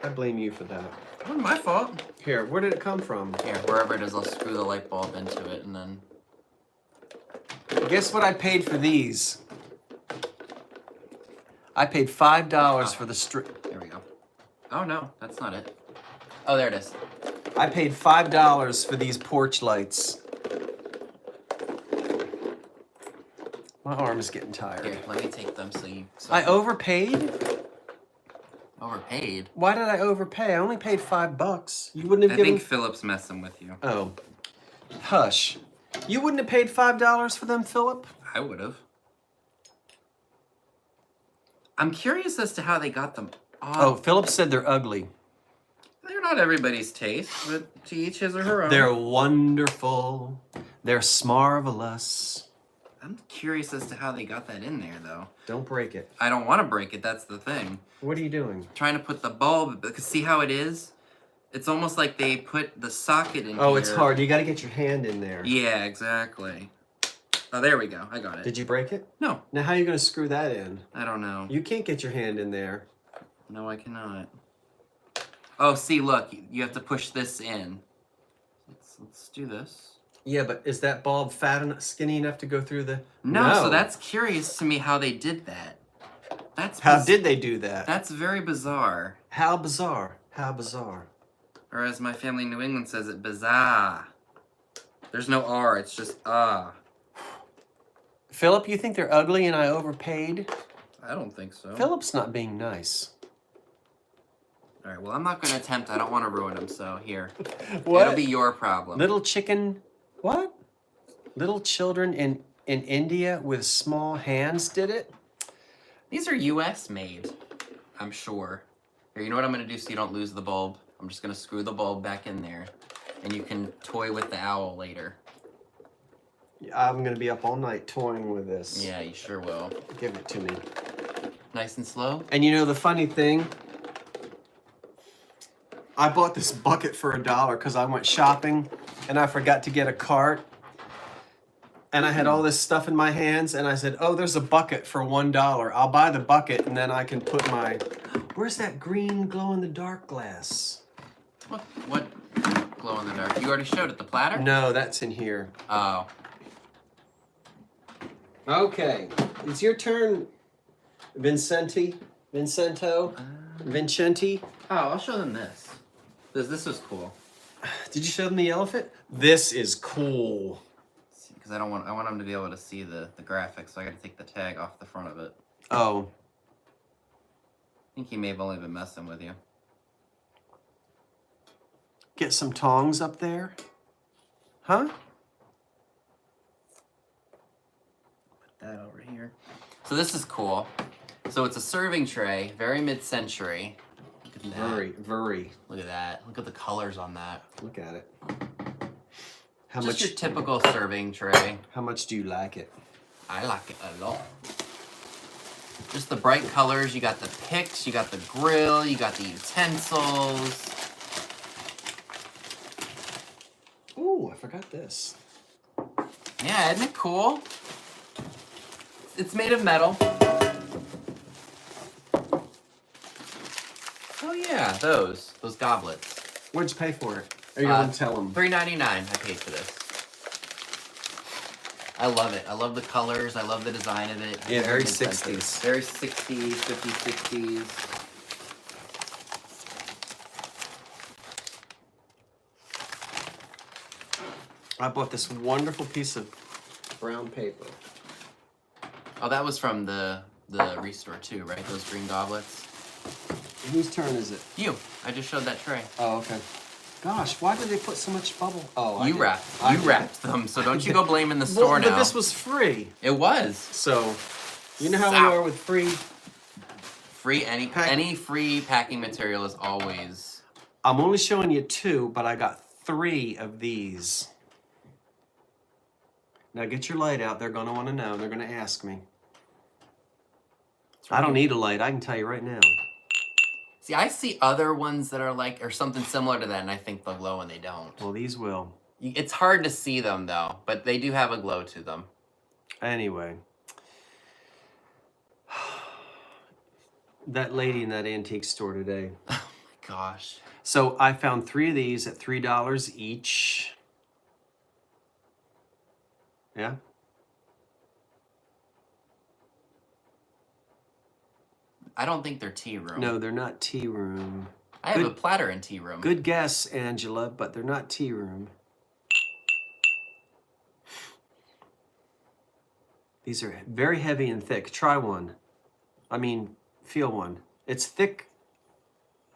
S1: I blame you for that.
S2: It wasn't my fault.
S1: Here, where did it come from?
S2: Here, wherever it is, I'll screw the light bulb into it and then...
S1: Guess what I paid for these? I paid $5 for the strip.
S2: There we go. Oh no, that's not it. Oh, there it is.
S1: I paid $5 for these porch lights. My arm is getting tired.
S2: Here, let me take them so you...
S1: I overpaid?
S2: Overpaid?
S1: Why did I overpay? I only paid $5. You wouldn't have
S2: I
S1: given...
S2: think Philip's messing with you.
S1: Oh. Hush. You wouldn't have paid $5 for them, Philip?
S2: I would have. I'm curious as to how they got them off.
S1: Oh, Philip said they're ugly.
S2: They're not everybody's taste, but to each his or her own.
S1: They're wonderful. They're marvelous.
S2: I'm curious as to how they got that in there, though.
S1: Don't break it.
S2: I don't want to break it, that's the thing.
S1: What are you doing?
S2: Trying to put the bulb, because see how it is? It's almost like they put the socket in here.
S1: Oh, it's hard. You got to get your hand in there.
S2: Yeah, exactly. Oh, there we go. I got it.
S1: Did you break it?
S2: No.
S1: Now, how are you going to screw that in?
S2: I don't know.
S1: You can't get your hand in there.
S2: No, I cannot. Oh, see, look. You have to push this in. Let's do this.
S1: Yeah, but is that bulb fat enough, skinny enough to go through the...
S2: No, so that's curious to me how they did that.
S1: How did they do that?
S2: That's very bizarre.
S1: How bizarre. How bizarre.
S2: Or as my family in New England says it, bizarre. There's no R, it's just ah.
S1: Philip, you think they're ugly and I overpaid?
S2: I don't think so.
S1: Philip's not being nice.
S2: All right, well, I'm not going to attempt. I don't want to ruin them, so here.
S1: What?
S2: It'll be your problem.
S1: Little chicken... What? Little children in India with small hands did it?
S2: These are U.S. made, I'm sure. Here, you know what I'm going to do so you don't lose the bulb? I'm just going to screw the bulb back in there, and you can toy with the owl later.
S1: I'm going to be up all night toying with this.
S2: Yeah, you sure will.
S1: Give it to me.
S2: Nice and slow?
S1: And you know the funny thing? I bought this bucket for $1 because I went shopping and I forgot to get a cart. And I had all this stuff in my hands and I said, oh, there's a bucket for $1. I'll buy the bucket and then I can put my... Where's that green glow-in-the-dark glass?
S2: What glow in the dark? You already showed it, the platter?
S1: No, that's in here.
S2: Oh.
S1: Okay, it's your turn, Vincenti. Oh,
S2: I'll show them this. This was cool.
S1: did you show them the elephant? This is cool.
S2: Because I want them to be able to see the graphics, so I got to take the tag off the front of it.
S1: Oh.
S2: I think he may have only been messing with you.
S1: Get some tongs up there. Huh?
S2: Put that over here. So this is cool. So it's a serving tray, very mid-century. Look at that.
S1: Very.
S2: Look at that. Look at the colors on that.
S1: Look at it.
S2: Just your typical serving tray.
S1: How much do you like it?
S2: I like it a lot. Just the bright colors. You got the picks, you got the grill, you got the utensils.
S1: Ooh, I forgot this.
S2: Yeah, isn't it cool? It's made of metal. Oh yeah, those goblets.
S1: What'd you pay for it? Are you gonna tell them?
S2: $3.99 I paid for this. I love it. I love the colors. I love the design of it.
S1: Yeah, very 60s.
S2: Very 60s, 50s, 60s.
S1: I bought this wonderful piece of brown paper.
S2: Oh, that was from the restore too, right? Those green goblets.
S1: Whose turn is it?
S2: You. I just showed that tray.
S1: Oh, okay. Gosh, why did they put so much bubble? Oh,
S2: You wrapped them, so don't you go blaming the store
S1: well,
S2: now.
S1: but this was free.
S2: It was.
S1: So, you know how we are with free.
S2: Any free packing material is always.
S1: I'm only showing you 2, but I got 3 of these. Now get your light out. They're gonna want to know. They're gonna ask me. I don't need a light. I can tell you right now.
S2: See, I see other ones that are like, or something similar to that, and I think they'll glow and they don't.
S1: Well, these will.
S2: It's hard to see them though, but they do have a glow to them.
S1: Anyway. That lady in that antique store today.
S2: Oh my gosh.
S1: So I found 3 of these at $3 each. Yeah.
S2: I don't think they're tea room.
S1: No, they're not tea room.
S2: I have a platter in tea room.
S1: Good guess, Angela, but they're not tea room. These are very heavy and thick. Try one. I mean, feel one. It's thick.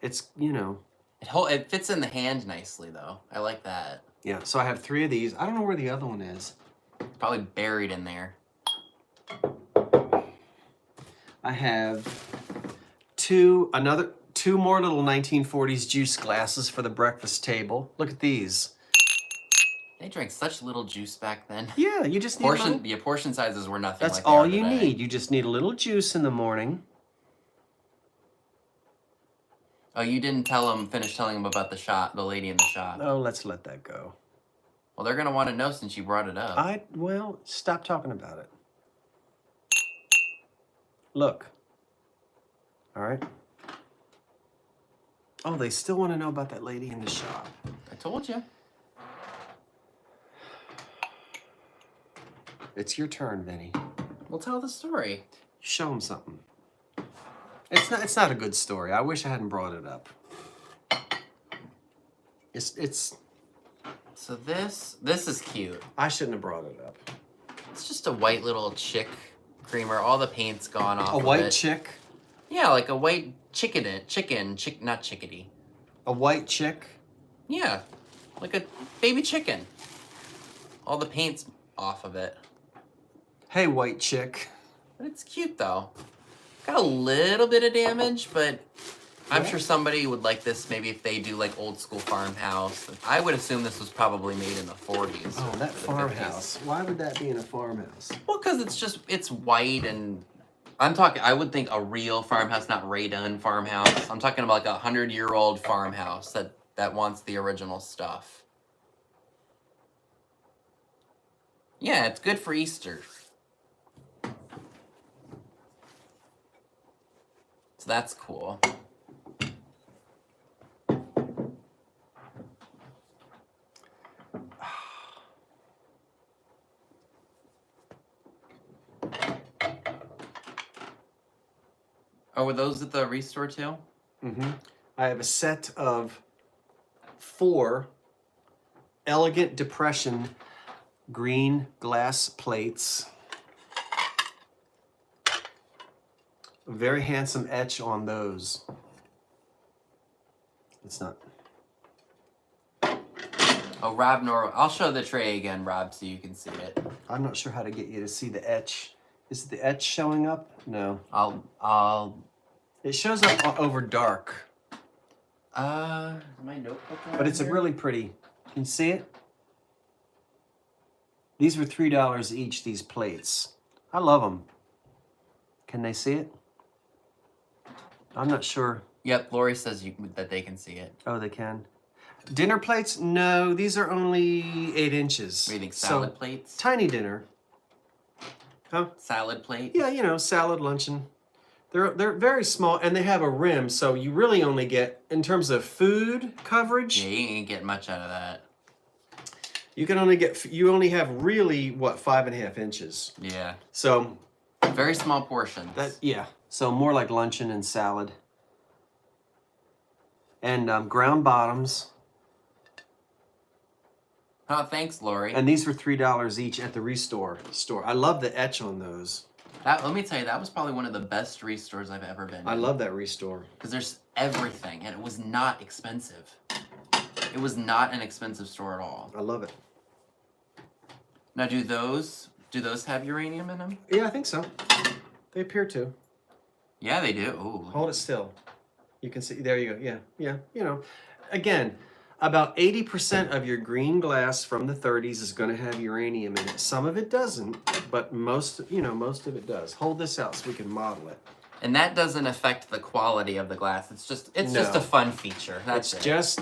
S1: It's, you know.
S2: It fits in the hand nicely, though. I like that.
S1: Yeah, so I have 3 of these. I don't know where the other one is.
S2: Probably buried in there.
S1: I have 2 more little 1940s juice glasses for the breakfast table. Look at these.
S2: They drank such little juice back then.
S1: Yeah, you just need
S2: portion sizes were nothing.
S1: That's
S2: like they
S1: all
S2: are
S1: you
S2: today.
S1: need. You just need a little juice in the morning.
S2: Oh, you didn't finish telling them about the lady in the shop.
S1: Oh, let's let that go.
S2: Well, they're gonna want to know since you brought it up.
S1: Well, stop talking about it. Look. All right. Oh, they still want to know about that lady in the shop.
S2: I told you.
S1: It's your turn, Vinny.
S2: We'll tell the story.
S1: Show them something. It's not a good story. I wish I hadn't brought it up. It's.
S2: So this is cute.
S1: I shouldn't have brought it up.
S2: It's just a white little chick creamer. All the paint's gone off.
S1: A white chick.
S2: Yeah, like a white not chickadee.
S1: A white chick.
S2: Yeah, like a baby chicken. All the paint's off of it.
S1: Hey, white chick.
S2: But it's cute though. Got a little bit of damage, but I'm sure somebody would like this maybe if they do like old school farmhouse. I would assume this was probably made in the 40s.
S1: Oh, that farmhouse. Why would that be in a farmhouse?
S2: Well, because it's white and I would think a real farmhouse, not Ray Dunn farmhouse. I'm talking about like 100-year-old farmhouse that wants the original stuff. Yeah, it's good for Easter. So that's cool. Oh, were those at the restore too?
S1: Mm-hmm. I have a set of 4 elegant depression green glass plates. A very handsome etch on those. It's not.
S2: Oh, Rob I'll show the tray again, Rob, so you can see it.
S1: I'm not sure how to get you to see the etch. Is the etch showing up? No. It shows up over dark.
S2: My notebook.
S1: But it's a really pretty. Can you see it? These were $3 each, these plates. I love them. Can they see it? I'm not sure.
S2: Yep, Lori says that they can see it.
S1: Oh, they can. Dinner plates? No, these are only 8 inches.
S2: What do you think, salad plates?
S1: Tiny dinner. Huh?
S2: Salad plate?
S1: Yeah, you know, salad, luncheon. They're very small, and they have a rim, so you really only get, in terms of food coverage...
S2: Yeah, you ain't get much out of that.
S1: You only have really, 5.5 inches.
S2: Yeah.
S1: So...
S2: Very small portions.
S1: Yeah, so more like luncheon and salad. And ground bottoms.
S2: Oh, thanks, Lori.
S1: And these were $3 each at the Restore store. I love the etch on those.
S2: Let me tell you, that was probably one of the best restores I've ever been in.
S1: I love that Restore.
S2: Because there's everything, and it was not expensive. It was not an expensive store at all.
S1: I love it.
S2: Now, do those have uranium in them?
S1: Yeah, I think so. They appear to.
S2: Yeah, they do. Ooh.
S1: Hold it still. You can see, there you go. Yeah, yeah. You know, again, about 80% of your green glass from the 30s is going to have uranium in it. Some of it doesn't, but most of it does. Hold this out so we can model it.
S2: And that doesn't affect the quality of the glass. It's just a fun feature. That's
S1: It's
S2: it.
S1: just.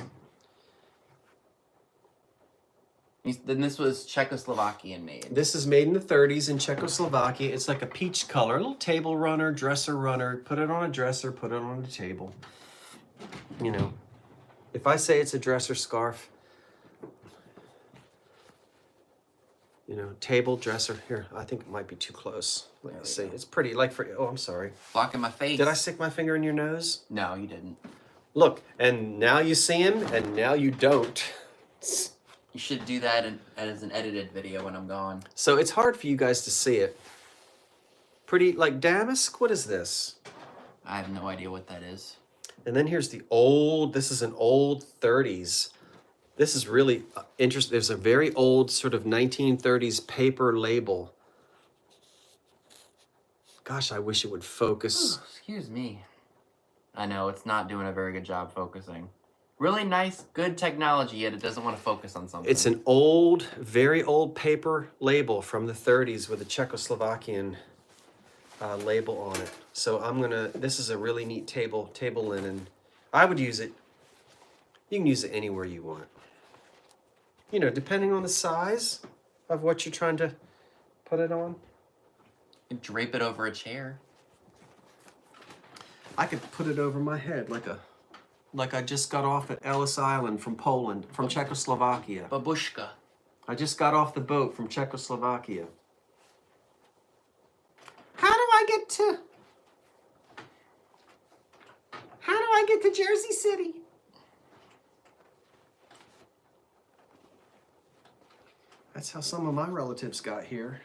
S2: Then this was Czechoslovakian made.
S1: This is made in the 30s in Czechoslovakia. It's like a peach color, a little table runner, dresser runner. Put it on a dresser, put it on a table. You know, if I say it's a dresser scarf, you know, table, dresser. Here, I think it might be too close. Let me see. It's pretty, like for, oh, I'm sorry.
S2: Blocking my face.
S1: Did I stick my finger in your nose?
S2: No, you didn't.
S1: Look, and now you see him, and now you don't.
S2: You should do that as an edited video when I'm gone.
S1: So it's hard for you guys to see it. Pretty, like damask, what is this?
S2: I have no idea what that is.
S1: And then here's the old, this is an old 30s. This is really interesting. There's a very old sort of 1930s paper label. Gosh, I wish it would focus.
S2: Ooh, excuse me. I know, it's not doing a very good job focusing. Really nice, good technology, yet it doesn't want to focus on something.
S1: It's an old, very old paper label from the 30s with a Czechoslovakian label on it. So this is a really neat table linen. I would use it. You can use it anywhere you want. You know, depending on the size of what you're trying to put it on.
S2: You can drape it over a chair.
S1: I could put it over my head like I just got off at Ellis Island from Poland, from Czechoslovakia.
S2: Babushka.
S1: I just got off the boat from Czechoslovakia. How do I get to Jersey City? That's how some of my relatives got here.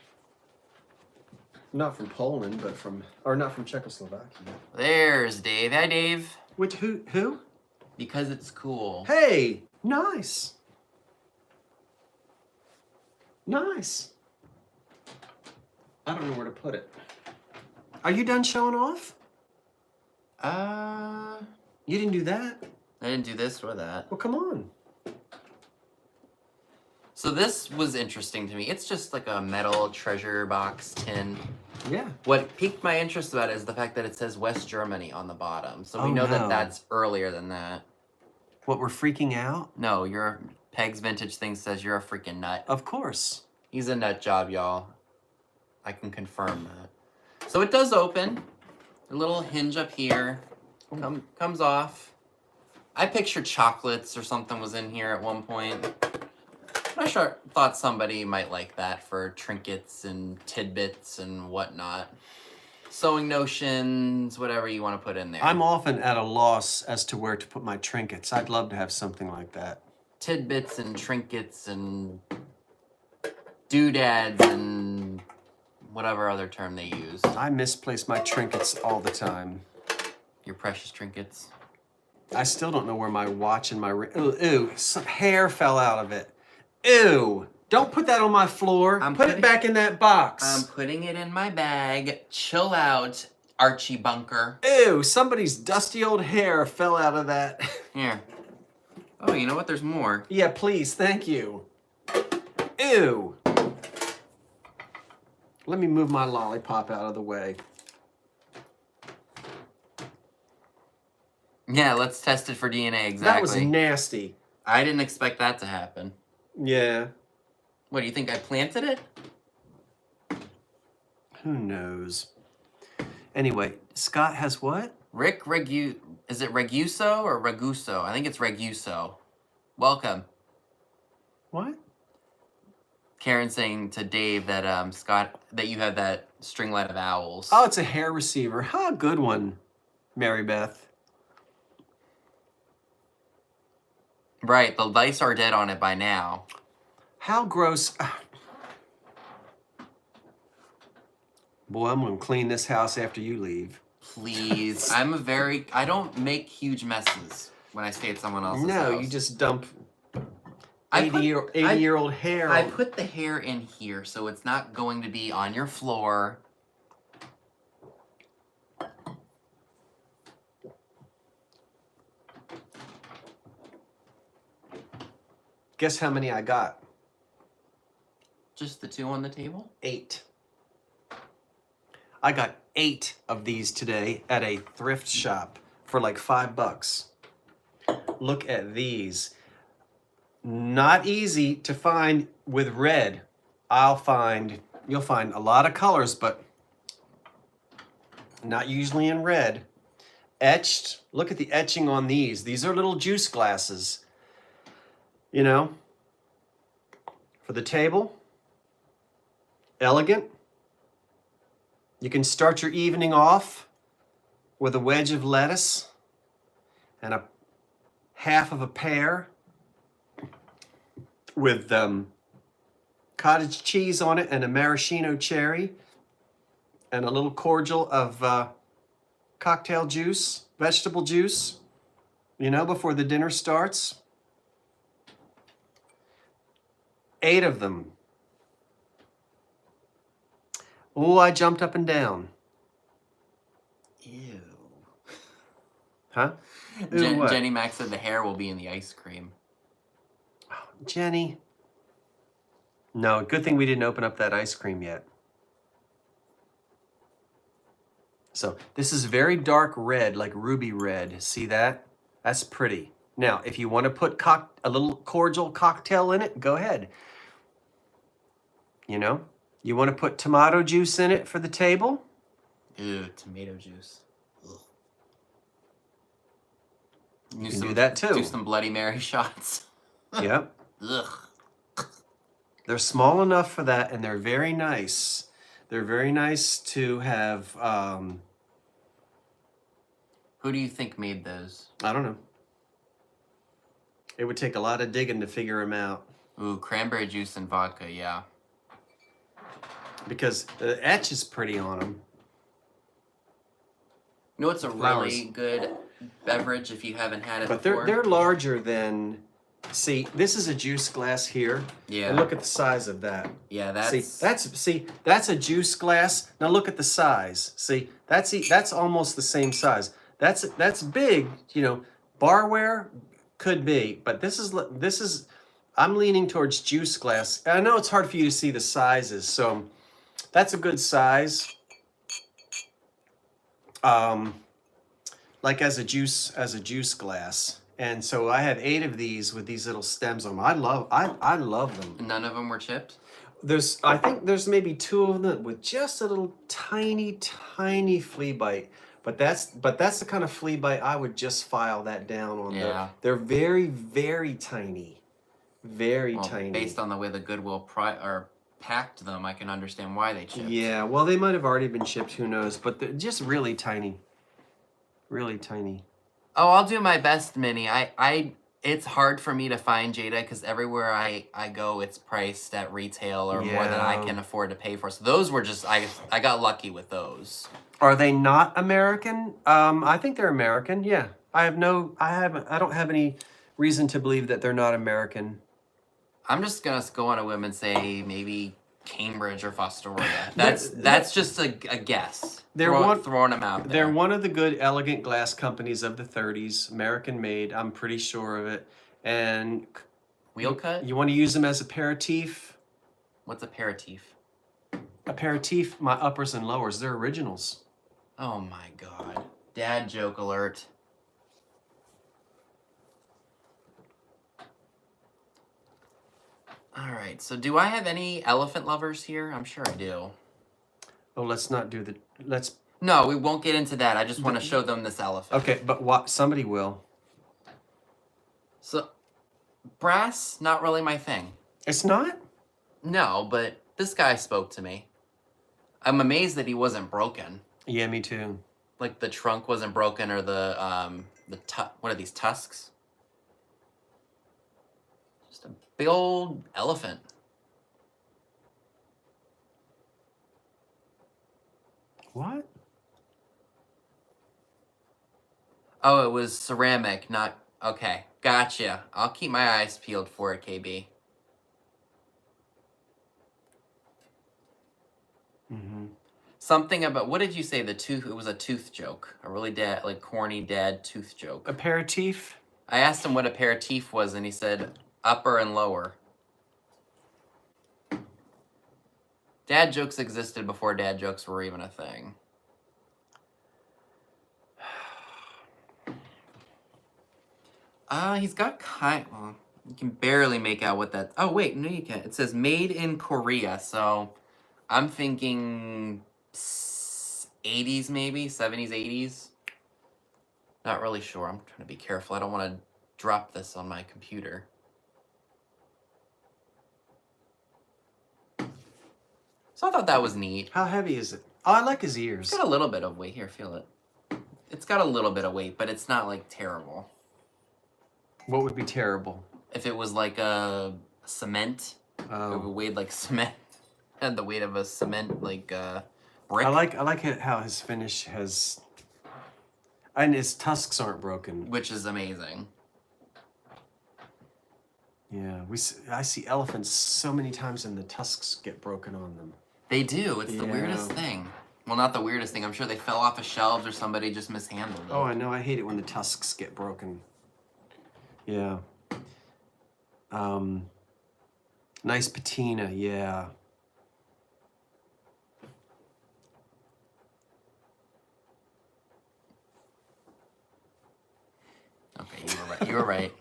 S1: Not from Poland, but not from Czechoslovakia.
S2: There's Dave. Hi, Dave.
S1: Which, who?
S2: Because it's cool.
S1: Hey, nice. Nice. I don't know where to put it. Are you done showing off? You didn't do that?
S2: I didn't do this or that.
S1: Well, come on.
S2: So this was interesting to me. It's just like a metal treasure box tin.
S1: Yeah.
S2: What piqued my interest about it is the fact that it says West Germany on the bottom. So we know that that's earlier than that.
S1: What, we're freaking out?
S2: No, Peg's vintage thing says you're a freaking nut.
S1: Of course.
S2: He's a nut job, y'all. I can confirm that. So it does open. A little hinge up here. Comes off. I pictured chocolates or something was in here at one point. I thought somebody might like that for trinkets and tidbits and whatnot. Sewing notions, whatever you want to put in there.
S1: I'm often at a loss as to where to put my trinkets. I'd love to have something like that.
S2: Tidbits and trinkets and doodads and whatever other term they use.
S1: I misplace my trinkets all the time.
S2: Your precious trinkets.
S1: I still don't know where my watch and my ring. Ew, some hair fell out of it. Ew, don't put that on my floor. Put it back in that box.
S2: I'm putting it in my bag. Chill out, Archie Bunker.
S1: Ew, somebody's dusty old hair fell out of that.
S2: Here. Oh, you know what? There's more.
S1: Yeah, please, thank you. Ew. Let me move my lollipop out of the way.
S2: Yeah, let's test it for DNA, exactly.
S1: That was nasty.
S2: I didn't expect that to happen.
S1: Yeah.
S2: What, do you think I planted it?
S1: Who knows? Anyway, Scott has what?
S2: Is it Reguso or Reguso? I think it's Reguso. Welcome.
S1: What?
S2: Karen saying to Dave that Scott, that you have that string light of owls.
S1: Oh, it's a hair receiver. Huh, good one, Mary Beth.
S2: Right, the lice are dead on it by now.
S1: How gross. Boy, I'm gonna clean this house after you leave.
S2: Please. I don't make huge messes when I stay at someone else's house.
S1: No, you just dump
S2: I put
S1: 80-year-old hair.
S2: I put the hair in here, so it's not going to be on your floor.
S1: Guess how many I got?
S2: Just the 2 on the table?
S1: 8. I got 8 of these today at a thrift shop for like $5. Look at these. Not easy to find with red. You'll find a lot of colors, but not usually in red. Etched, look at the etching on these. These are little juice glasses. You know, for the table. Elegant. You can start your evening off with a wedge of lettuce and a half of a pear with cottage cheese on it and a maraschino cherry and a little cordial of cocktail juice, vegetable juice, you know, before the dinner starts. 8 of them. Oh, I jumped up and down.
S2: Ew.
S1: Huh? Ew, what?
S2: Jenny Mac said the hair will be in the ice cream.
S1: Oh, Jenny. No, good thing we didn't open up that ice cream yet. So this is very dark red, like ruby red. See that? That's pretty. Now, if you want to put a little cordial cocktail in it, go ahead. You know? You want to put tomato juice in it for the table?
S2: Ew, tomato juice. Ugh.
S1: You can do that too.
S2: Do some Bloody Mary shots.
S1: Yep.
S2: Ugh.
S1: They're small enough for that, and they're very nice. They're very nice to have.
S2: Who do you think made those?
S1: I don't know. It would take a lot of digging to figure them out.
S2: Ooh, cranberry juice and vodka, yeah.
S1: Because the etch is pretty on them.
S2: You know what's a
S1: Flowers.
S2: really good beverage if you haven't had it
S1: But
S2: before?
S1: they're larger than. See, this is a juice glass here.
S2: Yeah.
S1: And look at the size of that.
S2: Yeah, that's...
S1: That's a juice glass. Now look at the size. See, that's almost the same size. That's big. You know, barware could be, but this is. I'm leaning towards juice glass. I know it's hard for you to see the sizes, so that's a good size. Like as a juice glass. And so I have 8 of these with these little stems on them. I love them.
S2: None of them were chipped?
S1: I think there's maybe 2 of them with just a little tiny flea bite. But that's the kind of flea bite I would just file that down on.
S2: Yeah.
S1: They're very, very tiny. Very tiny.
S2: Based on the way the Goodwill packed them, I can understand why they chipped.
S1: Yeah, well, they might have already been chipped, who knows? But they're just really tiny. Really tiny.
S2: Oh, I'll do my best, Minnie. It's hard for me to find Jada because everywhere I go, it's priced at retail or more than I can afford to pay for. So those were just I got lucky with those.
S1: Are they not American? I think they're American. Yeah, I don't have any reason to believe that they're not American.
S2: I'm just gonna go on a whim and say maybe Cambridge or Fostoria. That's just a guess. Throwing them out there.
S1: They're one of the good elegant glass companies of the 30s, American made. I'm pretty sure of it. And
S2: wheel cut.
S1: You want to use them as aperitif?
S2: What's aperitif?
S1: Aperitif, my uppers and lowers. They're originals.
S2: Oh my god. Dad joke alert. Alright, so do I have any elephant lovers here? I'm sure I do.
S1: Oh, let's not do the... Let's...
S2: No, we won't get into that. I just want to show them this elephant.
S1: Okay, but somebody will.
S2: So, brass, not really my thing.
S1: It's not?
S2: No, but this guy spoke to me. I'm amazed that he wasn't broken.
S1: Yeah, me too.
S2: Like the trunk wasn't broken or what are these, tusks? Just a big old elephant.
S1: What?
S2: Oh, it was ceramic, not Okay, gotcha. I'll keep my eyes peeled for it, KB.
S1: Mm-hmm.
S2: Something about, what did you say? The tooth, it was a tooth joke. A really like corny dad tooth joke.
S1: Aperitif?
S2: I asked him what aperitif was, and he said upper and lower. Dad jokes existed before dad jokes were even a thing. He's got well, you can barely make out what that, oh wait, no you can't. It says made in Korea, so I'm thinking 80s maybe, 70s, 80s. Not really sure, I'm trying to be careful. I don't want to drop this on my computer. So I thought that was neat.
S1: How heavy is it? Oh, I like his ears.
S2: It's got a little bit of weight. Here, feel it. It's got a little bit of weight, but it's not like terrible.
S1: What would be terrible?
S2: If it was like a cement, it would weighed like cement. Had the weight of a cement like brick.
S1: I like how his finish has, and his tusks aren't broken.
S2: Which is amazing.
S1: Yeah, I see elephants so many times and the tusks get broken on them.
S2: They do. It's the weirdest thing. Well, not the weirdest thing. I'm sure they fell off of shelves or somebody just mishandled it.
S1: Oh, I know. I hate it when the tusks get broken. Yeah. Nice patina. Yeah.
S2: Okay, you were right. You were right.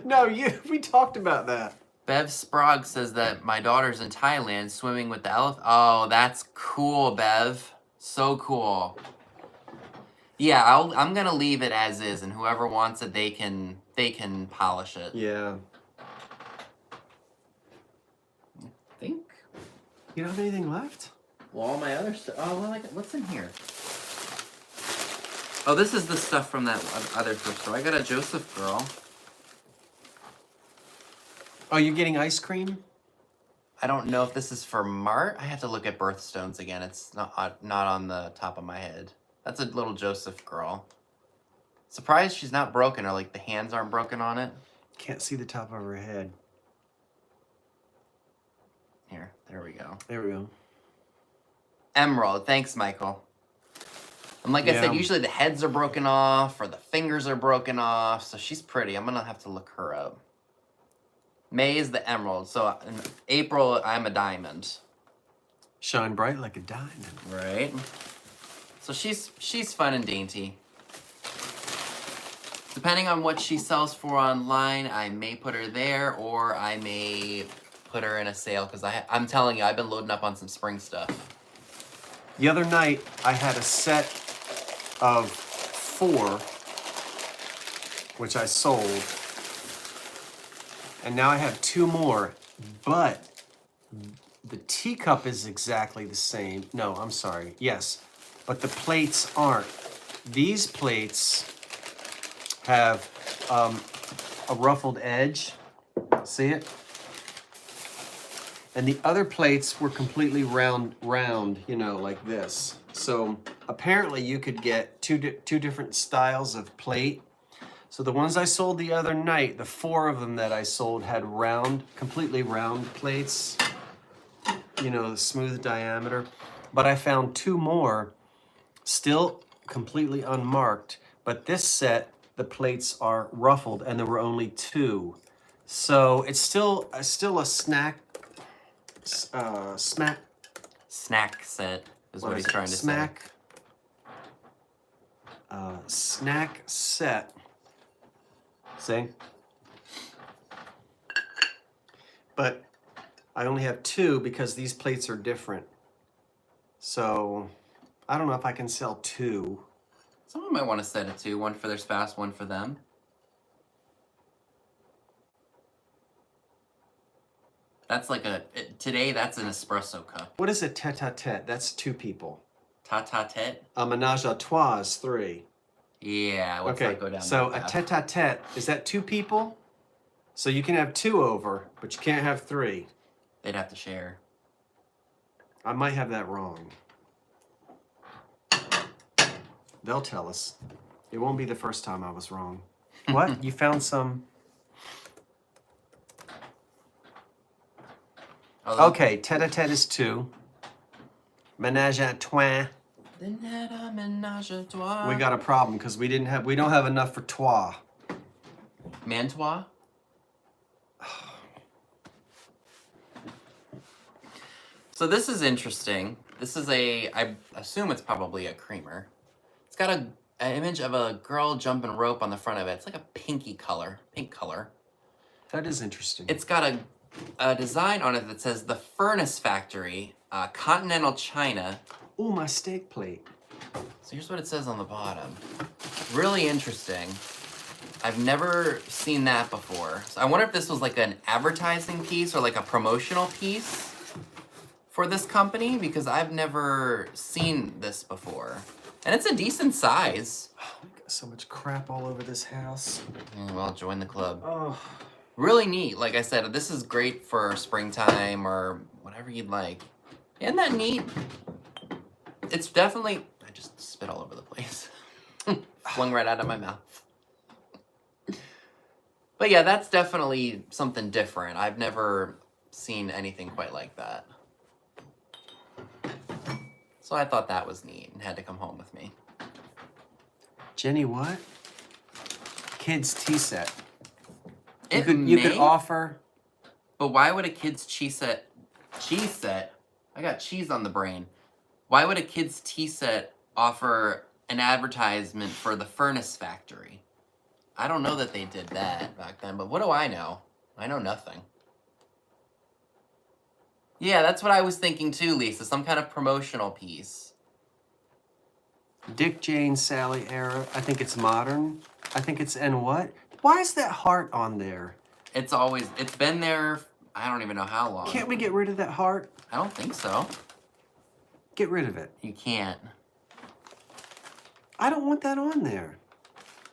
S1: No, we talked about that.
S2: Bev Sprague says that my daughter's in Thailand swimming with the elephant. Oh, that's cool, Bev. So cool. Yeah, I'm gonna leave it as is, and whoever wants it, they can polish it.
S1: Yeah.
S2: I think.
S1: You don't have anything left?
S2: Well, all my other stuff. Oh, well, what's in here? Oh, this is the stuff from that other thrift store. I got a Joseph girl.
S1: Oh, you're getting ice cream?
S2: I don't know if this is for Mart. I have to look at birthstones again. It's not on the top of my head. That's a little Joseph girl. Surprised she's not broken, or like the hands aren't broken on it.
S1: Can't see the top of her head.
S2: Here, there we go.
S1: There we go.
S2: Emerald. Thanks, Michael. And like I said, usually the heads are broken off or the fingers are broken off. So she's pretty. I'm going to have to look her up. May is the emerald. So in April, I'm a diamond.
S1: Shine bright like a diamond.
S2: Right. So she's fun and dainty. Depending on what she sells for online, I may put her there or I may put her in a sale because I'm telling you, I've been loading up on some spring stuff.
S1: The other night, I had a set of 4, which I sold. And now I have 2 more, but the teacup is exactly the same. No, I'm sorry. Yes, but the plates aren't. These plates have a ruffled edge. See it? And the other plates were completely round, you know, like this. So apparently you could get two different styles of plate. So the ones I sold the other night, the 4 of them that I sold had completely round plates. You know, the smooth diameter. But I found 2 more, still completely unmarked. But this set, the plates are ruffled, and there were only 2. So it's still a snack
S2: Snack set is what he's trying to say.
S1: Snack set. See? But I only have 2 because these plates are different. So I don't know if I can sell 2.
S2: Someone might want to set it too. One for their spouse, one for them. That's like today that's an espresso cup.
S1: What is a tete-a-tete? That's 2 people.
S2: Tete-a-tete?
S1: A menage a trois is 3.
S2: Yeah, let's not go down
S1: so
S2: that
S1: a
S2: path.
S1: tete-a-tete, is that 2 people? So you can have 2 over, but you can't have 3.
S2: They'd have to share.
S1: I might have that wrong. They'll tell us. It won't be the first time I was wrong. What? You found some?
S2: Oh,
S1: Okay, tete-a-tete is 2. Menage a trois.
S2: Then had a menage a trois.
S1: We got a problem because we don't have enough for trois.
S2: Mantois? So this is interesting. This is I assume it's probably a creamer. It's got an image of a girl jumping rope on the front of it. It's like a pink color.
S1: That is interesting.
S2: It's got a design on it that says the Furnace Factory, Continental China.
S1: Oh, my steak plate.
S2: So here's what it says on the bottom. Really interesting. I've never seen that before. So I wonder if this was like an advertising piece or like a promotional piece for this company, because I've never seen this before. And it's a decent size.
S1: Oh, we got so much crap all over this house.
S2: Yeah, well, join the club.
S1: Oh.
S2: Really neat. Like I said, this is great for springtime or whatever you'd like. Isn't that neat? It's definitely... I just spit all over the place. Flung right out of my mouth. But yeah, that's definitely something different. I've never seen anything quite like that. So I thought that was neat and had to come home with me.
S1: Jenny, what? Kids tea set. You
S2: You
S1: could offer...
S2: But why would a kid's cheese set... I got cheese on the brain. Why would a kid's tea set offer an advertisement for the Furnace Factory? I don't know that they did that back then, but what do I know? I know nothing. Yeah, that's what I was thinking too, Lisa. Some kind of promotional piece.
S1: Dick, Jane, Sally era. I think it's modern. I think it's... And what? Why is that heart on there?
S2: It's been there, I don't even know how long.
S1: Can't we get rid of that heart?
S2: I don't think so.
S1: Get rid of it.
S2: You can't.
S1: I don't want that on there.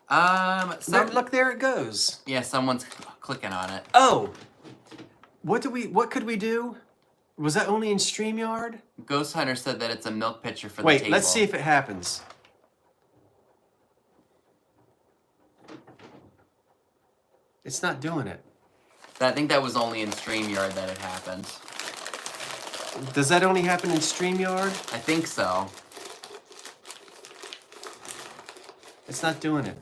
S1: Look, there it goes.
S2: Yeah, someone's clicking on it.
S1: Oh! What could we do? Was that only in StreamYard?
S2: Ghost Hunter said that it's a milk pitcher for the
S1: Wait,
S2: table.
S1: let's see if it happens. It's not doing it.
S2: I think that was only in StreamYard that it happened.
S1: Does that only happen in StreamYard?
S2: I think so.
S1: It's not doing it.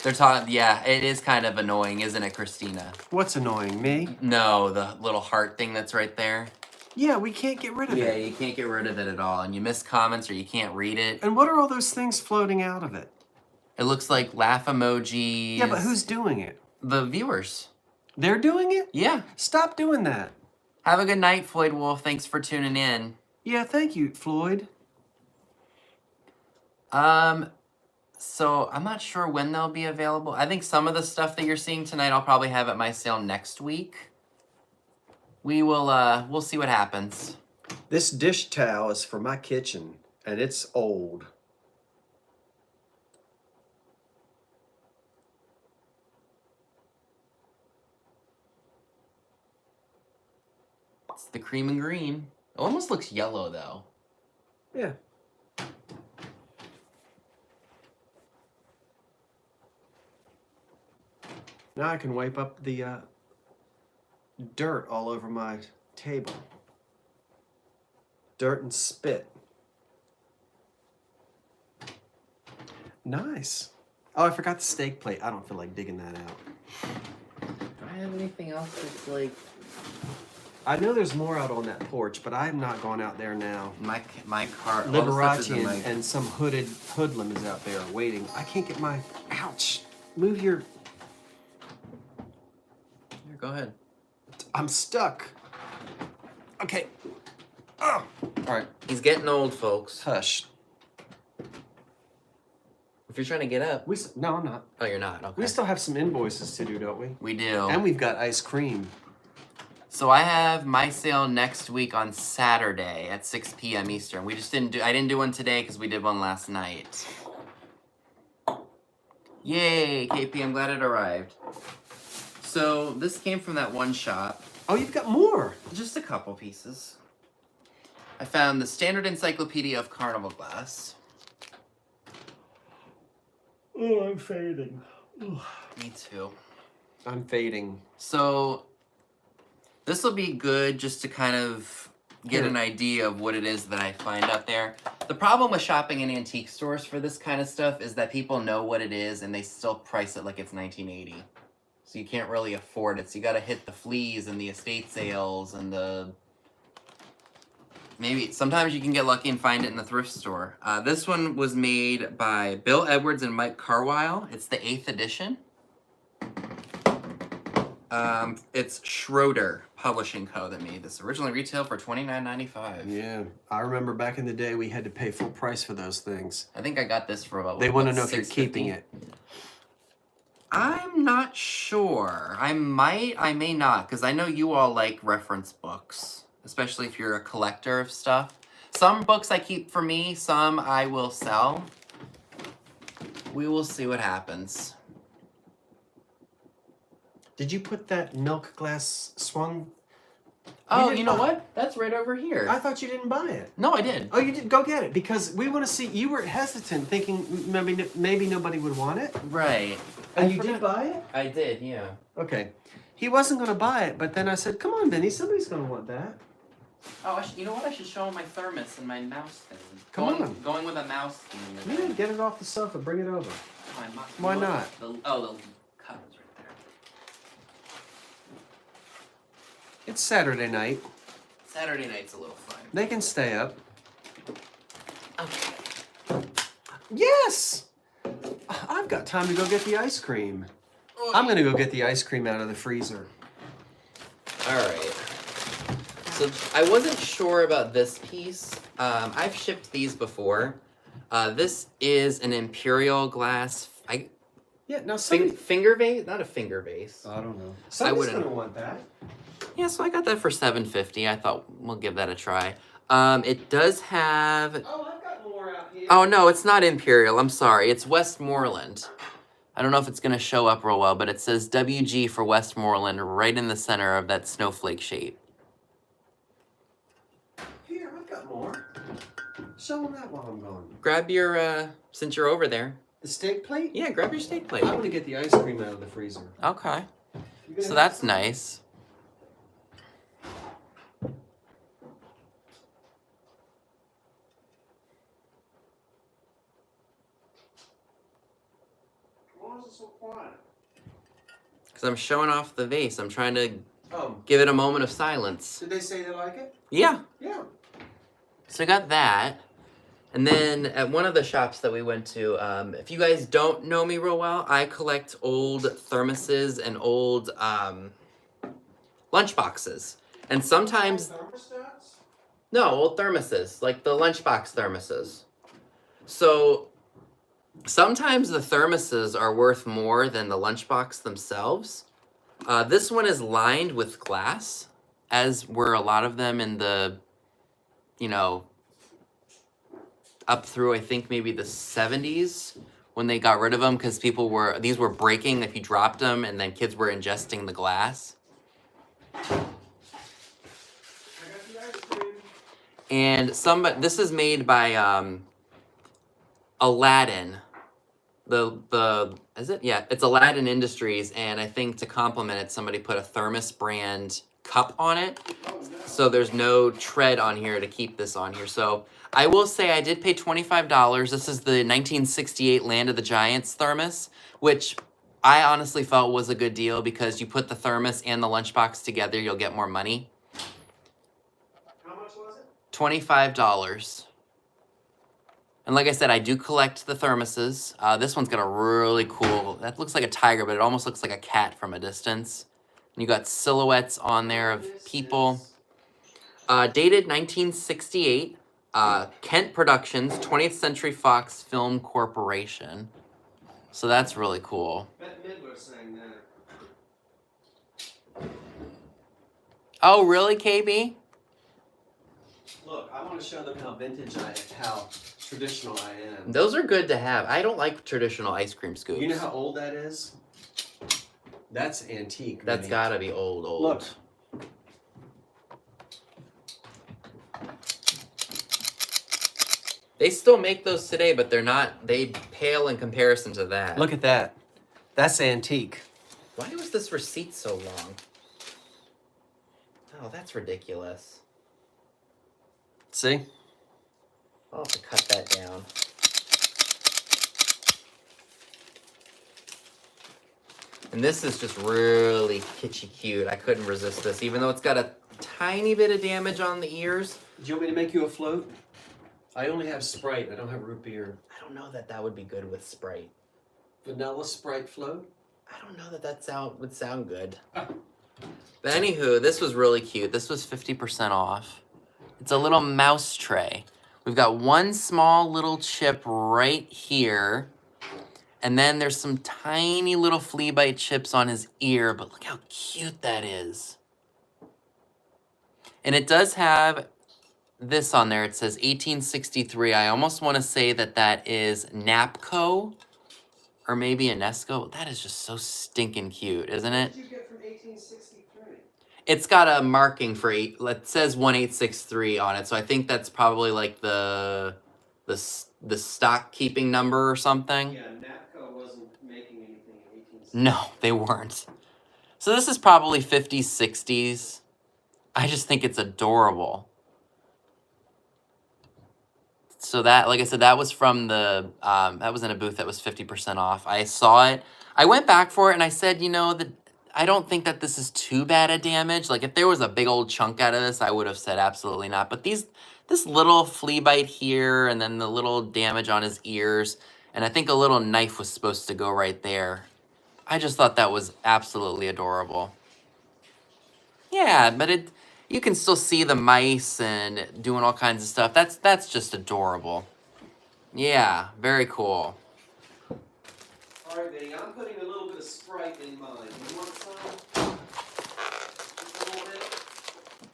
S2: They're talking, yeah, it is kind of annoying, isn't it, Christina?
S1: What's annoying, me?
S2: No, the little heart thing that's right there.
S1: Yeah, we can't get rid of
S2: Yeah,
S1: it.
S2: you can't get rid of it at all, and you miss comments or you can't read it.
S1: And what are all those things floating out of it?
S2: It looks like laugh emojis.
S1: Yeah, but who's doing it?
S2: The viewers.
S1: They're doing it?
S2: Yeah.
S1: Stop doing that.
S2: Have a good night, Floyd Wolf. Thanks for tuning in.
S1: Yeah, thank you, Floyd.
S2: So I'm not sure when they'll be available. I think some of the stuff that you're seeing tonight I'll probably have at my sale next week. We will, we'll see what happens.
S1: This dish towel is for my kitchen, and it's old.
S2: It's the cream and green. It almost looks yellow, though.
S1: Yeah. Now I can wipe up the dirt all over my table. Dirt and spit. Nice. Oh, I forgot the steak plate. I don't feel like digging that out.
S2: Do I have anything else that's like...
S1: I know there's more out on that porch, but I have not gone out there now.
S2: My car...
S1: Liberace and some hoodlum is out there waiting. I can't get my... Ouch. Move your...
S2: Here, go ahead.
S1: I'm stuck. Okay. Oh. All right.
S2: He's getting old, folks.
S1: Hush.
S2: If you're trying to get up...
S1: No, I'm not.
S2: Oh, you're not? Okay.
S1: We still have some invoices to do, don't we?
S2: We do.
S1: And we've got ice cream.
S2: So I have my sale next week on Saturday at 6 p.m. Eastern. I didn't do one today because we did one last night. Yay, KP, I'm glad it arrived. So this came from that one shop.
S1: Oh, you've got more.
S2: Just a couple pieces. I found the Standard Encyclopedia of Carnival Glass.
S1: Oh, I'm fading.
S2: Me too.
S1: I'm fading.
S2: So this will be good just to kind of get an idea of what it is that I find out there. The problem with shopping in antique stores for this kind of stuff is that people know what it is and they still price it like it's 1980. So you can't really afford it. So you got to hit the fleas and the estate sales and the... Maybe sometimes you can get lucky and find it in the thrift store. This one was made by Bill Edwards and Mike Carwile. It's the 8th edition. It's Schroeder Publishing Co. that made this. Originally retailed for $29.95.
S1: Yeah, I remember back in the day we had to pay full price for those things.
S2: I think I got this for about.
S1: They want to know if
S2: $6.50?
S1: you're keeping it.
S2: I'm not sure. I may not, because I know you all like reference books, especially if you're a collector of stuff. Some books I keep for me, some I will sell. We will see what happens.
S1: Did you put that milk glass swung?
S2: Oh, you know what? That's right over here.
S1: I thought you didn't buy it.
S2: No, I did.
S1: Oh, you did? Go get it, because we want to see. You were hesitant, thinking maybe nobody would want it.
S2: Right.
S1: And you did buy it?
S2: I did, yeah.
S1: Okay. He wasn't going to buy it, but then I said, come on, Benny, somebody's going to want that.
S2: Oh, you know what? I should show him my thermos and my mouse thing.
S1: Come on.
S2: Going with a mouse thing.
S1: Yeah, get it off the sofa. Bring it over.
S2: Why
S1: not?
S2: The cupboard's right there.
S1: It's Saturday night.
S2: Saturday night's a little fun.
S1: They can stay up.
S2: Okay.
S1: Yes! I've got time to go get the ice cream. I'm going to go get the ice cream out of the freezer.
S2: All right. So I wasn't sure about this piece. I've shipped these before. This is an imperial glass.
S1: Yeah, now somebody...
S2: Finger vase? Not a finger vase.
S1: I don't know. Somebody's going to want that.
S2: Yeah, so I got that for $7.50. I thought we'll give that a try. It does have...
S1: Oh, I've got more out here.
S2: Oh, no, it's not Imperial. I'm sorry. It's Westmoreland. I don't know if it's going to show up real well, but it says WG for Westmoreland right in the center of that snowflake shape.
S1: Here, I've got more. Show them that while I'm gone.
S2: Grab your, since you're over there.
S1: The steak plate?
S2: Yeah, grab your steak plate.
S1: I want to get the ice cream out of the freezer.
S2: Okay. So that's nice.
S1: Why is it so quiet?
S2: Because I'm showing off the vase. I'm trying to
S1: Oh,
S2: give it a moment of silence.
S1: did they say they like it?
S2: Yeah.
S1: Yeah.
S2: So I got that. And then at one of the shops that we went to, if you guys don't know me real well, I collect old thermoses and old lunch boxes. And sometimes...
S1: Thermostats?
S2: No, old thermoses, like the lunchbox thermoses. So sometimes the thermoses are worth more than the lunchbox themselves. This one is lined with glass, as were a lot of them in the, you know, up through, I think, maybe the 70s when they got rid of them because these were breaking if you dropped them and then kids were ingesting the glass. And this is made by Aladdin. Is it? Yeah, it's Aladdin Industries, and I think to complement it, somebody put a Thermos brand cup on it. So there's no tread on here to keep this on here. So I will say I did pay $25. This is the 1968 Land of the Giants thermos, which I honestly felt was a good deal because you put the thermos and the lunchbox together, you'll get more money.
S1: How much was it?
S2: $25. And like I said, I do collect the thermoses. This one's got a really cool, that looks like a tiger, but it almost looks like a cat from a distance. And you got silhouettes on there of people. Dated 1968. Kent Productions, 20th Century Fox Film Corporation. So that's really cool.
S1: Bette Midler sang that.
S2: Oh, really, KB?
S1: Look, I want to show them how vintage how traditional I am.
S2: Those are good to have. I don't like traditional ice cream scoops.
S1: You know how old that is? That's antique.
S2: That's
S1: Vinny.
S2: gotta be old.
S1: Look.
S2: They still make those today, but they're not. They pale in comparison to that.
S1: Look at that. That's antique.
S2: Why was this receipt so long? Oh, that's ridiculous.
S1: See?
S2: I'll have to cut that down. And this is just really kitschy cute. I couldn't resist this, even though it's got a tiny bit of damage on the ears.
S1: Do you want me to make you a float? I only have Sprite. I don't have root beer.
S2: I don't know that that would be good with Sprite.
S1: Vanilla Sprite float?
S2: I don't know that would sound good. But anywho, this was really cute. This was 50% off. It's a little mouse tray. We've got one small little chip right here. And then there's some tiny little flea bite chips on his ear, but look how cute that is. And it does have this on there. It says 1863. I almost want to say that that is Napco or maybe Enesco. That is just so stinking cute, isn't it?
S1: What did you get from 1863?
S2: It's got a marking for it says 1863 on it, so I think that's probably like the stock keeping number or something.
S1: Yeah, Napco wasn't making anything in 1863.
S2: No, they weren't. So this is probably 50s, 60s. I just think it's adorable. So that, like I said, that was from the, that was in a booth that was 50% off. I saw it. I went back for it and I said, you know, I don't think that this is too bad a damage. Like if there was a big old chunk out of this, I would have said absolutely not. But this little flea bite here and then the little damage on his ears, and I think a little knife was supposed to go right there. I just thought that was absolutely adorable. Yeah, but you can still see the mice and doing all kinds of stuff. That's just adorable. Yeah, very cool.
S1: All right, Vinny, I'm putting a little bit of Sprite in mine. You want some? Just a little bit?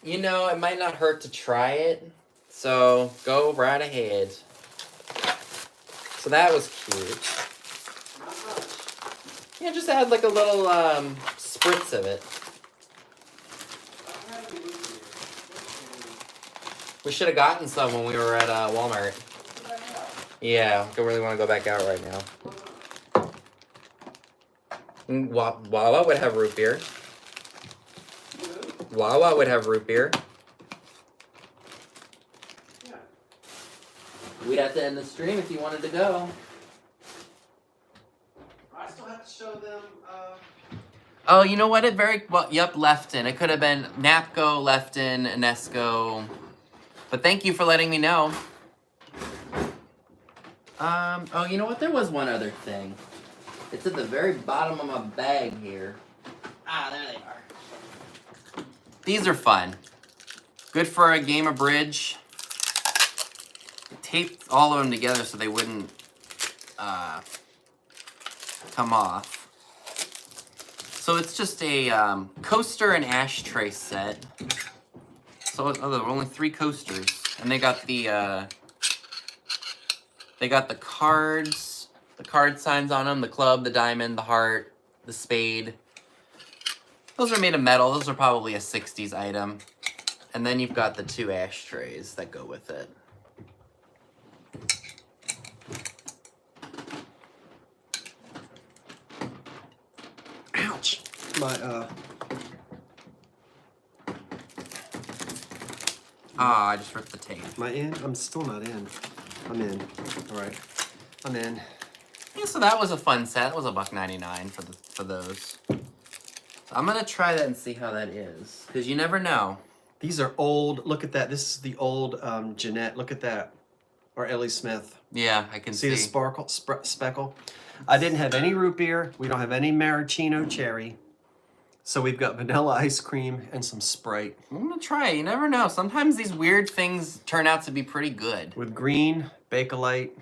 S2: You know, it might not hurt to try it, so go right ahead. So that was cute.
S1: Not much.
S2: Yeah, just add like a little spritz of it.
S1: I don't have any root beer.
S2: We should have gotten some when we were at Walmart.
S1: What do I have?
S2: Yeah, don't really want to go back out right now. Wawa would have root beer. Wawa would have root beer.
S1: Yeah.
S2: We'd have to end the stream if you wanted to go.
S1: I still have to show them.
S2: Oh, you know what? Yep, Lefton. It could have been Napco, Lefton, Enesco. But thank you for letting me know. Oh, you know what? There was one other thing. It's at the very bottom of my bag here. Ah, there they are. These are fun. Good for a game of bridge. I taped all of them together so they wouldn't come off. So it's just a coaster and ashtray set. So there were only 3 coasters, and they got the cards, the card signs on them, the club, the diamond, the heart, the spade. Those are made of metal. Those are probably a 60s item. And then you've got the 2 ashtrays that go with it.
S1: Ouch! My
S2: Ah, I just ripped the tape.
S1: Am I in? I'm still not in. I'm in. All right. I'm in.
S2: Yeah, so that was a fun set. That was $1.99 for those. So I'm gonna try that and see how that is, because you never know.
S1: These are old. Look at that. This is the old Jeanette. Look at that. Or Ellie Smith.
S2: Yeah, I can see.
S1: See the sparkle, speckle? I didn't have any root beer. We don't have any maraschino cherry. So we've got vanilla ice cream and some Sprite.
S2: I'm gonna try it. You never know. Sometimes these weird things turn out to be pretty good.
S1: With green, Bakelite.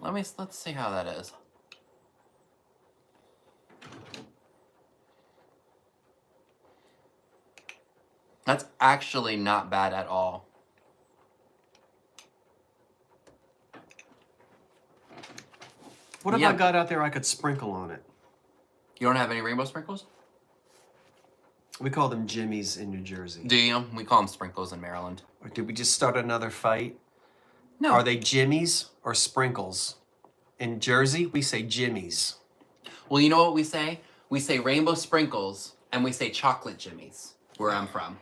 S2: Let's see how that is. That's actually not bad at all.
S1: What have
S2: Yeah.
S1: I got out there I could sprinkle on it?
S2: You don't have any rainbow sprinkles?
S1: We call them Jimmys in New Jersey.
S2: Do you? We call them sprinkles in Maryland.
S1: Or did we just start another fight?
S2: No.
S1: Are they jimmies or sprinkles? In Jersey, we say jimmies.
S2: Well, you know what we say? We say rainbow sprinkles, and we say chocolate jimmies, where I'm from.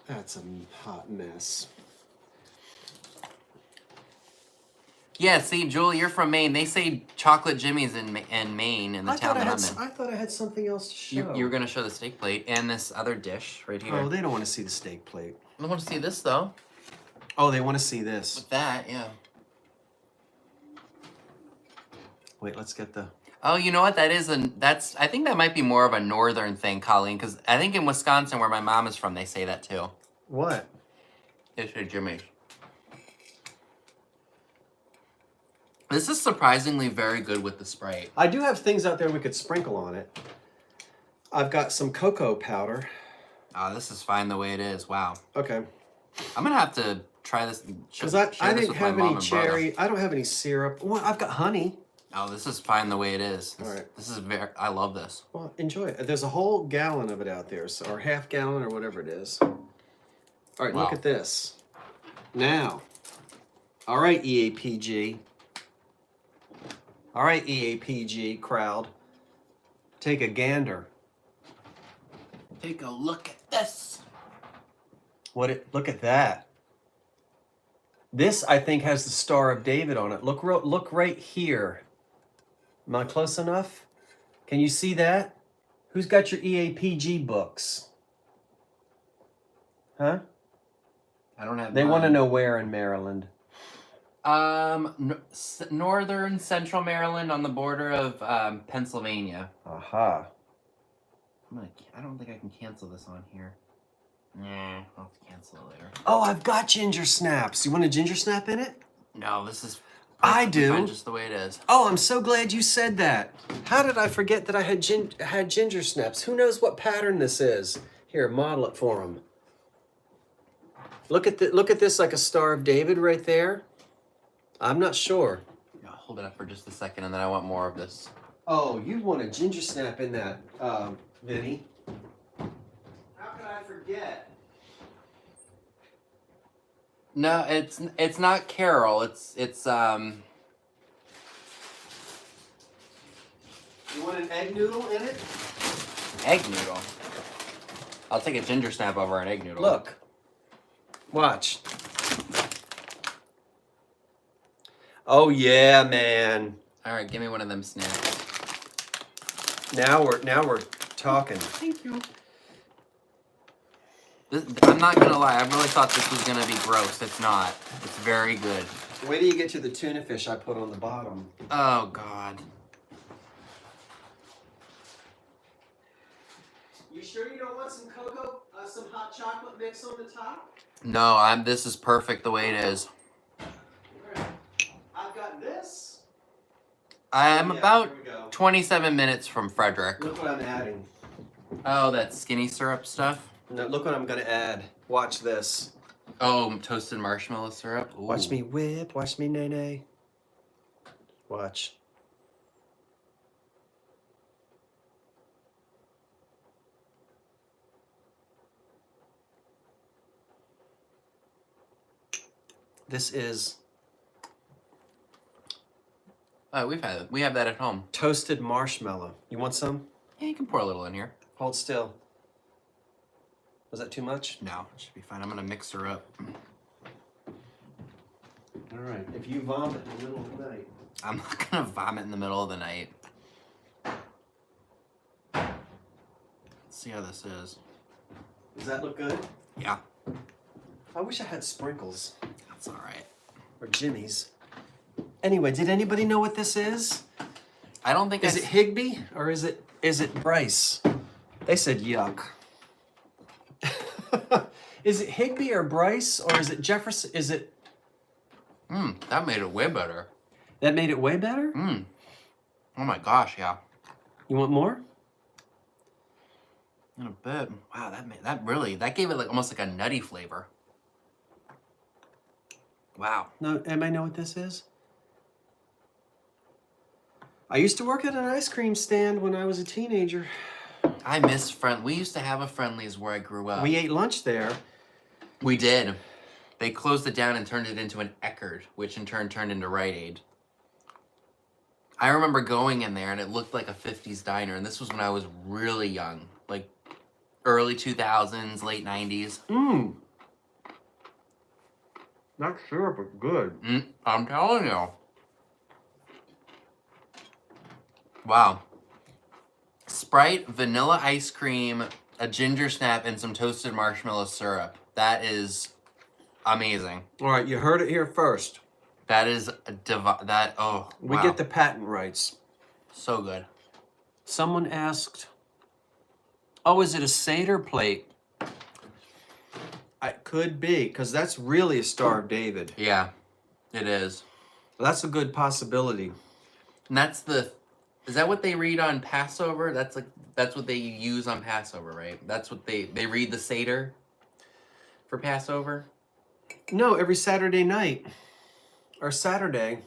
S1: That's a hot mess.
S2: Yeah, see, Julie, you're from Maine. They say chocolate jimmies in Maine, in the town that I'm in.
S1: I thought I had something else to show.
S2: You were going to show the steak plate and this other dish right here.
S1: Oh, they don't want to see the steak plate.
S2: I want to see this, though.
S1: Oh, they want to see this.
S2: With that, yeah.
S1: Wait, let's get the...
S2: Oh, you know what? I think that might be more of a northern thing, Colleen, because I think in Wisconsin, where my mom is from, they say that too.
S1: What?
S2: They say jimmies. This is surprisingly very good with the Sprite.
S1: I do have things out there we could sprinkle on it. I've got some cocoa powder.
S2: Oh, this is fine the way it is. Wow.
S1: Okay.
S2: I'm going to have to try this.
S1: Because I didn't have any cherry. I don't have any syrup. Well, I've got honey.
S2: Oh, this is fine the way it is.
S1: All right.
S2: This is I love this.
S1: Well, enjoy it. There's a whole gallon of it out there, so, or half gallon or whatever it is. All right,
S2: Wow.
S1: Look at this. Now. All right, EAPG. All right, EAPG crowd. Take a gander.
S2: Take a look at this.
S1: Look at that. This, I think, has the Star of David on it. Look right here. Am I close enough? Can you see that? Who's got your EAPG books? Huh?
S2: I don't have
S1: They want to
S2: mine.
S1: know where in Maryland.
S2: Northern Central Maryland on the border of Pennsylvania.
S1: Aha.
S2: I don't think I can cancel this on here. Nah, I'll have to cancel it later.
S1: Oh, I've got ginger snaps. You want a ginger snap in it?
S2: No, this is
S1: I
S2: perfectly
S1: do.
S2: fine just the way it is.
S1: Oh, I'm so glad you said that. How did I forget that I had ginger snaps? Who knows what pattern this is? Here, model it for them. Look at this like a Star of David right there. I'm not sure.
S2: Yeah, hold it up for just a second, and then I want more of this.
S1: Oh, you want a ginger snap in that, Vinny? How could I forget?
S2: No, it's not Carol. It's
S1: You want an egg noodle in it?
S2: egg noodle. I'll take a ginger snap over an egg noodle.
S1: Look. Watch. Oh yeah, man.
S2: All right, give me one of them snaps.
S1: Now we're talking.
S2: Thank you. I'm not gonna lie. I really thought this was gonna be gross. It's not. It's very good.
S1: Wait till you get to the tuna fish I put on the bottom.
S2: Oh God.
S1: You sure you don't want some cocoa, some hot chocolate mix on the top?
S2: No, this is perfect the way it is.
S1: I've got this.
S2: I'm
S1: Yeah,
S2: about
S1: here we go.
S2: 27 minutes from Frederick.
S1: Look what I'm adding.
S2: Oh, that skinny syrup stuff?
S1: No, look what I'm gonna add. Watch this.
S2: Oh, toasted marshmallow syrup? Ooh.
S1: Watch me whip. Watch me nay. Watch. This is
S2: Oh, we have that at home.
S1: toasted marshmallow. You want some?
S2: Yeah, you can pour a little in here.
S1: Hold still. Was that too much?
S2: No, it should be fine. I'm gonna mix her up.
S1: All right. If you vomit in the middle of the night.
S2: I'm not gonna vomit in the middle of the night. Let's see how this is.
S1: Does that look good?
S2: Yeah,
S1: I wish I had sprinkles
S2: that's all right.
S1: or jimmies. Anyway, did anybody know what this is?
S2: I don't think
S1: Is it Higby or is it Bryce? They said yuck. Is it Higby or Bryce or is it Jefferson? Is it?
S2: That made it way better.
S1: That made it way better?
S2: Oh my gosh, yeah.
S1: You want more?
S2: In a bit. Wow, that gave it like almost like a nutty flavor. Wow.
S1: No, anybody know what this is? I used to work at an ice cream stand when I was a teenager.
S2: I miss we used to have a Friendlies where I grew up.
S1: We ate lunch there.
S2: We did. They closed it down and turned it into an Eckerd, which in turn turned into Rite Aid. I remember going in there and it looked like a 50s diner, and this was when I was really young, like early 2000s, late 90s.
S1: Mmm. Not sure, but good.
S2: I'm telling you. Wow. Sprite, vanilla ice cream, a ginger snap, and some toasted marshmallow syrup. That is amazing.
S1: All right, you heard it here first.
S2: That is oh,
S1: We
S2: wow.
S1: get the patent rights.
S2: So good.
S1: Someone asked, oh, is it a Seder plate? It could be, because that's really a Star of David.
S2: Yeah, it is.
S1: That's a good possibility.
S2: And that's is that what they read on Passover? That's what they use on Passover, right? That's what they read the Seder for Passover?
S1: No, every Saturday night. Or Saturday.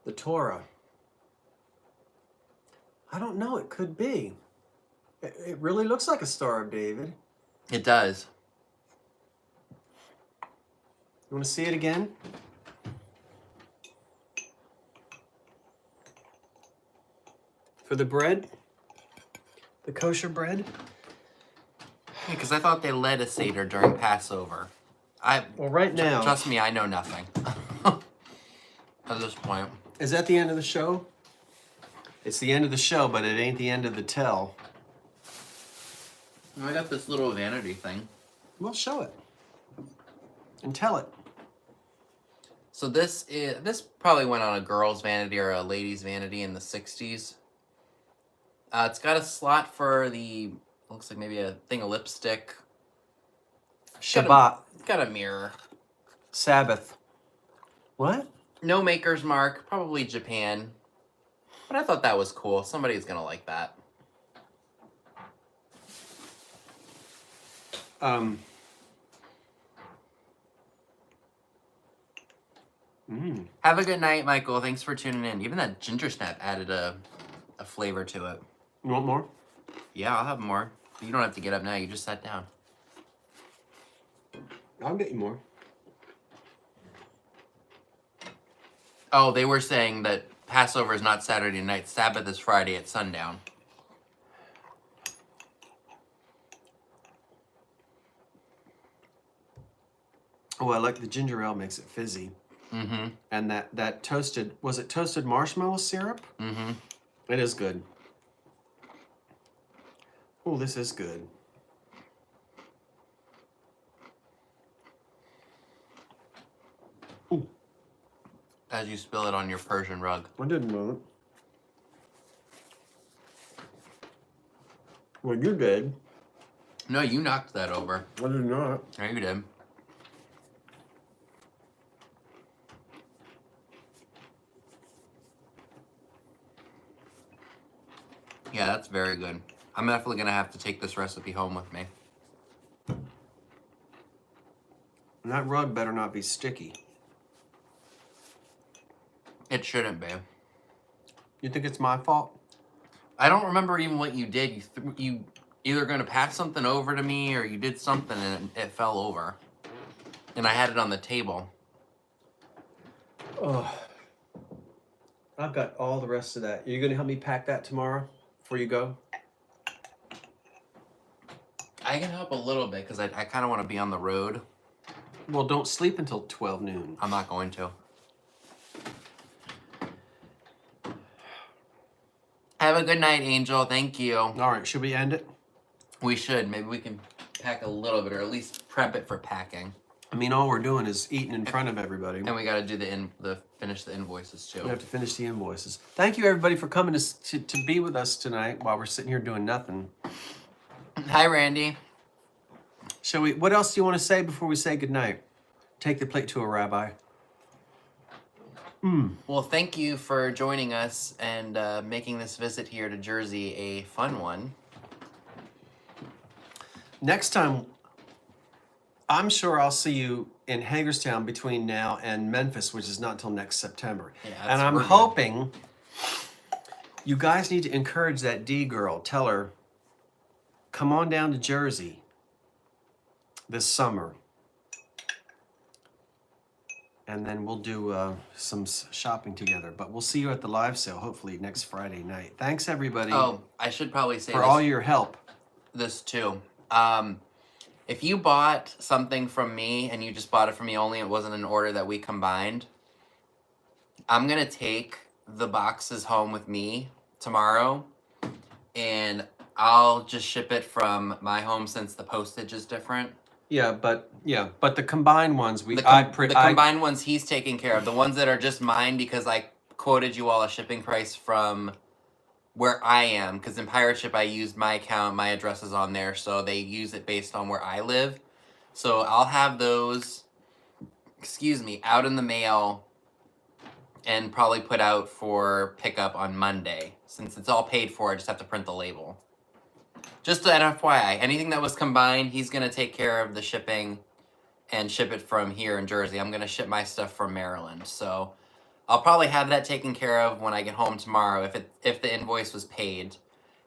S1: The Torah. I don't know, it could be. It really looks like a Star of David.
S2: It does.
S1: You want to see it again? For the bread? The kosher bread?
S2: Because I thought they led a Seder during Passover.
S1: Well, right now...
S2: Trust me, I know nothing. At this point.
S1: Is that the end of the show? It's the end of the show, but it ain't the end of the tell.
S2: I got this little vanity thing.
S1: Well, show it. And tell it.
S2: So this probably went on a girl's vanity or a lady's vanity in the 60s. It's got a slot for looks like maybe a thing of lipstick.
S1: Shabbat.
S2: It's got a mirror.
S1: Sabbath. What?
S2: No maker's mark, probably Japan. But I thought that was cool. Somebody's gonna like that. Have a good night, Michael. Thanks for tuning in. Even that ginger snap added a flavor to it.
S1: You want more?
S2: Yeah, I'll have more. You don't have to get up now. You just sat down.
S1: I'll get you more.
S2: Oh, they were saying that Passover is not Saturday night. Sabbath is Friday at sundown.
S1: Oh, I like the ginger ale, makes it fizzy.
S2: Mm-hmm.
S1: And that toasted, was it toasted marshmallow syrup?
S2: Mm-hmm.
S1: It is good. Oh, this is good. Ooh.
S2: As you spill it on your Persian rug.
S1: I didn't know it. Well, you did.
S2: No, you knocked that over.
S1: I did not.
S2: Yeah, you did. Yeah, that's very good. I'm definitely going to have to take this recipe home with me.
S1: And that rug better not be sticky.
S2: It shouldn't be.
S1: You think it's my fault?
S2: I don't remember even what you did. You either going to pass something over to me or you did something and it fell over. And I had it on the table.
S1: Oh, I've got all the rest of that. Are you going to help me pack that tomorrow before you go?
S2: I can help a little bit because I kind of want to be on the road.
S1: Well, don't sleep until 12 noon.
S2: I'm not going to. Have a good night, Angel. Thank you.
S1: All right, should we end it?
S2: We should. Maybe we can pack a little bit or at least prep it for packing.
S1: I mean, all we're doing is eating in front of everybody.
S2: And we got to do finish the invoices too.
S1: We have to finish the invoices. Thank you, everybody, for coming to be with us tonight while we're sitting here doing nothing.
S2: Hi, Randy.
S1: Shall we? What else do you want to say before we say goodnight? Take the plate to a rabbi.
S2: Well, thank you for joining us and making this visit here to Jersey a fun one.
S1: Next time, I'm sure I'll see you in Hagerstown between now and Memphis, which is not until next September.
S2: Yeah,
S1: and I'm
S2: we're good.
S1: hoping you guys need to encourage that D girl. Tell her, come on down to Jersey this summer. And then we'll do some shopping together. But we'll see you at the live sale, hopefully next Friday night. Thanks, everybody,
S2: Oh, I should probably say
S1: for all your help.
S2: this too. If you bought something from me and you just bought it from me only, it wasn't an order that we combined, I'm going to take the boxes home with me tomorrow, and I'll just ship it from my home since the postage is different.
S1: Yeah, but the combined ones
S2: The combined ones he's taking care of. The ones that are just mine because I quoted you all a shipping price from where I am, because in Pirate Ship I used my account, my address is on there, so they use it based on where I live. So I'll have those, out in the mail and probably put out for pickup on Monday. Since it's all paid for, I just have to print the label. Just an FYI, anything that was combined, he's going to take care of the shipping and ship it from here in Jersey. I'm going to ship my stuff from Maryland, so I'll probably have that taken care of when I get home tomorrow if the invoice was paid,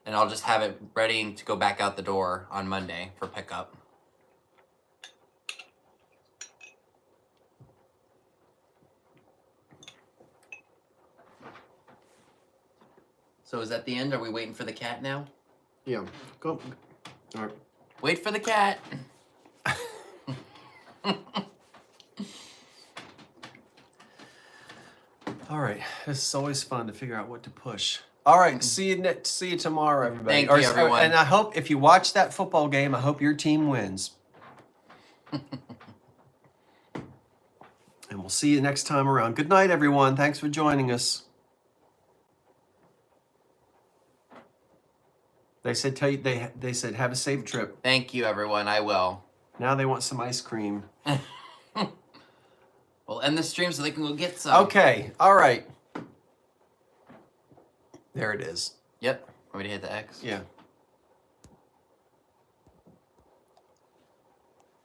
S2: and I'll just have it ready to go back out the door on Monday for pickup. So is that the end? Are we waiting for the cat now?
S1: Yeah, go. All right.
S2: Wait for the cat.
S1: All right, this is always fun to figure out what to push. All right, see you tomorrow, everybody.
S2: Thank you, everyone.
S1: And I hope if you watch that football game, I hope your team wins. And we'll see you next time around. Good night, everyone. Thanks for joining us. They said they said have a safe trip.
S2: Thank you, everyone. I will.
S1: Now they want some ice cream.
S2: We'll end the stream so they can go get some.
S1: Okay. All right. There it is.
S2: Yep. Want me to hit the X?
S1: Yeah.